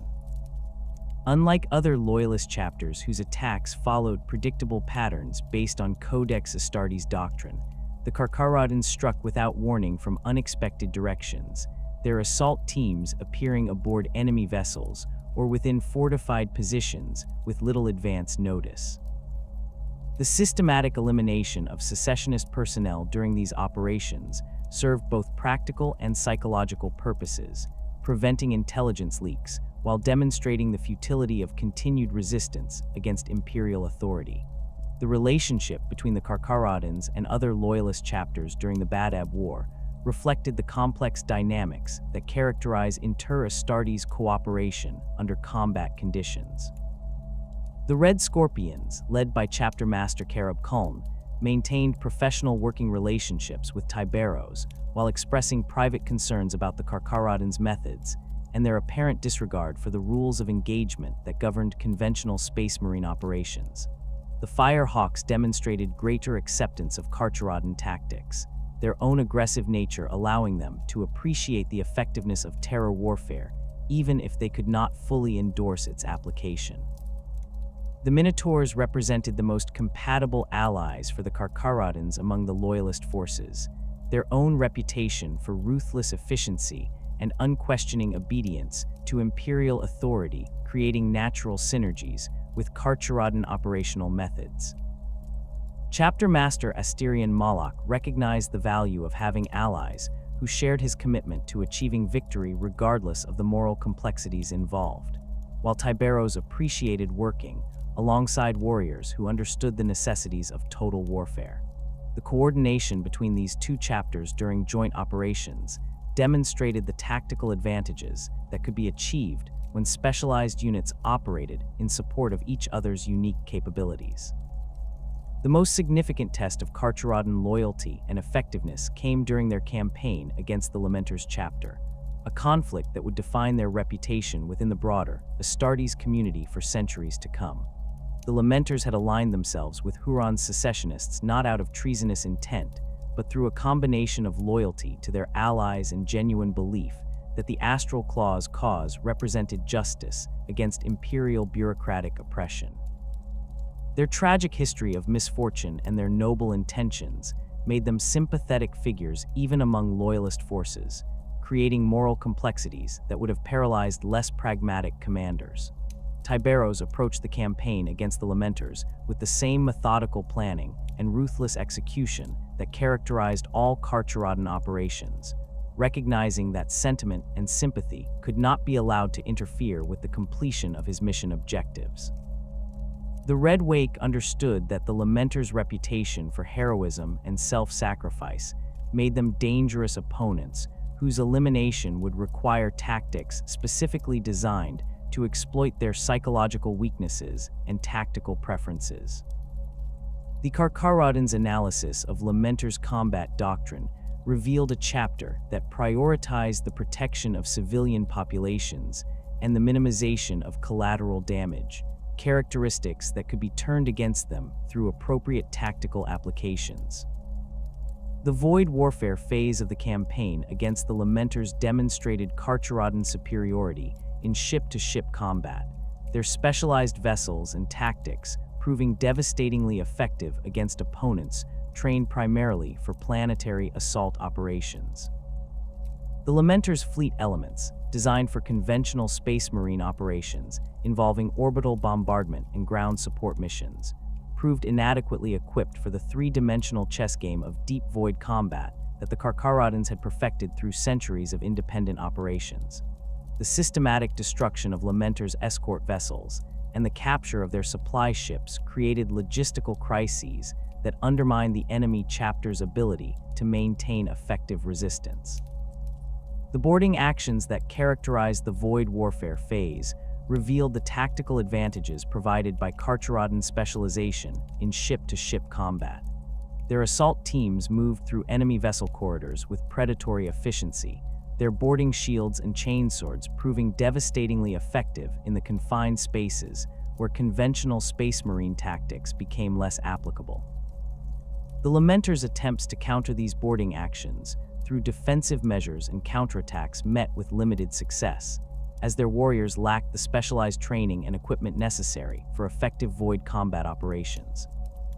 Speaker 1: Unlike other Loyalist chapters whose attacks followed predictable patterns based on Codex Astartes doctrine, the Carcharodons struck without warning from unexpected directions, their assault teams appearing aboard enemy vessels or within fortified positions with little advance notice. The systematic elimination of secessionist personnel during these operations served both practical and psychological purposes, preventing intelligence leaks while demonstrating the futility of continued resistance against imperial authority. The relationship between the Carcharodons and other Loyalist chapters during the Badab War reflected the complex dynamics that characterize inter-Astartes cooperation under combat conditions. The Red Scorpions, led by Chapter Master Carcharodon, maintained professional working relationships with Tyberos while expressing private concerns about the Carcharodons' methods and their apparent disregard for the rules of engagement that governed conventional space marine operations. The Firehawks demonstrated greater acceptance of Carcharodon tactics, their own aggressive nature allowing them to appreciate the effectiveness of terror warfare, even if they could not fully endorse its application. The Minotaurs represented the most compatible allies for the Carcharodons among the Loyalist forces, their own reputation for ruthless efficiency and unquestioning obedience to imperial authority, creating natural synergies with Carcharodon operational methods. Chapter Master Asterion Malak recognized the value of having allies who shared his commitment to achieving victory regardless of the moral complexities involved, while Tyberos appreciated working alongside warriors who understood the necessities of total warfare. The coordination between these two chapters during joint operations demonstrated the tactical advantages that could be achieved when specialized units operated in support of each other's unique capabilities. The most significant test of Carcharodon loyalty and effectiveness came during their campaign against the Lamenters chapter, a conflict that would define their reputation within the broader Astartes community for centuries to come. The Lamenters had aligned themselves with Huron's secessionists not out of treasonous intent, but through a combination of loyalty to their allies and genuine belief that the Astral Claw's cause represented justice against imperial bureaucratic oppression. Their tragic history of misfortune and their noble intentions made them sympathetic figures even among Loyalist forces, creating moral complexities that would have paralyzed less pragmatic commanders. Tyberos approached the campaign against the Lamenters with the same methodical planning and ruthless execution that characterized all Carcharodon operations, recognizing that sentiment and sympathy could not be allowed to interfere with the completion of his mission objectives. The Red Wake understood that the Lamenters' reputation for heroism and self-sacrifice made them dangerous opponents whose elimination would require tactics specifically designed to exploit their psychological weaknesses and tactical preferences. The Carcharodons' analysis of Lamenters' combat doctrine revealed a chapter that prioritized the protection of civilian populations and the minimization of collateral damage, characteristics that could be turned against them through appropriate tactical applications. The void warfare phase of the campaign against the Lamenters demonstrated Carcharodon superiority in ship-to-ship combat, their specialized vessels and tactics proving devastatingly effective against opponents trained primarily for planetary assault operations. The Lamenters' fleet elements, designed for conventional space marine operations involving orbital bombardment and ground support missions, proved inadequately equipped for the three-dimensional chess game of deep void combat that the Carcharodons had perfected through centuries of independent operations. The systematic destruction of Lamenters' escort vessels and the capture of their supply ships created logistical crises that undermined the enemy chapter's ability to maintain effective resistance. The boarding actions that characterized the void warfare phase revealed the tactical advantages provided by Carcharodon specialization in ship-to-ship combat. Their assault teams moved through enemy vessel corridors with predatory efficiency, their boarding shields and chainswords proving devastatingly effective in the confined spaces where conventional space marine tactics became less applicable. The Lamenters' attempts to counter these boarding actions through defensive measures and counterattacks met with limited success, as their warriors lacked the specialized training and equipment necessary for effective void combat operations.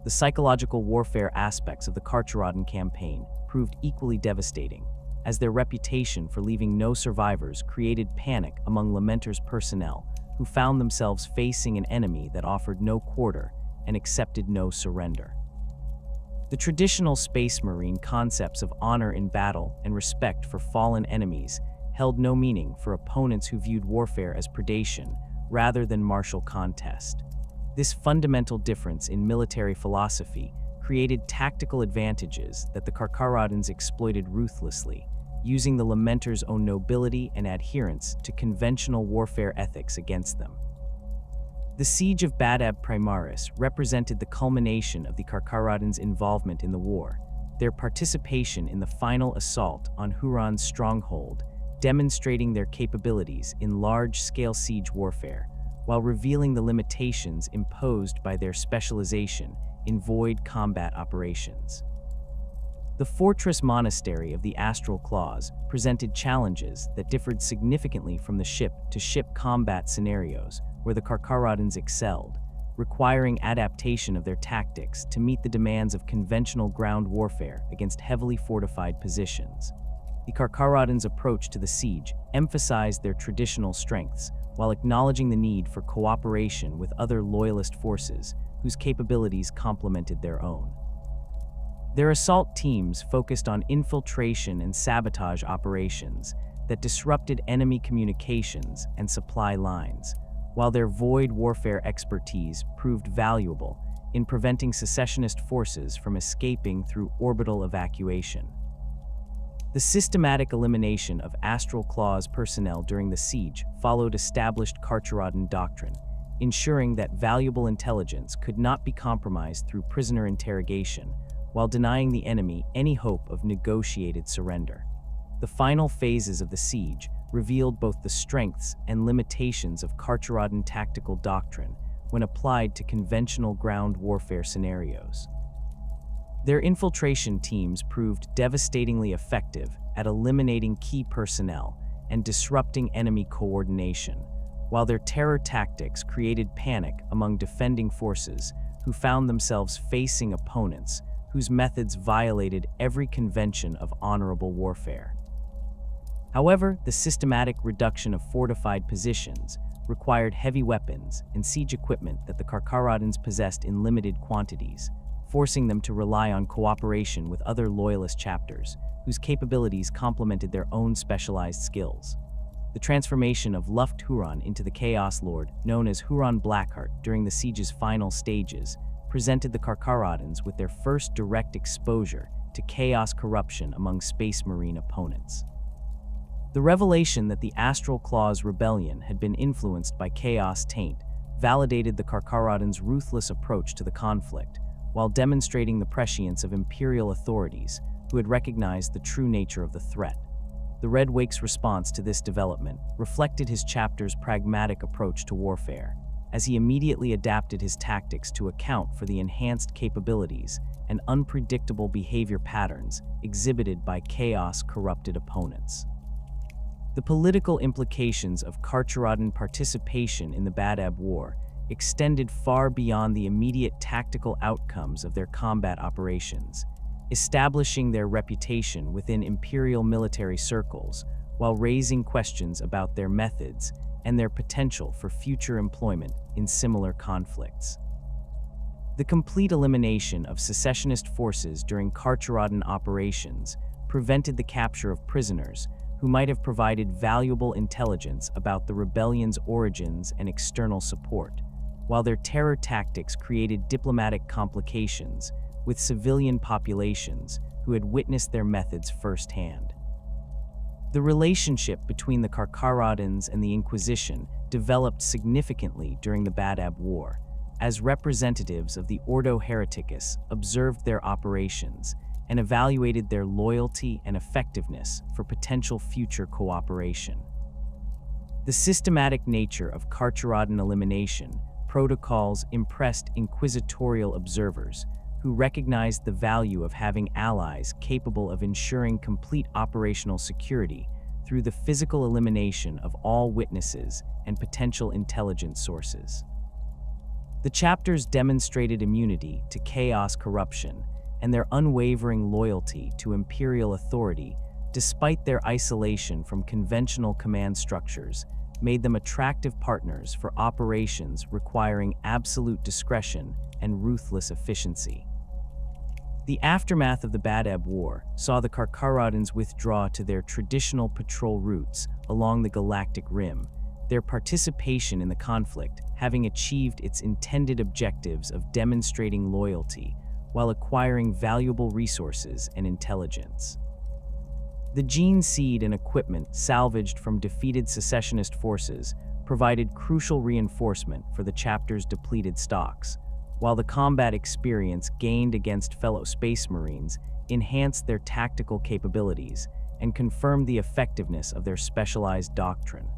Speaker 1: The psychological warfare aspects of the Carcharodon campaign proved equally devastating, as their reputation for leaving no survivors created panic among Lamenters' personnel who found themselves facing an enemy that offered no quarter and accepted no surrender. The traditional space marine concepts of honor in battle and respect for fallen enemies held no meaning for opponents who viewed warfare as predation rather than martial contest. This fundamental difference in military philosophy created tactical advantages that the Carcharodons exploited ruthlessly, using the Lamenters' own nobility and adherence to conventional warfare ethics against them. The Siege of Badab Primaris represented the culmination of the Carcharodons' involvement in the war, their participation in the final assault on Huron's stronghold, demonstrating their capabilities in large-scale siege warfare, while revealing the limitations imposed by their specialization in void combat operations. The fortress monastery of the Astral Claws presented challenges that differed significantly from the ship-to-ship combat scenarios where the Carcharodons excelled, requiring adaptation of their tactics to meet the demands of conventional ground warfare against heavily fortified positions. The Carcharodons' approach to the siege emphasized their traditional strengths while acknowledging the need for cooperation with other loyalist forces whose capabilities complemented their own. Their assault teams focused on infiltration and sabotage operations that disrupted enemy communications and supply lines, while their void warfare expertise proved valuable in preventing secessionist forces from escaping through orbital evacuation. The systematic elimination of Astral Claws personnel during the siege followed established Carcharodon doctrine, ensuring that valuable intelligence could not be compromised through prisoner interrogation, while denying the enemy any hope of negotiated surrender. The final phases of the siege revealed both the strengths and limitations of Carcharodon tactical doctrine when applied to conventional ground warfare scenarios. Their infiltration teams proved devastatingly effective at eliminating key personnel and disrupting enemy coordination, while their terror tactics created panic among defending forces who found themselves facing opponents whose methods violated every convention of honorable warfare. However, the systematic reduction of fortified positions required heavy weapons and siege equipment that the Carcharodons possessed in limited quantities, forcing them to rely on cooperation with other loyalist chapters, whose capabilities complemented their own specialized skills. The transformation of Luft Huron into the Chaos Lord, known as Huron Blackheart during the siege's final stages, presented the Carcharodons with their first direct exposure to chaos corruption among space marine opponents. The revelation that the Astral Claws rebellion had been influenced by chaos taint validated the Carcharodons' ruthless approach to the conflict, while demonstrating the prescience of imperial authorities who had recognized the true nature of the threat. The Red Wake's response to this development reflected his chapter's pragmatic approach to warfare. as he immediately adapted his tactics to account for the enhanced capabilities and unpredictable behavior patterns exhibited by chaos-corrupted opponents. The political implications of Carcharodon participation in the Badab War extended far beyond the immediate tactical outcomes of their combat operations, establishing their reputation within imperial military circles while raising questions about their methods and their potential for future employment in similar conflicts. The complete elimination of secessionist forces during Carcharodon operations prevented the capture of prisoners who might have provided valuable intelligence about the rebellion's origins and external support, while their terror tactics created diplomatic complications with civilian populations who had witnessed their methods firsthand. The relationship between the Carcharodons and the Inquisition developed significantly during the Badab War, as representatives of the Ordo Hereticus observed their operations and evaluated their loyalty and effectiveness for potential future cooperation. The systematic nature of Carcharodon elimination protocols impressed inquisitorial observers who recognized the value of having allies capable of ensuring complete operational security through the physical elimination of all witnesses and potential intelligence sources. The chapters demonstrated immunity to chaos corruption and their unwavering loyalty to imperial authority, despite their isolation from conventional command structures, made them attractive partners for operations requiring absolute discretion and ruthless efficiency. The aftermath of the Badab War saw the Carcharodons withdraw to their traditional patrol routes along the galactic rim, their participation in the conflict having achieved its intended objectives of demonstrating loyalty while acquiring valuable resources and intelligence. The gene seed and equipment salvaged from defeated secessionist forces provided crucial reinforcement for the chapter's depleted stocks, while the combat experience gained against fellow Space Marines enhanced their tactical capabilities and confirmed the effectiveness of their specialized doctrine.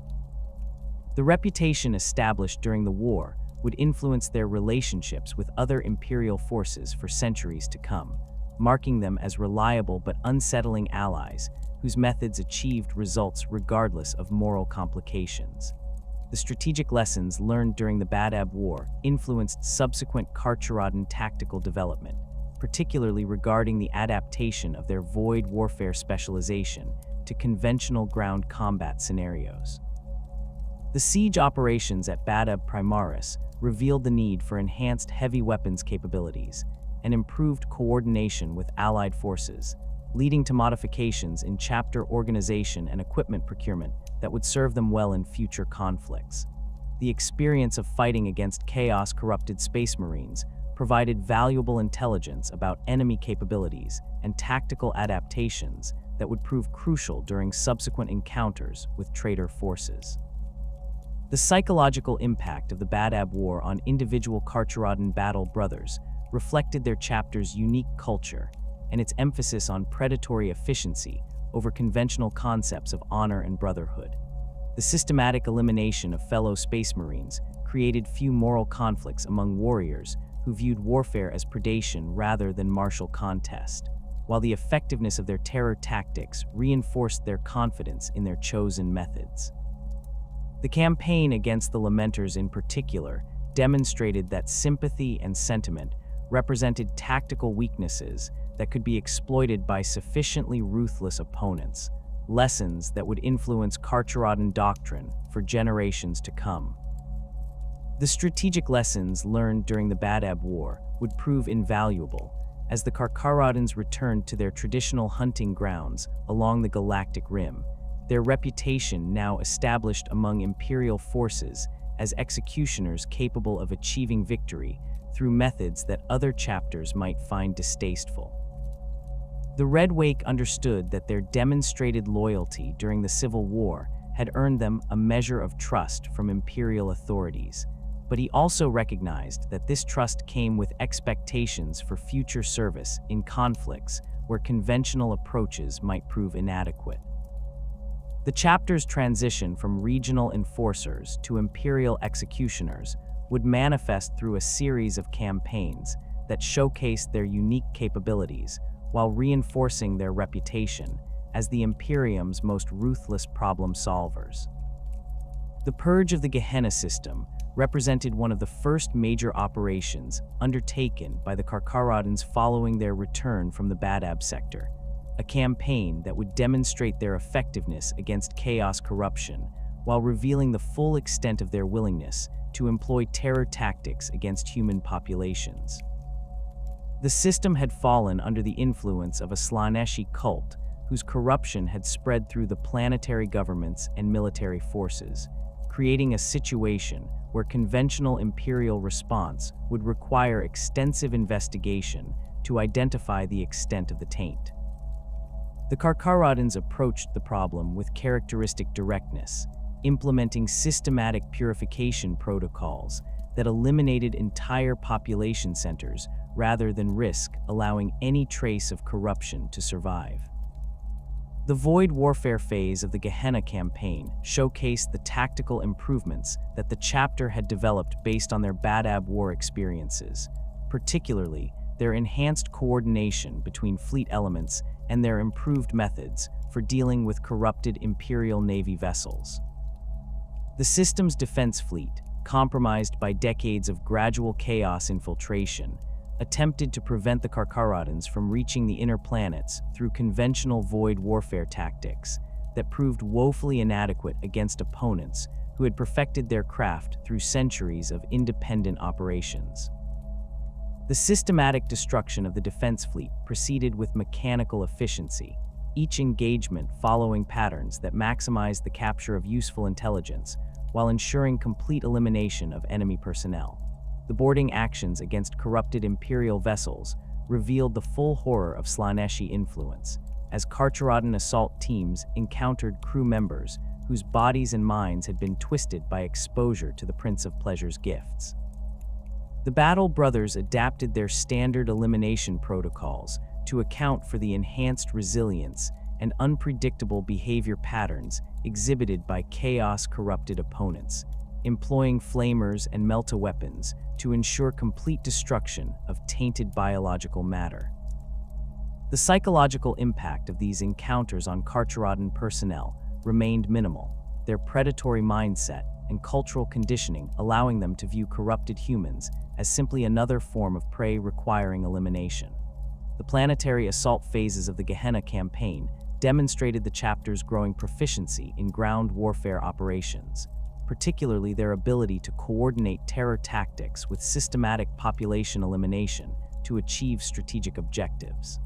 Speaker 1: The reputation established during the war would influence their relationships with other Imperial forces for centuries to come, marking them as reliable but unsettling allies whose methods achieved results regardless of moral complications. The strategic lessons learned during the Badab War influenced subsequent Carcharodon tactical development, particularly regarding the adaptation of their void warfare specialization to conventional ground combat scenarios. The siege operations at Badab Primaris revealed the need for enhanced heavy weapons capabilities and improved coordination with allied forces, leading to modifications in chapter organization and equipment procurement that would serve them well in future conflicts. The experience of fighting against chaos-corrupted Space Marines provided valuable intelligence about enemy capabilities and tactical adaptations that would prove crucial during subsequent encounters with traitor forces. The psychological impact of the Badab War on individual Carcharodon battle brothers reflected their chapter's unique culture and its emphasis on predatory efficiency over conventional concepts of honor and brotherhood. The systematic elimination of fellow Space Marines created few moral conflicts among warriors who viewed warfare as predation rather than martial contest, while the effectiveness of their terror tactics reinforced their confidence in their chosen methods. The campaign against the Lamenters in particular demonstrated that sympathy and sentiment represented tactical weaknesses that could be exploited by sufficiently ruthless opponents, lessons that would influence Carcharodon doctrine for generations to come. The strategic lessons learned during the Badab War would prove invaluable as the Carcharodons returned to their traditional hunting grounds along the galactic rim, their reputation now established among Imperial forces as executioners capable of achieving victory through methods that other chapters might find distasteful. The Red Wake understood that their demonstrated loyalty during the Civil War had earned them a measure of trust from Imperial authorities, but he also recognized that this trust came with expectations for future service in conflicts where conventional approaches might prove inadequate. The chapter's transition from regional enforcers to Imperial executioners would manifest through a series of campaigns that showcased their unique capabilities while reinforcing their reputation as the Imperium's most ruthless problem solvers. The Purge of the Gehenna system represented one of the first major operations undertaken by the Carcharodons following their return from the Badab sector, a campaign that would demonstrate their effectiveness against chaos corruption while revealing the full extent of their willingness to employ terror tactics against human populations. The system had fallen under the influence of a Slaaneshi cult whose corruption had spread through the planetary governments and military forces, creating a situation where conventional imperial response would require extensive investigation to identify the extent of the taint. The Carcharodons approached the problem with characteristic directness, implementing systematic purification protocols that eliminated entire population centers rather than risk allowing any trace of corruption to survive. The Void Warfare phase of the Gehenna campaign showcased the tactical improvements that the chapter had developed based on their Badab War experiences, particularly their enhanced coordination between fleet elements and their improved methods for dealing with corrupted Imperial Navy vessels. The system's defense fleet, compromised by decades of gradual chaos infiltration, attempted to prevent the Carcharodons from reaching the inner planets through conventional void warfare tactics that proved woefully inadequate against opponents who had perfected their craft through centuries of independent operations. The systematic destruction of the defense fleet proceeded with mechanical efficiency, each engagement following patterns that maximized the capture of useful intelligence while ensuring complete elimination of enemy personnel. The boarding actions against corrupted Imperial vessels revealed the full horror of Slaaneshi influence, as Carcharodon assault teams encountered crew members whose bodies and minds had been twisted by exposure to the Prince of Pleasure's gifts. The Battle Brothers adapted their standard elimination protocols to account for the enhanced resilience and unpredictable behavior patterns exhibited by chaos-corrupted opponents, employing flamers and melta-weapons to ensure complete destruction of tainted biological matter. The psychological impact of these encounters on Carcharodon personnel remained minimal, their predatory mindset and cultural conditioning allowing them to view corrupted humans as simply another form of prey requiring elimination. The planetary assault phases of the Gehenna campaign demonstrated the chapter's growing proficiency in ground warfare operations, particularly their ability to coordinate terror tactics with systematic population elimination to achieve strategic objectives.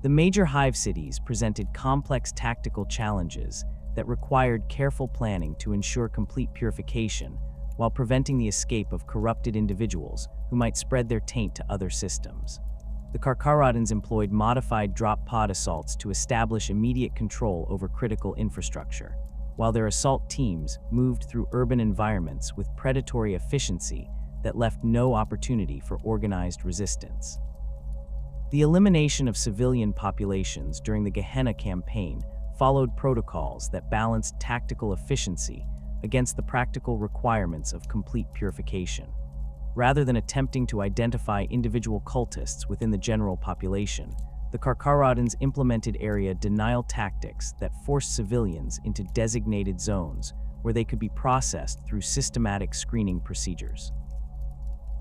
Speaker 1: The major hive cities presented complex tactical challenges that required careful planning to ensure complete purification while preventing the escape of corrupted individuals who might spread their taint to other systems. The Carcharodons employed modified drop pod assaults to establish immediate control over critical infrastructure, while their assault teams moved through urban environments with predatory efficiency that left no opportunity for organized resistance. The elimination of civilian populations during the Gehenna campaign followed protocols that balanced tactical efficiency against the practical requirements of complete purification. Rather than attempting to identify individual cultists within the general population, the Carcharodons implemented area denial tactics that forced civilians into designated zones where they could be processed through systematic screening procedures.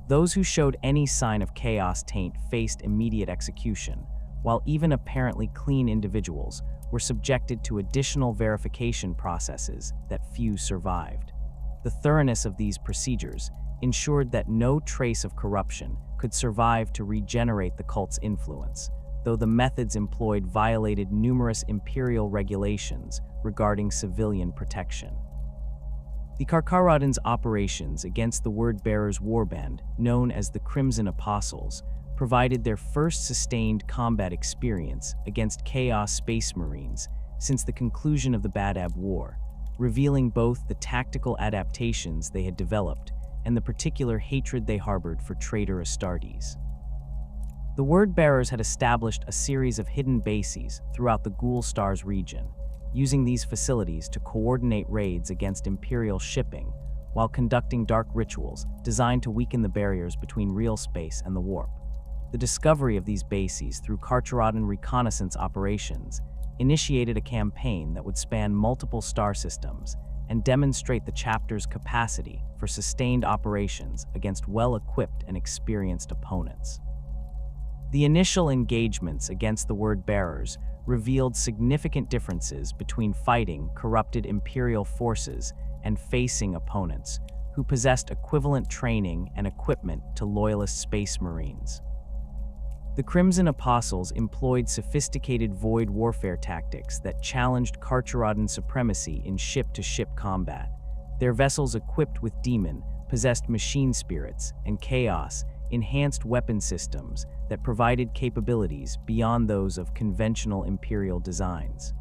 Speaker 1: Those who showed any sign of chaos taint faced immediate execution, while even apparently clean individuals were subjected to additional verification processes that few survived. The thoroughness of these procedures ensured that no trace of corruption could survive to regenerate the cult's influence, though the methods employed violated numerous imperial regulations regarding civilian protection. The Carcharodons' operations against the Word-Bearers' warband, known as the Crimson Apostles, provided their first sustained combat experience against Chaos Space Marines since the conclusion of the Badab War, revealing both the tactical adaptations they had developed and the particular hatred they harbored for traitor Astartes. The Word-Bearers had established a series of hidden bases throughout the Ghoul Stars region, using these facilities to coordinate raids against Imperial shipping while conducting dark rituals designed to weaken the barriers between real space and the warp. The discovery of these bases through Carcharodon reconnaissance operations initiated a campaign that would span multiple star systems and demonstrate the chapter's capacity for sustained operations against well-equipped and experienced opponents. The initial engagements against the Word-Bearers revealed significant differences between fighting corrupted Imperial forces and facing opponents who possessed equivalent training and equipment to Loyalist Space Marines. The Crimson Apostles employed sophisticated void warfare tactics that challenged Carcharodon supremacy in ship-to-ship combat. Their vessels equipped with demon, possessed machine spirits, and chaos enhanced weapon systems that provided capabilities beyond those of conventional Imperial designs.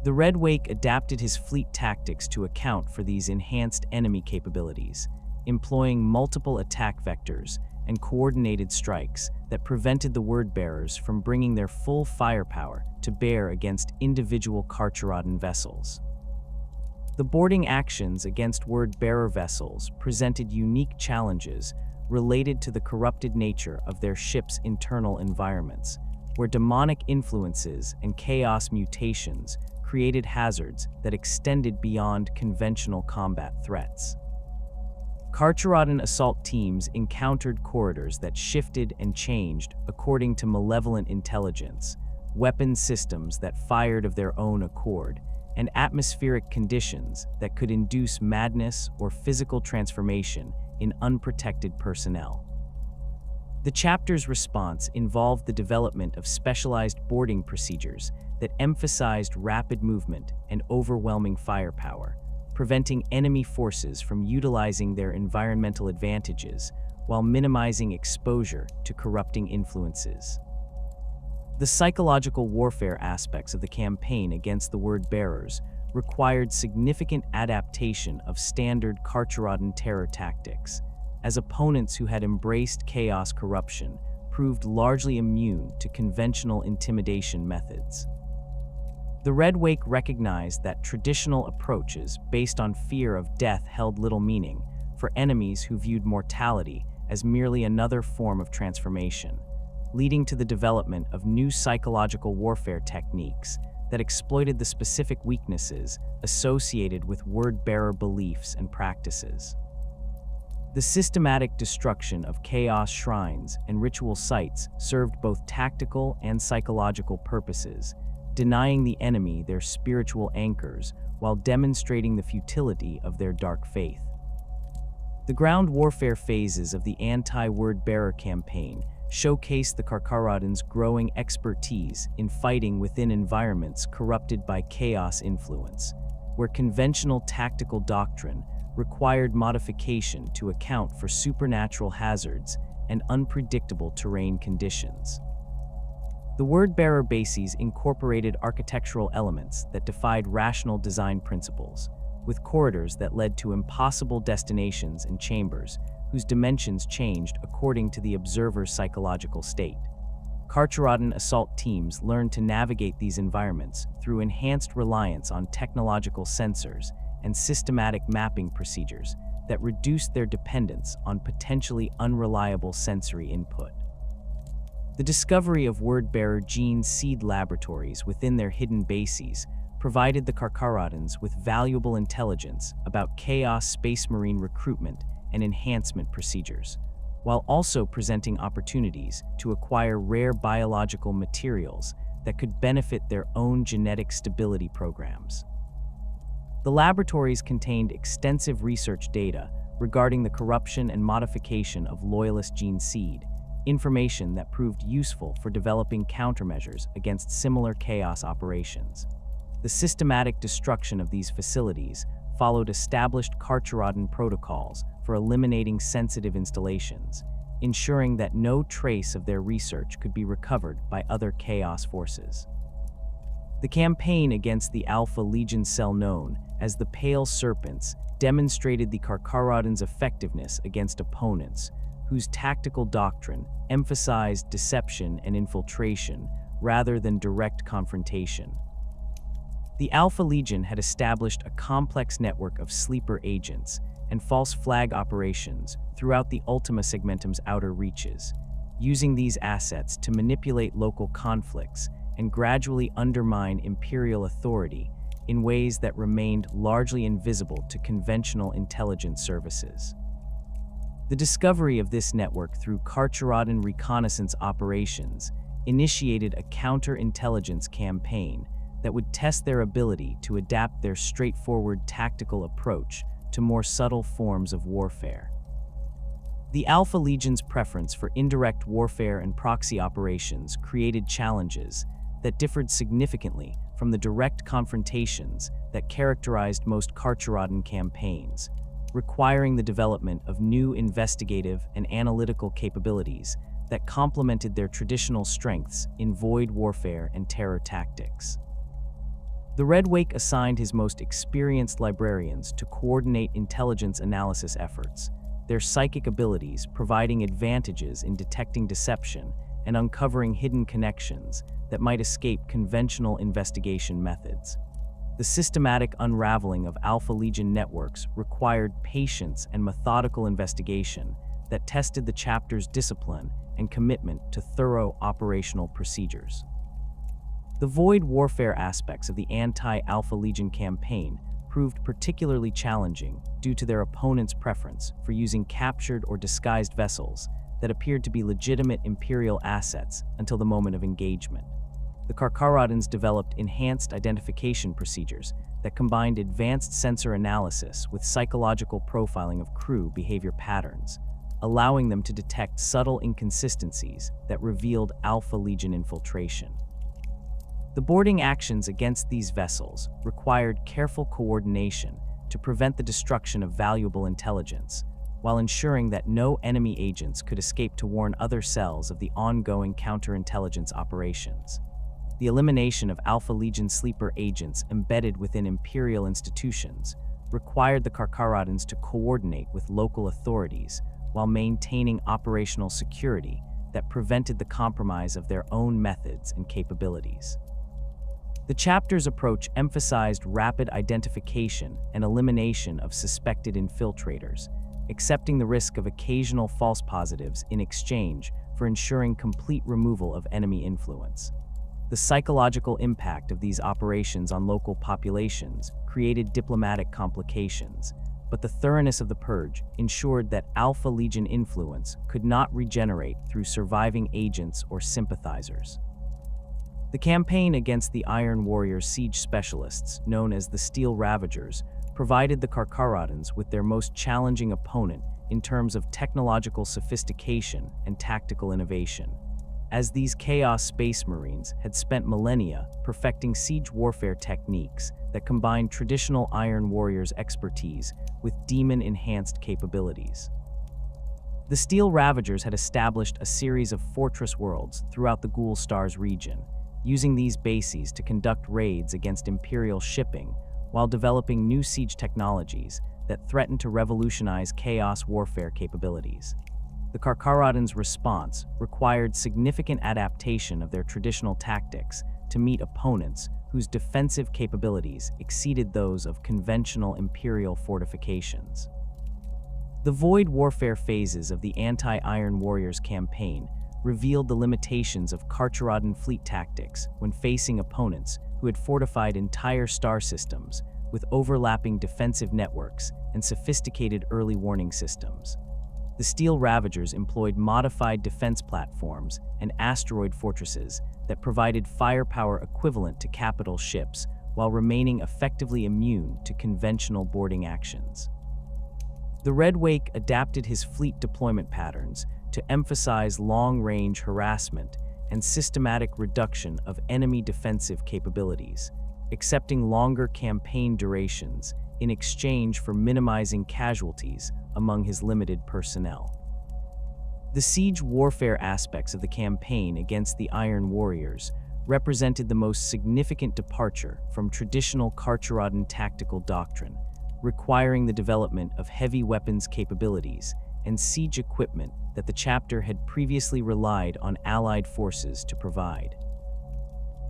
Speaker 1: The Red Wake adapted his fleet tactics to account for these enhanced enemy capabilities, employing multiple attack vectors and coordinated strikes that prevented the Word-Bearers from bringing their full firepower to bear against individual Carcharodon vessels. The boarding actions against Word-Bearer vessels presented unique challenges related to the corrupted nature of their ships' internal environments, where demonic influences and chaos mutations created hazards that extended beyond conventional combat threats. Carcharodon assault teams encountered corridors that shifted and changed according to malevolent intelligence, weapon systems that fired of their own accord, and atmospheric conditions that could induce madness or physical transformation in unprotected personnel. The chapter's response involved the development of specialized boarding procedures that emphasized rapid movement and overwhelming firepower, preventing enemy forces from utilizing their environmental advantages while minimizing exposure to corrupting influences. The psychological warfare aspects of the campaign against the Word-Bearers required significant adaptation of standard Carcharodon terror tactics, as opponents who had embraced chaos corruption proved largely immune to conventional intimidation methods. The Red Wake recognized that traditional approaches based on fear of death held little meaning for enemies who viewed mortality as merely another form of transformation, leading to the development of new psychological warfare techniques that exploited the specific weaknesses associated with Word-Bearer beliefs and practices. The systematic destruction of chaos shrines and ritual sites served both tactical and psychological purposes, denying the enemy their spiritual anchors while demonstrating the futility of their dark faith. The ground warfare phases of the anti-Word-Bearer campaign showcased the Carcharodons' growing expertise in fighting within environments corrupted by chaos influence, where conventional tactical doctrine required modification to account for supernatural hazards and unpredictable terrain conditions. The Word-Bearer bases incorporated architectural elements that defied rational design principles, with corridors that led to impossible destinations and chambers whose dimensions changed according to the observer's psychological state. Carcharodon assault teams learned to navigate these environments through enhanced reliance on technological sensors and systematic mapping procedures that reduced their dependence on potentially unreliable sensory input. The discovery of Word-Bearer gene seed laboratories within their hidden bases provided the Carcharodons with valuable intelligence about Chaos Space Marine recruitment and enhancement procedures, while also presenting opportunities to acquire rare biological materials that could benefit their own genetic stability programs. The laboratories contained extensive research data regarding the corruption and modification of Loyalist gene seed, information that proved useful for developing countermeasures against similar chaos operations. The systematic destruction of these facilities followed established Carcharodon protocols for eliminating sensitive installations, ensuring that no trace of their research could be recovered by other chaos forces. The campaign against the Alpha Legion cell known as the Pale Serpents demonstrated the Carcharodons' effectiveness against opponents whose tactical doctrine emphasized deception and infiltration rather than direct confrontation. The Alpha Legion had established a complex network of sleeper agents, and false flag operations throughout the Ultima Segmentum's outer reaches, using these assets to manipulate local conflicts and gradually undermine imperial authority in ways that remained largely invisible to conventional intelligence services. The discovery of this network through Carcharodon reconnaissance operations initiated a counterintelligence campaign that would test their ability to adapt their straightforward tactical approach to more subtle forms of warfare. The Alpha Legion's preference for indirect warfare and proxy operations created challenges that differed significantly from the direct confrontations that characterized most Carcharodon campaigns, requiring the development of new investigative and analytical capabilities that complemented their traditional strengths in void warfare and terror tactics. The Red Wake assigned his most experienced librarians to coordinate intelligence analysis efforts, their psychic abilities providing advantages in detecting deception and uncovering hidden connections that might escape conventional investigation methods. The systematic unraveling of Alpha Legion networks required patience and methodical investigation that tested the chapter's discipline and commitment to thorough operational procedures. The void warfare aspects of the anti-Alpha Legion campaign proved particularly challenging due to their opponents' preference for using captured or disguised vessels that appeared to be legitimate Imperial assets until the moment of engagement. The Carcharodons developed enhanced identification procedures that combined advanced sensor analysis with psychological profiling of crew behavior patterns, allowing them to detect subtle inconsistencies that revealed Alpha Legion infiltration. The boarding actions against these vessels required careful coordination to prevent the destruction of valuable intelligence, while ensuring that no enemy agents could escape to warn other cells of the ongoing counterintelligence operations. The elimination of Alpha Legion sleeper agents embedded within Imperial institutions required the Carcharodons to coordinate with local authorities while maintaining operational security that prevented the compromise of their own methods and capabilities. The chapter's approach emphasized rapid identification and elimination of suspected infiltrators, accepting the risk of occasional false positives in exchange for ensuring complete removal of enemy influence. The psychological impact of these operations on local populations created diplomatic complications, but the thoroughness of the purge ensured that Alpha Legion influence could not regenerate through surviving agents or sympathizers. The campaign against the Iron Warrior siege specialists, known as the Steel Ravagers, provided the Carcharodons with their most challenging opponent in terms of technological sophistication and tactical innovation, as these Chaos Space Marines had spent millennia perfecting siege warfare techniques that combined traditional Iron Warriors' expertise with demon-enhanced capabilities. The Steel Ravagers had established a series of fortress worlds throughout the Ghoul Stars region, using these bases to conduct raids against Imperial shipping while developing new siege technologies that threatened to revolutionize chaos warfare capabilities. The Carcharodons' response required significant adaptation of their traditional tactics to meet opponents whose defensive capabilities exceeded those of conventional Imperial fortifications. The void warfare phases of the anti-Iron Warriors campaign revealed the limitations of Carcharodon fleet tactics when facing opponents who had fortified entire star systems with overlapping defensive networks and sophisticated early warning systems. The Steel Ravagers employed modified defense platforms and asteroid fortresses that provided firepower equivalent to capital ships while remaining effectively immune to conventional boarding actions. The Red Wake adapted his fleet deployment patterns to emphasize long-range harassment and systematic reduction of enemy defensive capabilities, accepting longer campaign durations in exchange for minimizing casualties among his limited personnel. The siege warfare aspects of the campaign against the Iron Warriors represented the most significant departure from traditional Carcharodon tactical doctrine, requiring the development of heavy weapons capabilities and siege equipment that the chapter had previously relied on allied forces to provide.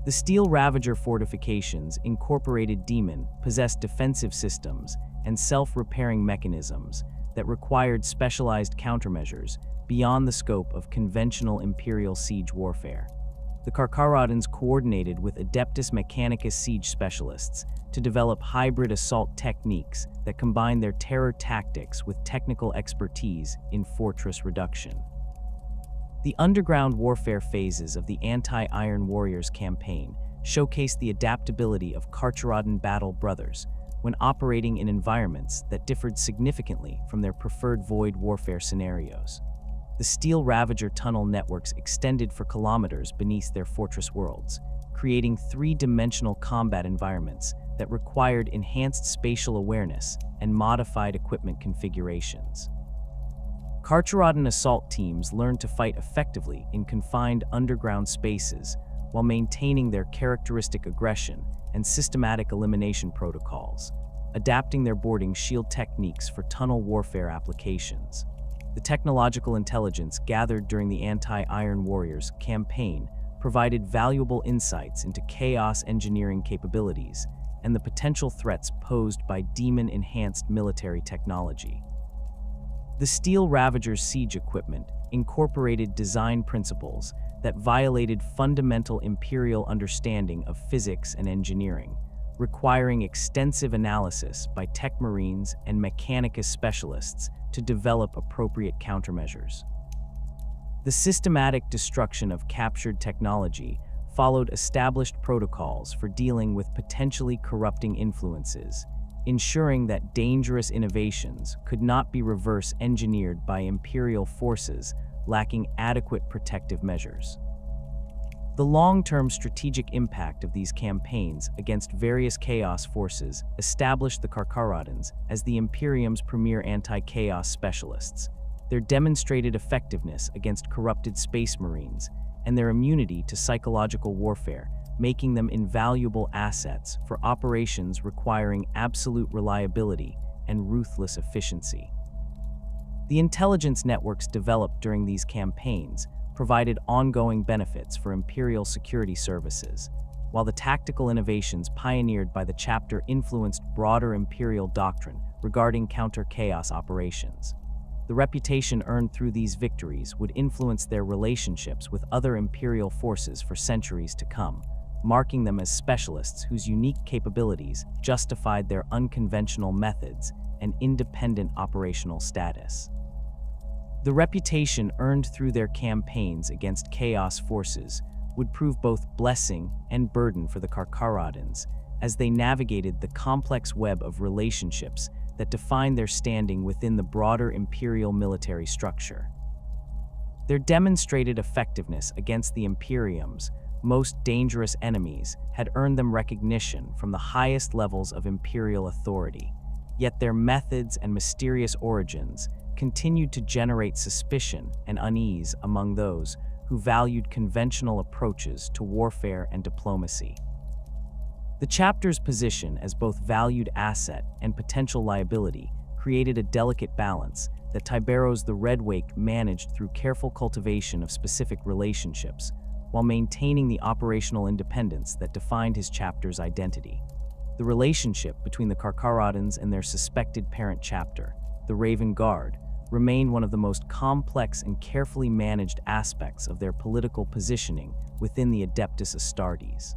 Speaker 1: The Steel Ravager fortifications incorporated demon-possessed defensive systems and self-repairing mechanisms that required specialized countermeasures beyond the scope of conventional imperial siege warfare. The Carcharodons coordinated with Adeptus Mechanicus siege specialists to develop hybrid assault techniques that combine their terror tactics with technical expertise in fortress reduction. The underground warfare phases of the Anti-Iron Warriors campaign showcase the adaptability of Carcharodon battle brothers when operating in environments that differed significantly from their preferred void warfare scenarios. The Steel Ravager tunnel networks extended for kilometers beneath their fortress worlds, creating three-dimensional combat environments that required enhanced spatial awareness and modified equipment configurations. Carcharodon assault teams learned to fight effectively in confined underground spaces while maintaining their characteristic aggression and systematic elimination protocols, adapting their boarding shield techniques for tunnel warfare applications. The technological intelligence gathered during the Anti-Iron Warriors campaign provided valuable insights into chaos engineering capabilities and the potential threats posed by demon-enhanced military technology. The Steel Ravager's siege equipment incorporated design principles that violated fundamental imperial understanding of physics and engineering, requiring extensive analysis by tech marines and mechanicus specialists to develop appropriate countermeasures. The systematic destruction of captured technology followed established protocols for dealing with potentially corrupting influences, ensuring that dangerous innovations could not be reverse engineered by imperial forces lacking adequate protective measures. The long-term strategic impact of these campaigns against various chaos forces established the Carcharodons as the Imperium's premier anti-chaos specialists. Their demonstrated effectiveness against corrupted space marines and their immunity to psychological warfare, making them invaluable assets for operations requiring absolute reliability and ruthless efficiency. The intelligence networks developed during these campaigns provided ongoing benefits for Imperial security services, while the tactical innovations pioneered by the chapter influenced broader Imperial doctrine regarding counter-chaos operations. The reputation earned through these victories would influence their relationships with other Imperial forces for centuries to come, marking them as specialists whose unique capabilities justified their unconventional methods and independent operational status. The reputation earned through their campaigns against chaos forces would prove both blessing and burden for the Carcharodons as they navigated the complex web of relationships that defined their standing within the broader imperial military structure. Their demonstrated effectiveness against the Imperium's most dangerous enemies had earned them recognition from the highest levels of imperial authority, yet their methods and mysterious origins continued to generate suspicion and unease among those who valued conventional approaches to warfare and diplomacy. The chapter's position as both valued asset and potential liability created a delicate balance that Tyberos the Red Wake managed through careful cultivation of specific relationships, while maintaining the operational independence that defined his chapter's identity. The relationship between the Carcharodons and their suspected parent chapter, the Raven Guard, remained one of the most complex and carefully managed aspects of their political positioning within the Adeptus Astartes.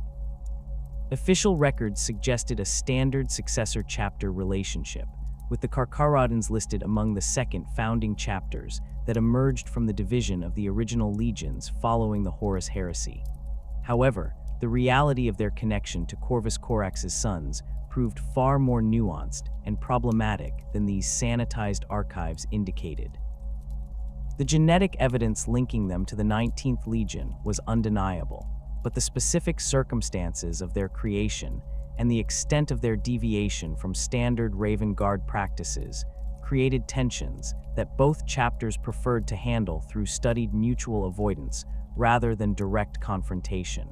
Speaker 1: Official records suggested a standard successor-chapter relationship, with the Carcharodons listed among the second founding chapters that emerged from the division of the original legions following the Horus Heresy. However, the reality of their connection to Corvus Corax's sons proved far more nuanced and problematic than these sanitized archives indicated. The genetic evidence linking them to the 19th Legion was undeniable, but the specific circumstances of their creation and the extent of their deviation from standard Raven Guard practices created tensions that both chapters preferred to handle through studied mutual avoidance rather than direct confrontation.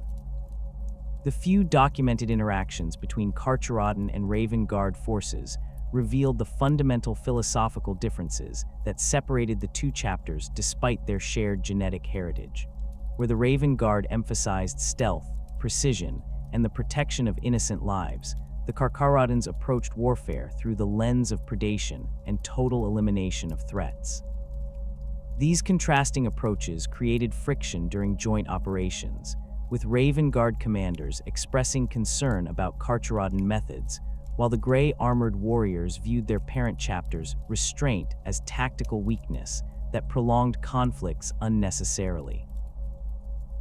Speaker 1: The few documented interactions between Carcharodon and Raven Guard forces revealed the fundamental philosophical differences that separated the two chapters despite their shared genetic heritage. Where the Raven Guard emphasized stealth, precision, and the protection of innocent lives, the Carcharodons approached warfare through the lens of predation and total elimination of threats. These contrasting approaches created friction during joint operations, with Raven Guard commanders expressing concern about Carcharodon methods, while the gray armored warriors viewed their parent chapter's restraint as tactical weakness that prolonged conflicts unnecessarily.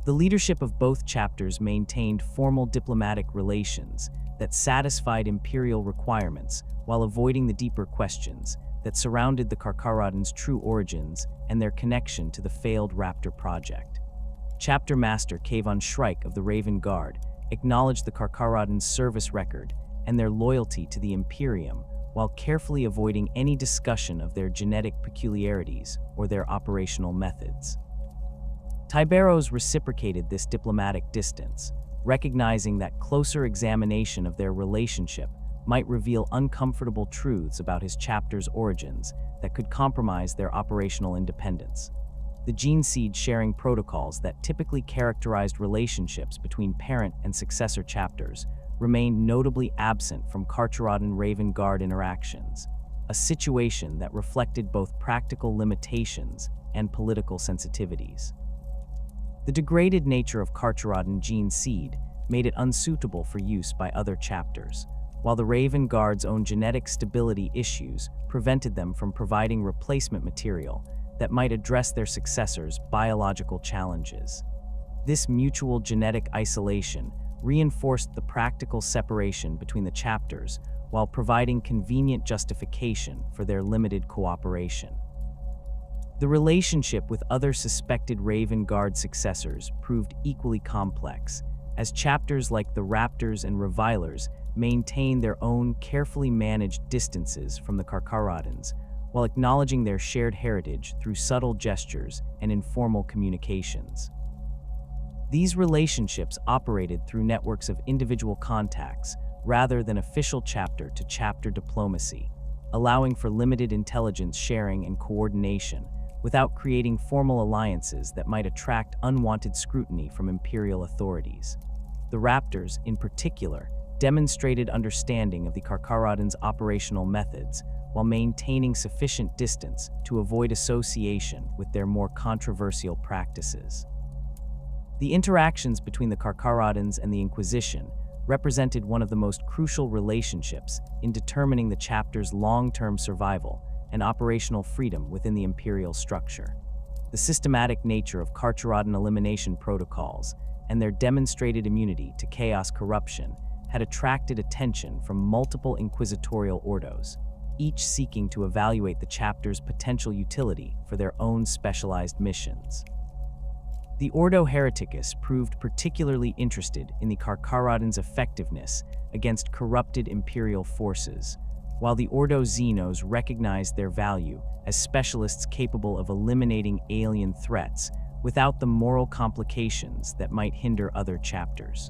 Speaker 1: The leadership of both chapters maintained formal diplomatic relations that satisfied imperial requirements while avoiding the deeper questions that surrounded the Carcharodons' true origins and their connection to the failed Raptor project. Chapter Master Kavon Shrike of the Raven Guard acknowledged the Carcharodons' service record and their loyalty to the Imperium while carefully avoiding any discussion of their genetic peculiarities or their operational methods. Tyberos reciprocated this diplomatic distance, recognizing that closer examination of their relationship might reveal uncomfortable truths about his chapter's origins that could compromise their operational independence. The gene seed sharing protocols that typically characterized relationships between parent and successor chapters remained notably absent from Carcharodon Raven Guard interactions, a situation that reflected both practical limitations and political sensitivities. The degraded nature of Carcharodon gene seed made it unsuitable for use by other chapters, while the Raven Guard's own genetic stability issues prevented them from providing replacement material that might address their successors' biological challenges. This mutual genetic isolation reinforced the practical separation between the chapters while providing convenient justification for their limited cooperation. The relationship with other suspected Raven Guard successors proved equally complex, as chapters like the Raptors and Revilers maintained their own carefully managed distances from the Carcharodons, while acknowledging their shared heritage through subtle gestures and informal communications. These relationships operated through networks of individual contacts rather than official chapter-to-chapter diplomacy, allowing for limited intelligence sharing and coordination without creating formal alliances that might attract unwanted scrutiny from imperial authorities. The Raptors, in particular, demonstrated understanding of the Carcharodons' operational methods while maintaining sufficient distance to avoid association with their more controversial practices. The interactions between the Carcharodons and the Inquisition represented one of the most crucial relationships in determining the chapter's long-term survival and operational freedom within the imperial structure. The systematic nature of Carcharodon elimination protocols and their demonstrated immunity to chaos corruption had attracted attention from multiple inquisitorial ordos, each seeking to evaluate the chapter's potential utility for their own specialized missions. The Ordo Hereticus proved particularly interested in the Carcharodons' effectiveness against corrupted imperial forces, while the Ordo Xenos recognized their value as specialists capable of eliminating alien threats without the moral complications that might hinder other chapters.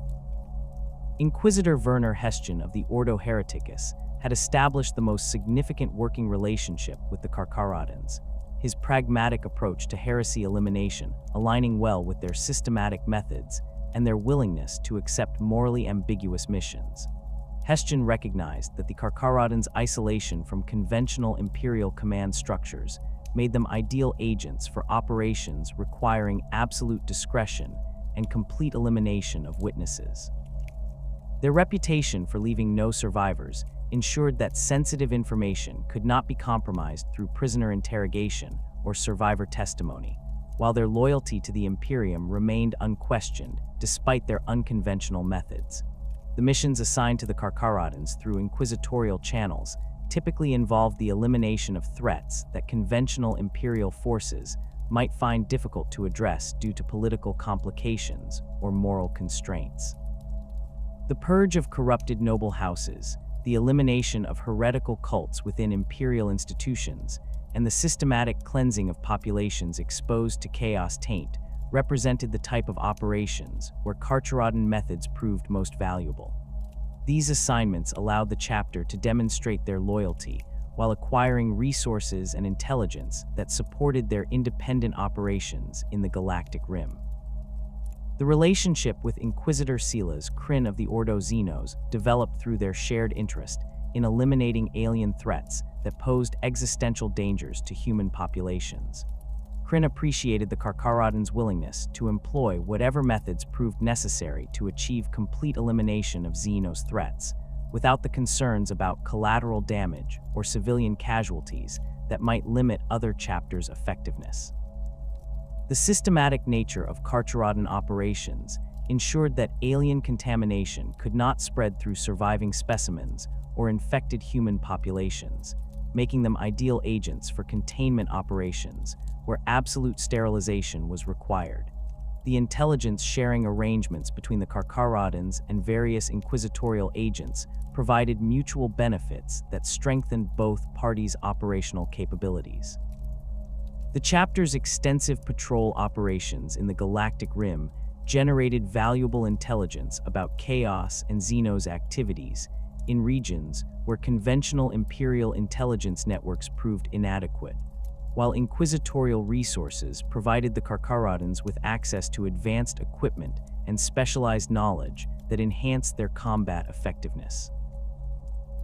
Speaker 1: Inquisitor Werner Hestian of the Ordo Hereticus had established the most significant working relationship with the Carcharodons, his pragmatic approach to heresy elimination aligning well with their systematic methods and their willingness to accept morally ambiguous missions. Hestian recognized that the Carcharodons' isolation from conventional imperial command structures made them ideal agents for operations requiring absolute discretion and complete elimination of witnesses. Their reputation for leaving no survivors ensured that sensitive information could not be compromised through prisoner interrogation or survivor testimony, while their loyalty to the Imperium remained unquestioned despite their unconventional methods. The missions assigned to the Carcharodons through inquisitorial channels typically involved the elimination of threats that conventional imperial forces might find difficult to address due to political complications or moral constraints. The purge of corrupted noble houses, the elimination of heretical cults within imperial institutions, and the systematic cleansing of populations exposed to chaos taint represented the type of operations where Carcharodon methods proved most valuable. These assignments allowed the chapter to demonstrate their loyalty while acquiring resources and intelligence that supported their independent operations in the Galactic Rim. The relationship with Inquisitor Silas Kryn of the Ordo Xenos developed through their shared interest in eliminating alien threats that posed existential dangers to human populations. Kryn appreciated the Carcharodons' willingness to employ whatever methods proved necessary to achieve complete elimination of Xenos threats, without the concerns about collateral damage or civilian casualties that might limit other chapters' effectiveness. The systematic nature of Carcharodon operations ensured that alien contamination could not spread through surviving specimens or infected human populations, making them ideal agents for containment operations where absolute sterilization was required. The intelligence-sharing arrangements between the Carcharodons and various inquisitorial agents provided mutual benefits that strengthened both parties' operational capabilities. The chapter's extensive patrol operations in the Galactic Rim generated valuable intelligence about Chaos and Xenos activities in regions where conventional Imperial intelligence networks proved inadequate, while inquisitorial resources provided the Carcharodons with access to advanced equipment and specialized knowledge that enhanced their combat effectiveness.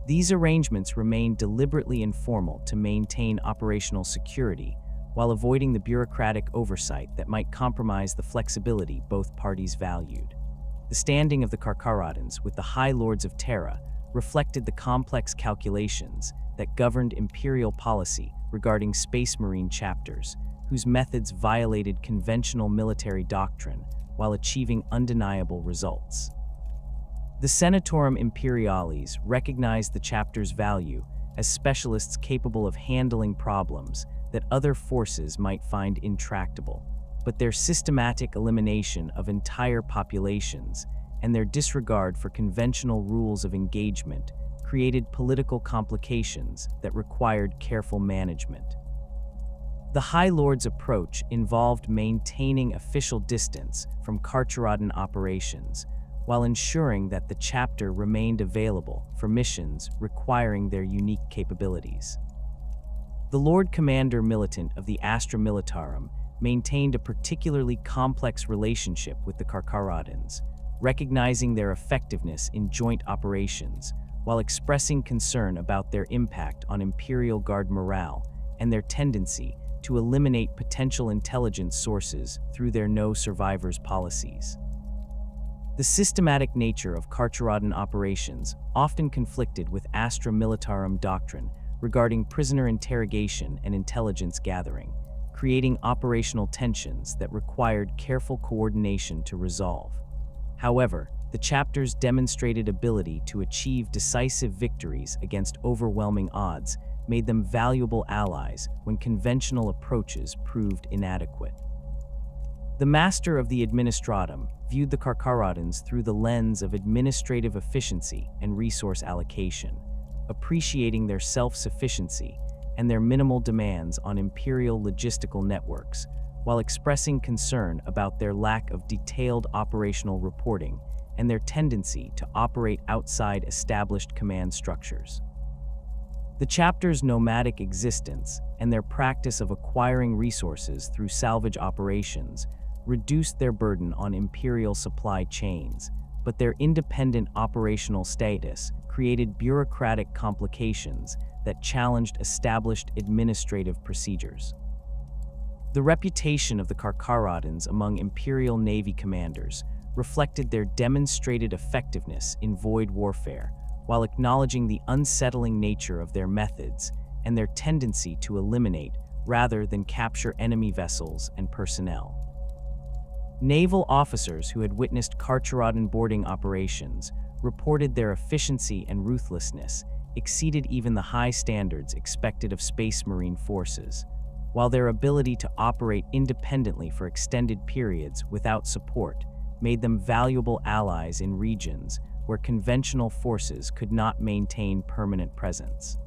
Speaker 1: These arrangements remained deliberately informal to maintain operational security, while avoiding the bureaucratic oversight that might compromise the flexibility both parties valued. The standing of the Carcharodons with the High Lords of Terra reflected the complex calculations that governed Imperial policy regarding Space Marine chapters, whose methods violated conventional military doctrine while achieving undeniable results. The Senatorum Imperialis recognized the chapter's value as specialists capable of handling problems that other forces might find intractable, but their systematic elimination of entire populations and their disregard for conventional rules of engagement created political complications that required careful management. The High Lord's approach involved maintaining official distance from Carcharodon operations, while ensuring that the chapter remained available for missions requiring their unique capabilities. The Lord Commander Militant of the Astra Militarum maintained a particularly complex relationship with the Carcharodons, recognizing their effectiveness in joint operations while expressing concern about their impact on Imperial Guard morale and their tendency to eliminate potential intelligence sources through their no survivors policies. The systematic nature of Carcharodon operations often conflicted with Astra Militarum doctrine regarding prisoner interrogation and intelligence gathering, creating operational tensions that required careful coordination to resolve. However, the chapter's demonstrated ability to achieve decisive victories against overwhelming odds made them valuable allies when conventional approaches proved inadequate. The Master of the Administratum viewed the Carcharodons through the lens of administrative efficiency and resource allocation, appreciating their self-sufficiency and their minimal demands on Imperial logistical networks, while expressing concern about their lack of detailed operational reporting and their tendency to operate outside established command structures. The chapter's nomadic existence and their practice of acquiring resources through salvage operations reduced their burden on Imperial supply chains, but their independent operational status created bureaucratic complications that challenged established administrative procedures. The reputation of the Carcharodons among Imperial Navy commanders reflected their demonstrated effectiveness in void warfare, while acknowledging the unsettling nature of their methods and their tendency to eliminate rather than capture enemy vessels and personnel. Naval officers who had witnessed Carcharodon boarding operations reported their efficiency and ruthlessness exceeded even the high standards expected of Space Marine forces, while their ability to operate independently for extended periods without support made them valuable allies in regions where conventional forces could not maintain permanent presence.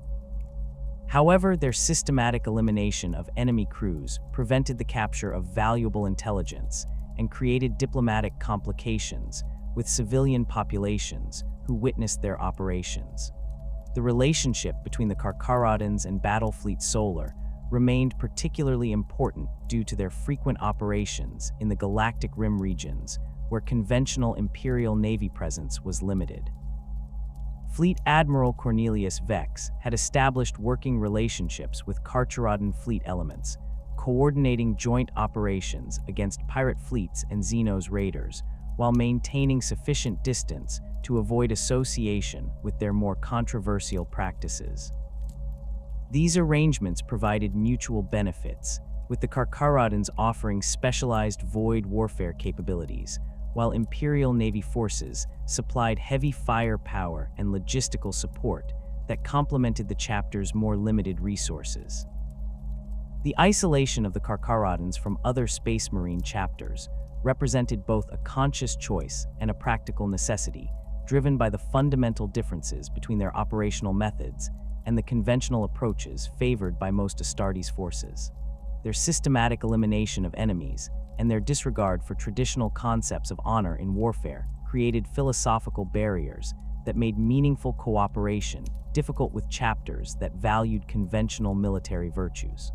Speaker 1: However, their systematic elimination of enemy crews prevented the capture of valuable intelligence and created diplomatic complications with civilian populations who witnessed their operations. The relationship between the Carcharodons and Battlefleet Solar remained particularly important due to their frequent operations in the galactic rim regions, where conventional Imperial Navy presence was limited. Fleet Admiral Cornelius Vex had established working relationships with Carcharodon fleet elements, coordinating joint operations against pirate fleets and Xenos raiders, while maintaining sufficient distance to avoid association with their more controversial practices. These arrangements provided mutual benefits, with the Carcharodons offering specialized void warfare capabilities, while Imperial Navy forces supplied heavy firepower and logistical support that complemented the chapter's more limited resources. The isolation of the Carcharodons from other Space Marine chapters represented both a conscious choice and a practical necessity, driven by the fundamental differences between their operational methods and the conventional approaches favored by most Astartes forces. Their systematic elimination of enemies and their disregard for traditional concepts of honor in warfare created philosophical barriers that made meaningful cooperation difficult with chapters that valued conventional military virtues.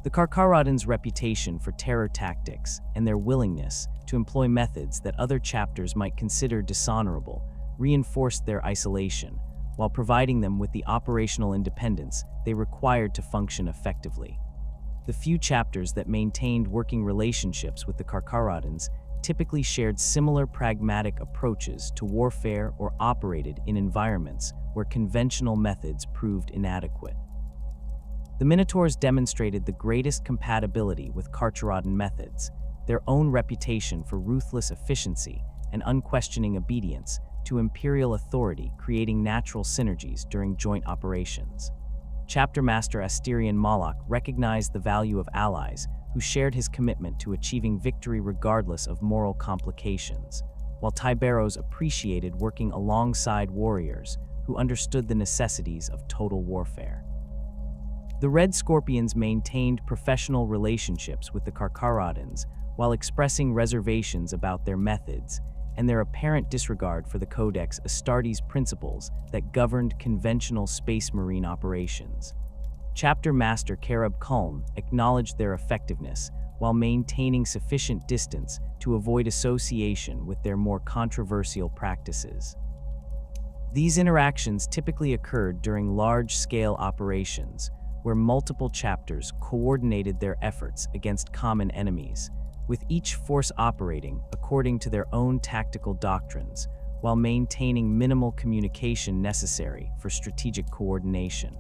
Speaker 1: The Carcharodons' reputation for terror tactics and their willingness to employ methods that other chapters might consider dishonorable reinforced their isolation, while providing them with the operational independence they required to function effectively. The few chapters that maintained working relationships with the Carcharodons typically shared similar pragmatic approaches to warfare or operated in environments where conventional methods proved inadequate. The Minotaurs demonstrated the greatest compatibility with Carcharodon methods, their own reputation for ruthless efficiency and unquestioning obedience to Imperial authority, creating natural synergies during joint operations. Chapter Master Asterion Moloch recognized the value of allies who shared his commitment to achieving victory regardless of moral complications, while Tyberos appreciated working alongside warriors who understood the necessities of total warfare. The Red Scorpions maintained professional relationships with the Carcharodons while expressing reservations about their methods and their apparent disregard for the Codex Astartes principles that governed conventional Space Marine operations. Chapter Master Karab Kuln acknowledged their effectiveness while maintaining sufficient distance to avoid association with their more controversial practices. These interactions typically occurred during large-scale operations, where multiple chapters coordinated their efforts against common enemies, with each force operating according to their own tactical doctrines, while maintaining minimal communication necessary for strategic coordination.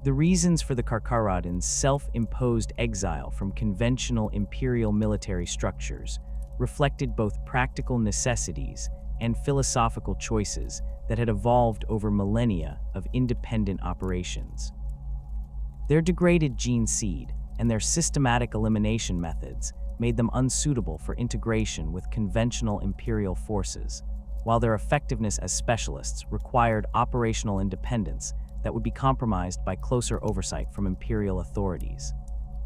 Speaker 1: The reasons for the Carcharodons' self-imposed exile from conventional Imperial military structures reflected both practical necessities and philosophical choices that had evolved over millennia of independent operations. Their degraded gene seed and their systematic elimination methods made them unsuitable for integration with conventional Imperial forces, while their effectiveness as specialists required operational independence that would be compromised by closer oversight from Imperial authorities.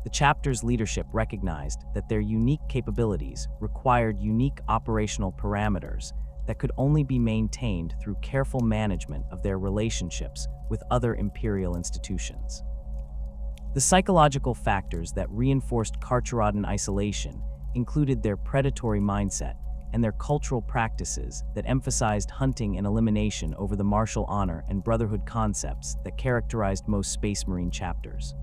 Speaker 1: The chapter's leadership recognized that their unique capabilities required unique operational parameters that could only be maintained through careful management of their relationships with other Imperial institutions. The psychological factors that reinforced Carcharodon isolation included their predatory mindset and their cultural practices that emphasized hunting and elimination over the martial honor and brotherhood concepts that characterized most Space Marine chapters.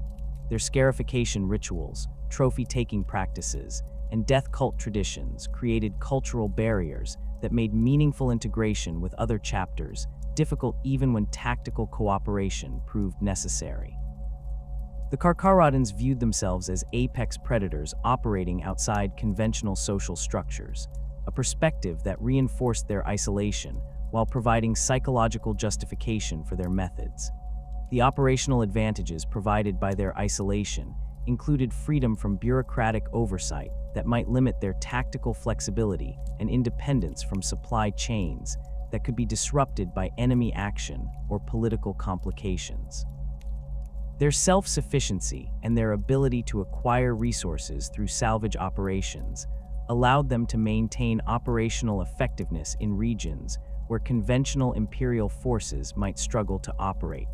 Speaker 1: Their scarification rituals, trophy-taking practices, and death cult traditions created cultural barriers that made meaningful integration with other chapters difficult even when tactical cooperation proved necessary. The Carcharodons viewed themselves as apex predators operating outside conventional social structures, a perspective that reinforced their isolation while providing psychological justification for their methods. The operational advantages provided by their isolation included freedom from bureaucratic oversight that might limit their tactical flexibility and independence from supply chains that could be disrupted by enemy action or political complications. Their self-sufficiency and their ability to acquire resources through salvage operations allowed them to maintain operational effectiveness in regions where conventional Imperial forces might struggle to operate,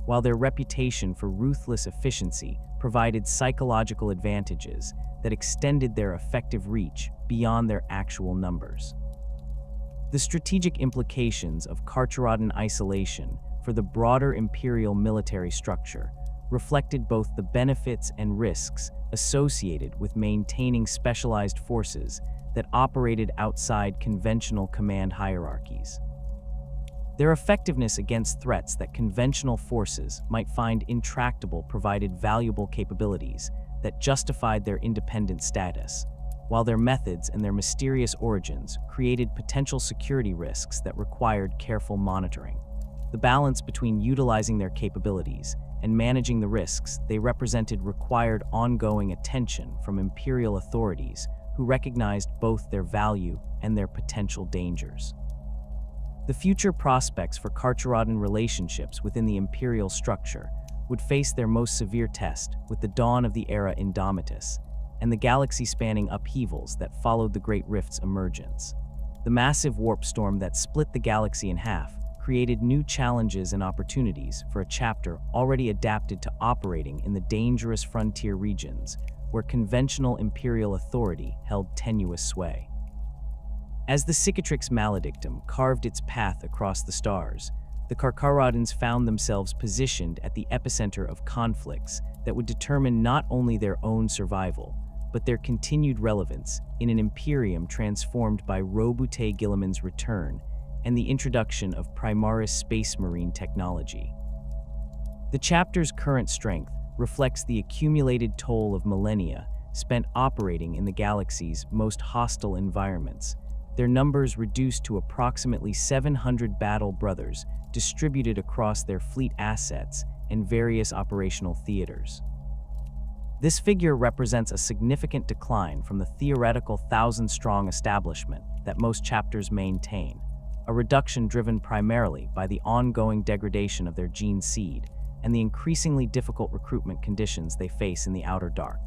Speaker 1: while their reputation for ruthless efficiency provided psychological advantages that extended their effective reach beyond their actual numbers. The strategic implications of Carcharodon isolation for the broader imperial military structure reflected both the benefits and risks associated with maintaining specialized forces that operated outside conventional command hierarchies. Their effectiveness against threats that conventional forces might find intractable provided valuable capabilities that justified their independent status, while their methods and their mysterious origins created potential security risks that required careful monitoring. The balance between utilizing their capabilities and managing the risks they represented required ongoing attention from imperial authorities who recognized both their value and their potential dangers. The future prospects for Carcharodon relationships within the imperial structure would face their most severe test with the dawn of the era Indomitus and the galaxy-spanning upheavals that followed the Great Rift's emergence. The massive warp storm that split the galaxy in half created new challenges and opportunities for a chapter already adapted to operating in the dangerous frontier regions where conventional imperial authority held tenuous sway. As the Cicatrix Maledictum carved its path across the stars, the Carcharodons found themselves positioned at the epicenter of conflicts that would determine not only their own survival, but their continued relevance in an imperium transformed by Robute Guilliman's return and the introduction of Primaris space marine technology. The chapter's current strength reflects the accumulated toll of millennia spent operating in the galaxy's most hostile environments, their numbers reduced to approximately 700 battle brothers distributed across their fleet assets and various operational theaters. This figure represents a significant decline from the theoretical 1,000-strong establishment that most chapters maintain, a reduction driven primarily by the ongoing degradation of their gene seed and the increasingly difficult recruitment conditions they face in the outer dark.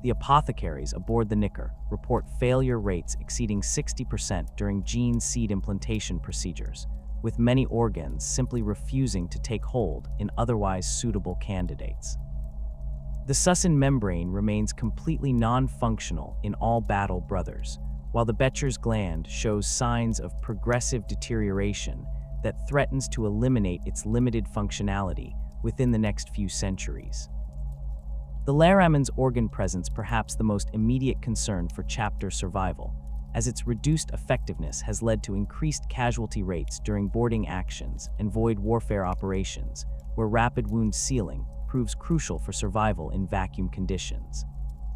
Speaker 1: The apothecaries aboard the Nicker report failure rates exceeding 60% during gene seed implantation procedures, with many organs simply refusing to take hold in otherwise suitable candidates. The succinate membrane remains completely non-functional in all battle brothers, while the Becher's gland shows signs of progressive deterioration that threatens to eliminate its limited functionality within the next few centuries. The Laramen's organ presence perhaps the most immediate concern for chapter survival, as its reduced effectiveness has led to increased casualty rates during boarding actions and void warfare operations, where rapid wound sealing proves crucial for survival in vacuum conditions.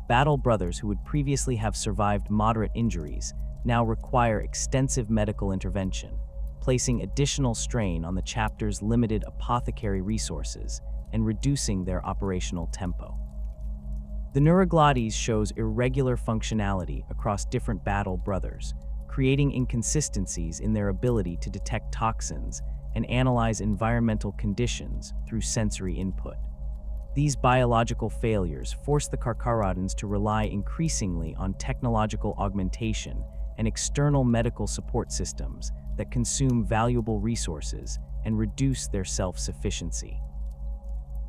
Speaker 1: Battle brothers who would previously have survived moderate injuries now require extensive medical intervention, placing additional strain on the chapter's limited apothecary resources and reducing their operational tempo. The Neuroglottis shows irregular functionality across different battle brothers, creating inconsistencies in their ability to detect toxins and analyze environmental conditions through sensory input. These biological failures force the Carcharodons to rely increasingly on technological augmentation and external medical support systems that consume valuable resources and reduce their self-sufficiency.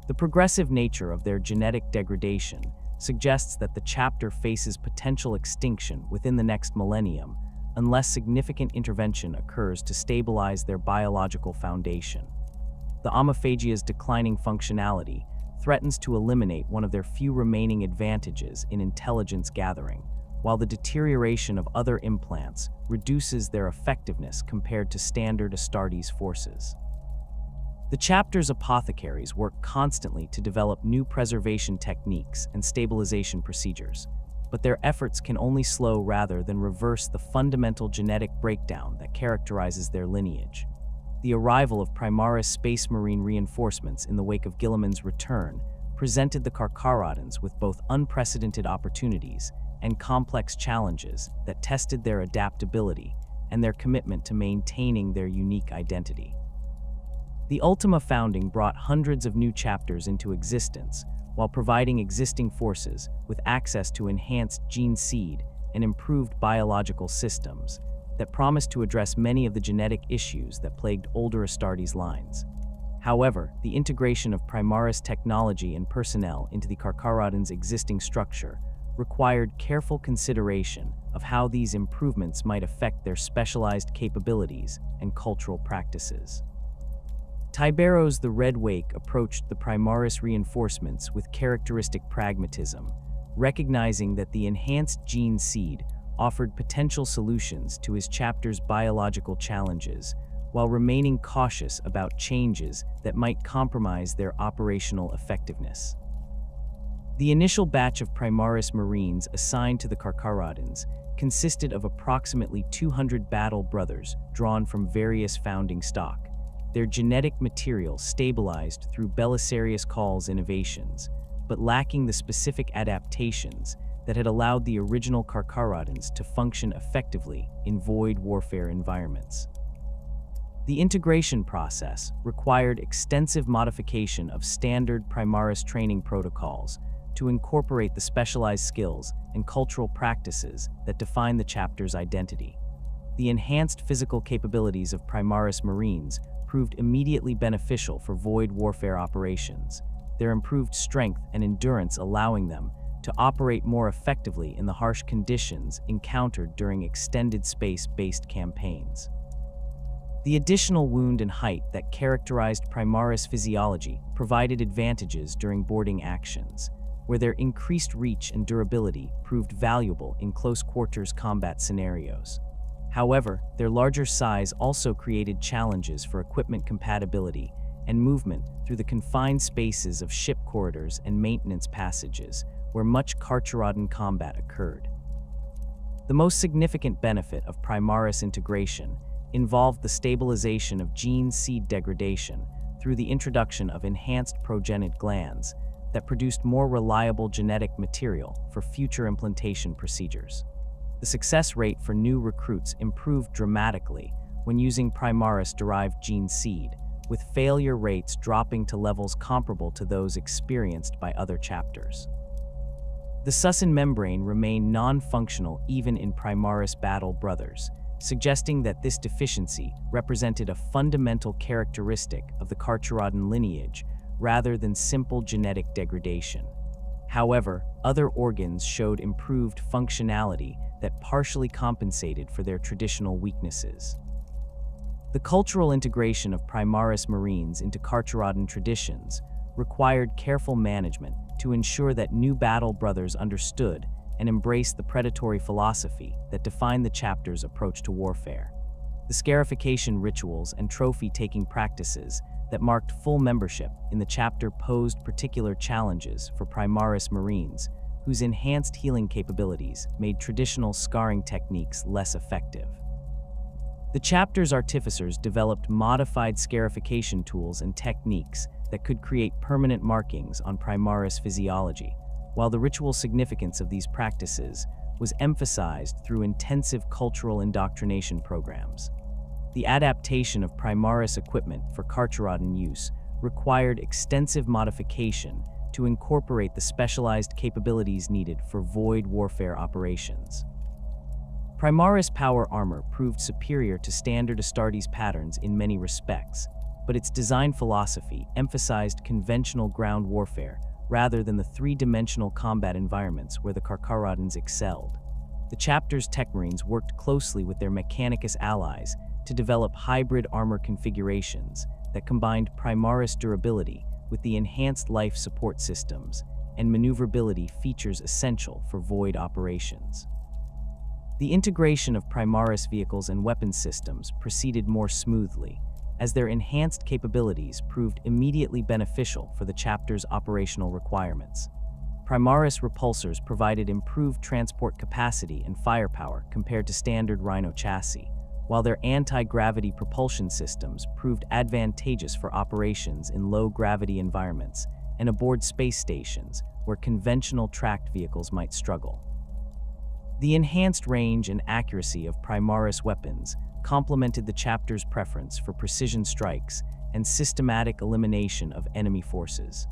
Speaker 1: The progressive nature of their genetic degradation suggests that the chapter faces potential extinction within the next millennium unless significant intervention occurs to stabilize their biological foundation. The Omophagia's declining functionality threatens to eliminate one of their few remaining advantages in intelligence gathering, while the deterioration of other implants reduces their effectiveness compared to standard Astartes forces. The chapter's apothecaries work constantly to develop new preservation techniques and stabilization procedures, but their efforts can only slow rather than reverse the fundamental genetic breakdown that characterizes their lineage. The arrival of Primaris space marine reinforcements in the wake of Guilliman's return presented the Carcharodons with both unprecedented opportunities and complex challenges that tested their adaptability and their commitment to maintaining their unique identity. The Ultima founding brought hundreds of new chapters into existence while providing existing forces with access to enhanced gene seed and improved biological systems that promised to address many of the genetic issues that plagued older Astartes lines. However, the integration of Primaris technology and personnel into the Carcharodons' existing structure required careful consideration of how these improvements might affect their specialized capabilities and cultural practices. Tyberos the Red Wake approached the Primaris reinforcements with characteristic pragmatism, recognizing that the enhanced gene seed offered potential solutions to his chapter's biological challenges, while remaining cautious about changes that might compromise their operational effectiveness. The initial batch of Primaris Marines assigned to the Carcharodons consisted of approximately 200 battle brothers drawn from various founding stock, their genetic material stabilized through Belisarius Call's innovations, but lacking the specific adaptations that had allowed the original Carcharodons to function effectively in void warfare environments. The integration process required extensive modification of standard Primaris training protocols to incorporate the specialized skills and cultural practices that define the chapter's identity. The enhanced physical capabilities of Primaris Marines proved immediately beneficial for void warfare operations, their improved strength and endurance allowing them to operate more effectively in the harsh conditions encountered during extended space-based campaigns. The additional wound and height that characterized Primaris physiology provided advantages during boarding actions, where their increased reach and durability proved valuable in close-quarters combat scenarios. However, their larger size also created challenges for equipment compatibility and movement through the confined spaces of ship corridors and maintenance passages, where much Carcharodon combat occurred. The most significant benefit of Primaris integration involved the stabilization of gene seed degradation through the introduction of enhanced progenitor glands that produced more reliable genetic material for future implantation procedures. The success rate for new recruits improved dramatically when using Primaris-derived gene seed, with failure rates dropping to levels comparable to those experienced by other chapters. The succinate membrane remained non-functional even in Primaris battle brothers, suggesting that this deficiency represented a fundamental characteristic of the Carcharodon lineage rather than simple genetic degradation. However, other organs showed improved functionality that partially compensated for their traditional weaknesses. The cultural integration of Primaris Marines into Carcharodon traditions required careful management to ensure that new battle brothers understood and embraced the predatory philosophy that defined the chapter's approach to warfare. The scarification rituals and trophy-taking practices that marked full membership in the chapter posed particular challenges for Primaris Marines, whose enhanced healing capabilities made traditional scarring techniques less effective. The chapter's artificers developed modified scarification tools and techniques that could create permanent markings on Primaris physiology, while the ritual significance of these practices was emphasized through intensive cultural indoctrination programs. The adaptation of Primaris equipment for Carcharodon use required extensive modification to incorporate the specialized capabilities needed for void warfare operations. Primaris power armor proved superior to standard Astartes patterns in many respects, but its design philosophy emphasized conventional ground warfare rather than the three-dimensional combat environments where the Carcharodons excelled. The chapter's tech marines worked closely with their Mechanicus allies to develop hybrid armor configurations that combined Primaris durability with the enhanced life support systems and maneuverability features essential for void operations. The integration of Primaris vehicles and weapons systems proceeded more smoothly, as their enhanced capabilities proved immediately beneficial for the chapter's operational requirements. Primaris repulsors provided improved transport capacity and firepower compared to standard Rhino chassis, while their anti-gravity propulsion systems proved advantageous for operations in low-gravity environments and aboard space stations where conventional tracked vehicles might struggle. The enhanced range and accuracy of Primaris weapons complemented the chapter's preference for precision strikes and systematic elimination of enemy forces.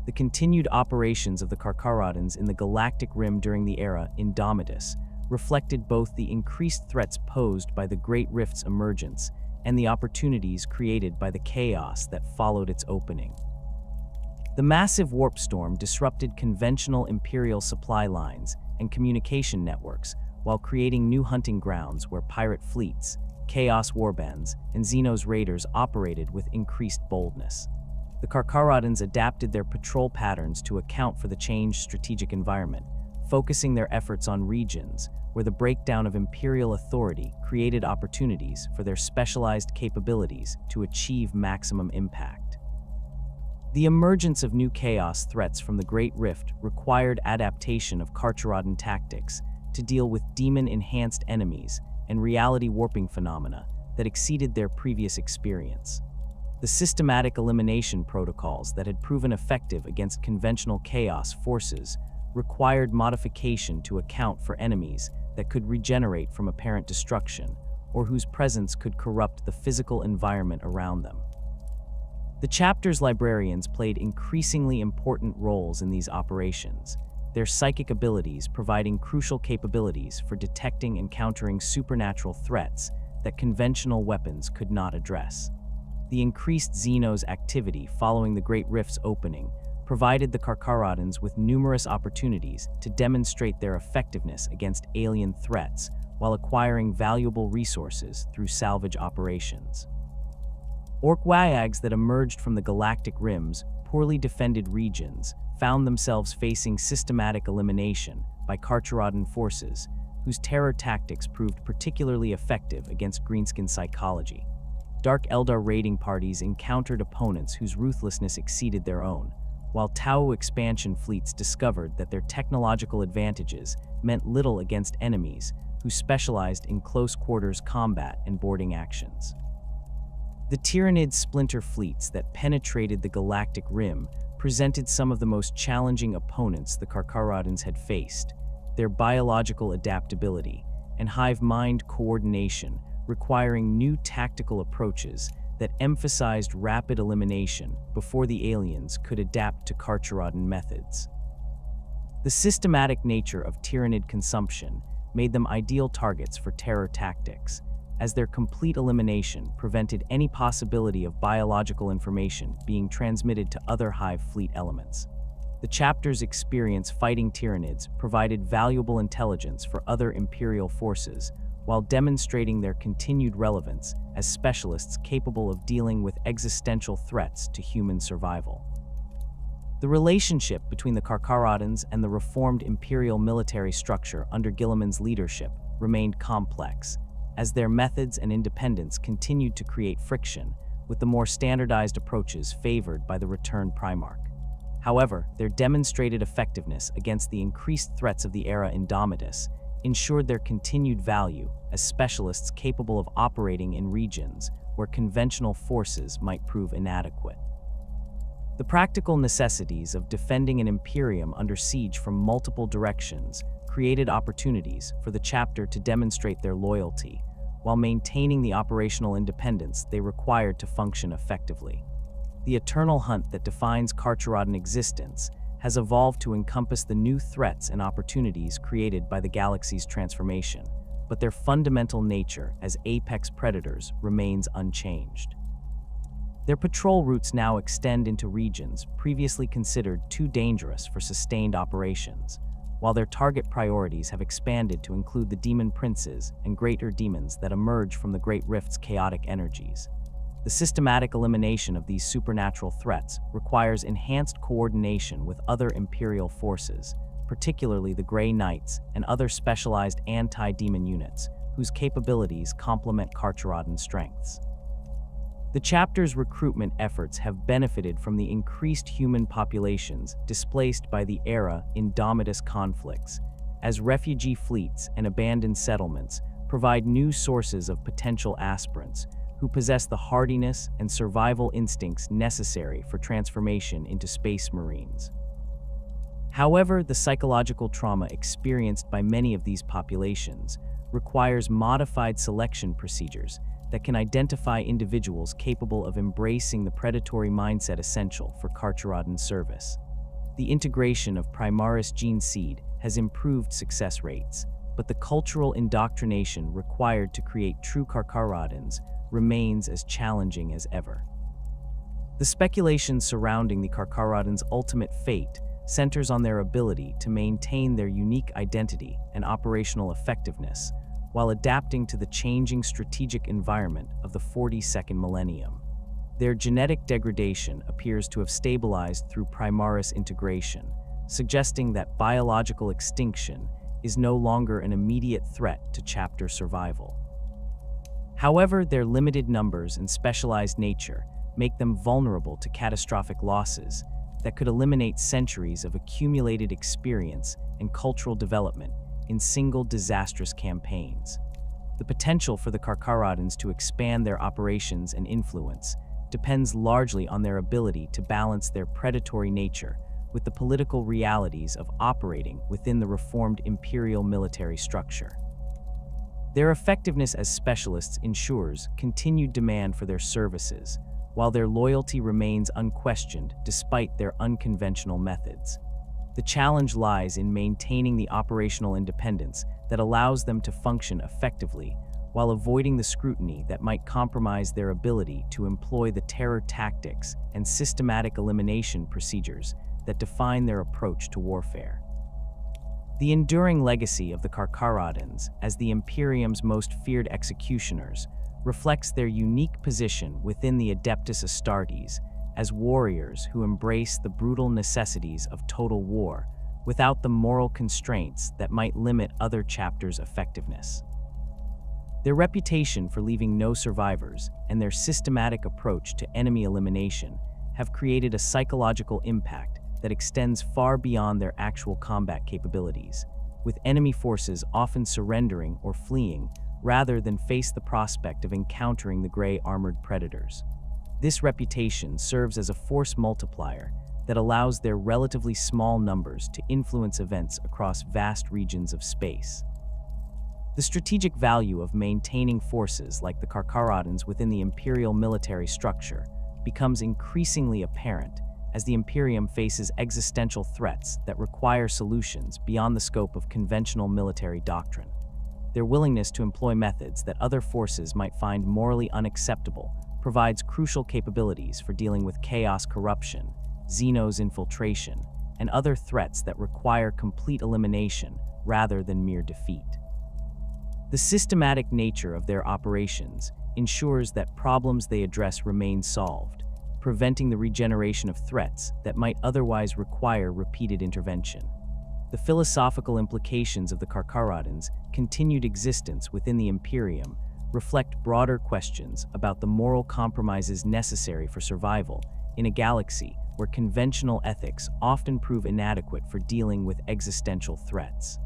Speaker 1: The continued operations of the Carcharodons in the galactic rim during the era Indomitus reflected both the increased threats posed by the Great Rift's emergence and the opportunities created by the chaos that followed its opening. The massive warp storm disrupted conventional Imperial supply lines and communication networks while creating new hunting grounds where pirate fleets, Chaos warbands, and Xenos raiders operated with increased boldness. The Carcharodons adapted their patrol patterns to account for the changed strategic environment, focusing their efforts on regions where the breakdown of Imperial authority created opportunities for their specialized capabilities to achieve maximum impact. The emergence of new chaos threats from the Great Rift required adaptation of Carcharodon tactics to deal with demon-enhanced enemies and reality-warping phenomena that exceeded their previous experience. The systematic elimination protocols that had proven effective against conventional chaos forces required modification to account for enemies that could regenerate from apparent destruction or whose presence could corrupt the physical environment around them. The chapter's librarians played increasingly important roles in these operations, their psychic abilities providing crucial capabilities for detecting and countering supernatural threats that conventional weapons could not address. The increased Xenos activity following the Great Rift's opening provided the Carcharodons with numerous opportunities to demonstrate their effectiveness against alien threats while acquiring valuable resources through salvage operations. Ork-Wyags that emerged from the galactic rim's poorly defended regions found themselves facing systematic elimination by Carcharodon forces, whose terror tactics proved particularly effective against greenskin psychology. Dark Eldar raiding parties encountered opponents whose ruthlessness exceeded their own, while Tau expansion fleets discovered that their technological advantages meant little against enemies who specialized in close-quarters combat and boarding actions. The Tyrannid splinter fleets that penetrated the galactic rim presented some of the most challenging opponents the Carcharodons had faced. Their biological adaptability and hive mind coordination requiring new tactical approaches that emphasized rapid elimination before the aliens could adapt to Carcharodon methods. The systematic nature of Tyrannid consumption made them ideal targets for terror tactics, as their complete elimination prevented any possibility of biological information being transmitted to other hive fleet elements. The chapter's experience fighting Tyrannids provided valuable intelligence for other Imperial forces, while demonstrating their continued relevance as specialists capable of dealing with existential threats to human survival. The relationship between the Carcharodons and the reformed Imperial military structure under Guilliman's leadership remained complex, as their methods and independence continued to create friction with the more standardized approaches favored by the returned Primarch. However, their demonstrated effectiveness against the increased threats of the era Indomitus ensured their continued value as specialists capable of operating in regions where conventional forces might prove inadequate. The practical necessities of defending an Imperium under siege from multiple directions created opportunities for the chapter to demonstrate their loyalty, while maintaining the operational independence they required to function effectively. The eternal hunt that defines Carcharodon existence has evolved to encompass the new threats and opportunities created by the galaxy's transformation, but their fundamental nature as apex predators remains unchanged. Their patrol routes now extend into regions previously considered too dangerous for sustained operations, while their target priorities have expanded to include the demon princes and greater demons that emerge from the Great Rift's chaotic energies. The systematic elimination of these supernatural threats requires enhanced coordination with other Imperial forces, particularly the Grey Knights and other specialized anti-demon units, whose capabilities complement Carcharodon's strengths. The chapter's recruitment efforts have benefited from the increased human populations displaced by the era Indomitus conflicts, as refugee fleets and abandoned settlements provide new sources of potential aspirants who possess the hardiness and survival instincts necessary for transformation into space marines. However, the psychological trauma experienced by many of these populations requires modified selection procedures that can identify individuals capable of embracing the predatory mindset essential for Carcharodon service. The integration of Primaris gene seed has improved success rates, but the cultural indoctrination required to create true Carcharodons remains as challenging as ever. The speculation surrounding the Carcharodons' ultimate fate centers on their ability to maintain their unique identity and operational effectiveness while adapting to the changing strategic environment of the 42nd millennium. Their genetic degradation appears to have stabilized through Primaris integration, suggesting that biological extinction is no longer an immediate threat to chapter survival. However, their limited numbers and specialized nature make them vulnerable to catastrophic losses that could eliminate centuries of accumulated experience and cultural development in single disastrous campaigns. The potential for the Carcharodons to expand their operations and influence depends largely on their ability to balance their predatory nature with the political realities of operating within the reformed imperial military structure. Their effectiveness as specialists ensures continued demand for their services, while their loyalty remains unquestioned despite their unconventional methods. The challenge lies in maintaining the operational independence that allows them to function effectively while avoiding the scrutiny that might compromise their ability to employ the terror tactics and systematic elimination procedures that define their approach to warfare. The enduring legacy of the Carcharodons as the Imperium's most feared executioners reflects their unique position within the Adeptus Astartes as warriors who embrace the brutal necessities of total war without the moral constraints that might limit other chapters' effectiveness. Their reputation for leaving no survivors and their systematic approach to enemy elimination have created a psychological impact that extends far beyond their actual combat capabilities, with enemy forces often surrendering or fleeing rather than face the prospect of encountering the gray armored predators. This reputation serves as a force multiplier that allows their relatively small numbers to influence events across vast regions of space. The strategic value of maintaining forces like the Carcharodons within the imperial military structure becomes increasingly apparent as the Imperium faces existential threats that require solutions beyond the scope of conventional military doctrine. Their willingness to employ methods that other forces might find morally unacceptable provides crucial capabilities for dealing with chaos corruption, Xenos infiltration, and other threats that require complete elimination rather than mere defeat. The systematic nature of their operations ensures that problems they address remain solved, preventing the regeneration of threats that might otherwise require repeated intervention. The philosophical implications of the Carcharodons' continued existence within the Imperium reflect broader questions about the moral compromises necessary for survival in a galaxy where conventional ethics often prove inadequate for dealing with existential threats.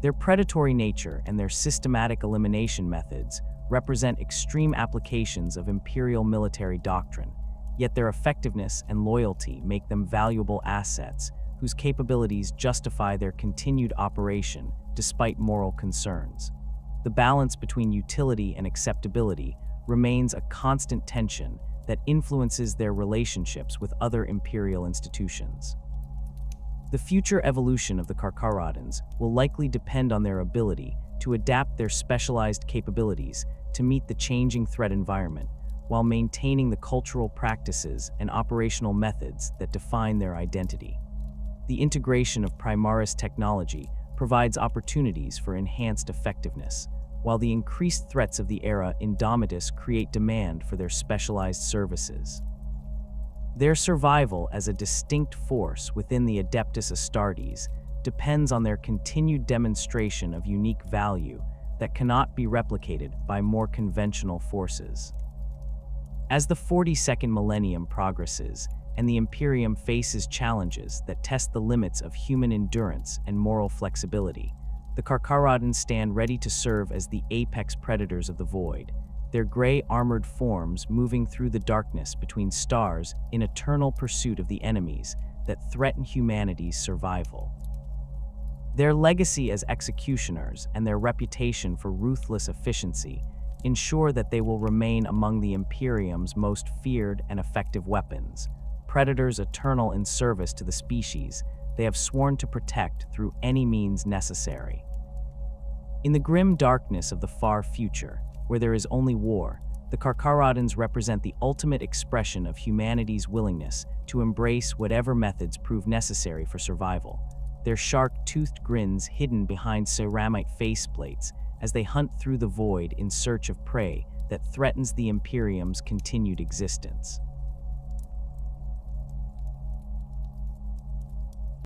Speaker 1: Their predatory nature and their systematic elimination methods represent extreme applications of imperial military doctrine, yet their effectiveness and loyalty make them valuable assets whose capabilities justify their continued operation despite moral concerns. The balance between utility and acceptability remains a constant tension that influences their relationships with other imperial institutions. The future evolution of the Carcharodons will likely depend on their ability to adapt their specialized capabilities to meet the changing threat environment, while maintaining the cultural practices and operational methods that define their identity. The integration of Primaris technology provides opportunities for enhanced effectiveness, while the increased threats of the era Indomitus create demand for their specialized services. Their survival as a distinct force within the Adeptus Astartes depends on their continued demonstration of unique value that cannot be replicated by more conventional forces. As the 42nd millennium progresses and the Imperium faces challenges that test the limits of human endurance and moral flexibility, the Carcharodons stand ready to serve as the apex predators of the void, their gray armored forms moving through the darkness between stars in eternal pursuit of the enemies that threaten humanity's survival. Their legacy as executioners and their reputation for ruthless efficiency ensure that they will remain among the Imperium's most feared and effective weapons, predators eternal in service to the species they have sworn to protect through any means necessary. In the grim darkness of the far future, where there is only war, The Carcharodons represent the ultimate expression of humanity's willingness to embrace whatever methods prove necessary for survival. Their shark-toothed grins hidden behind ceramite faceplates as they hunt through the void in search of prey that threatens the Imperium's continued existence.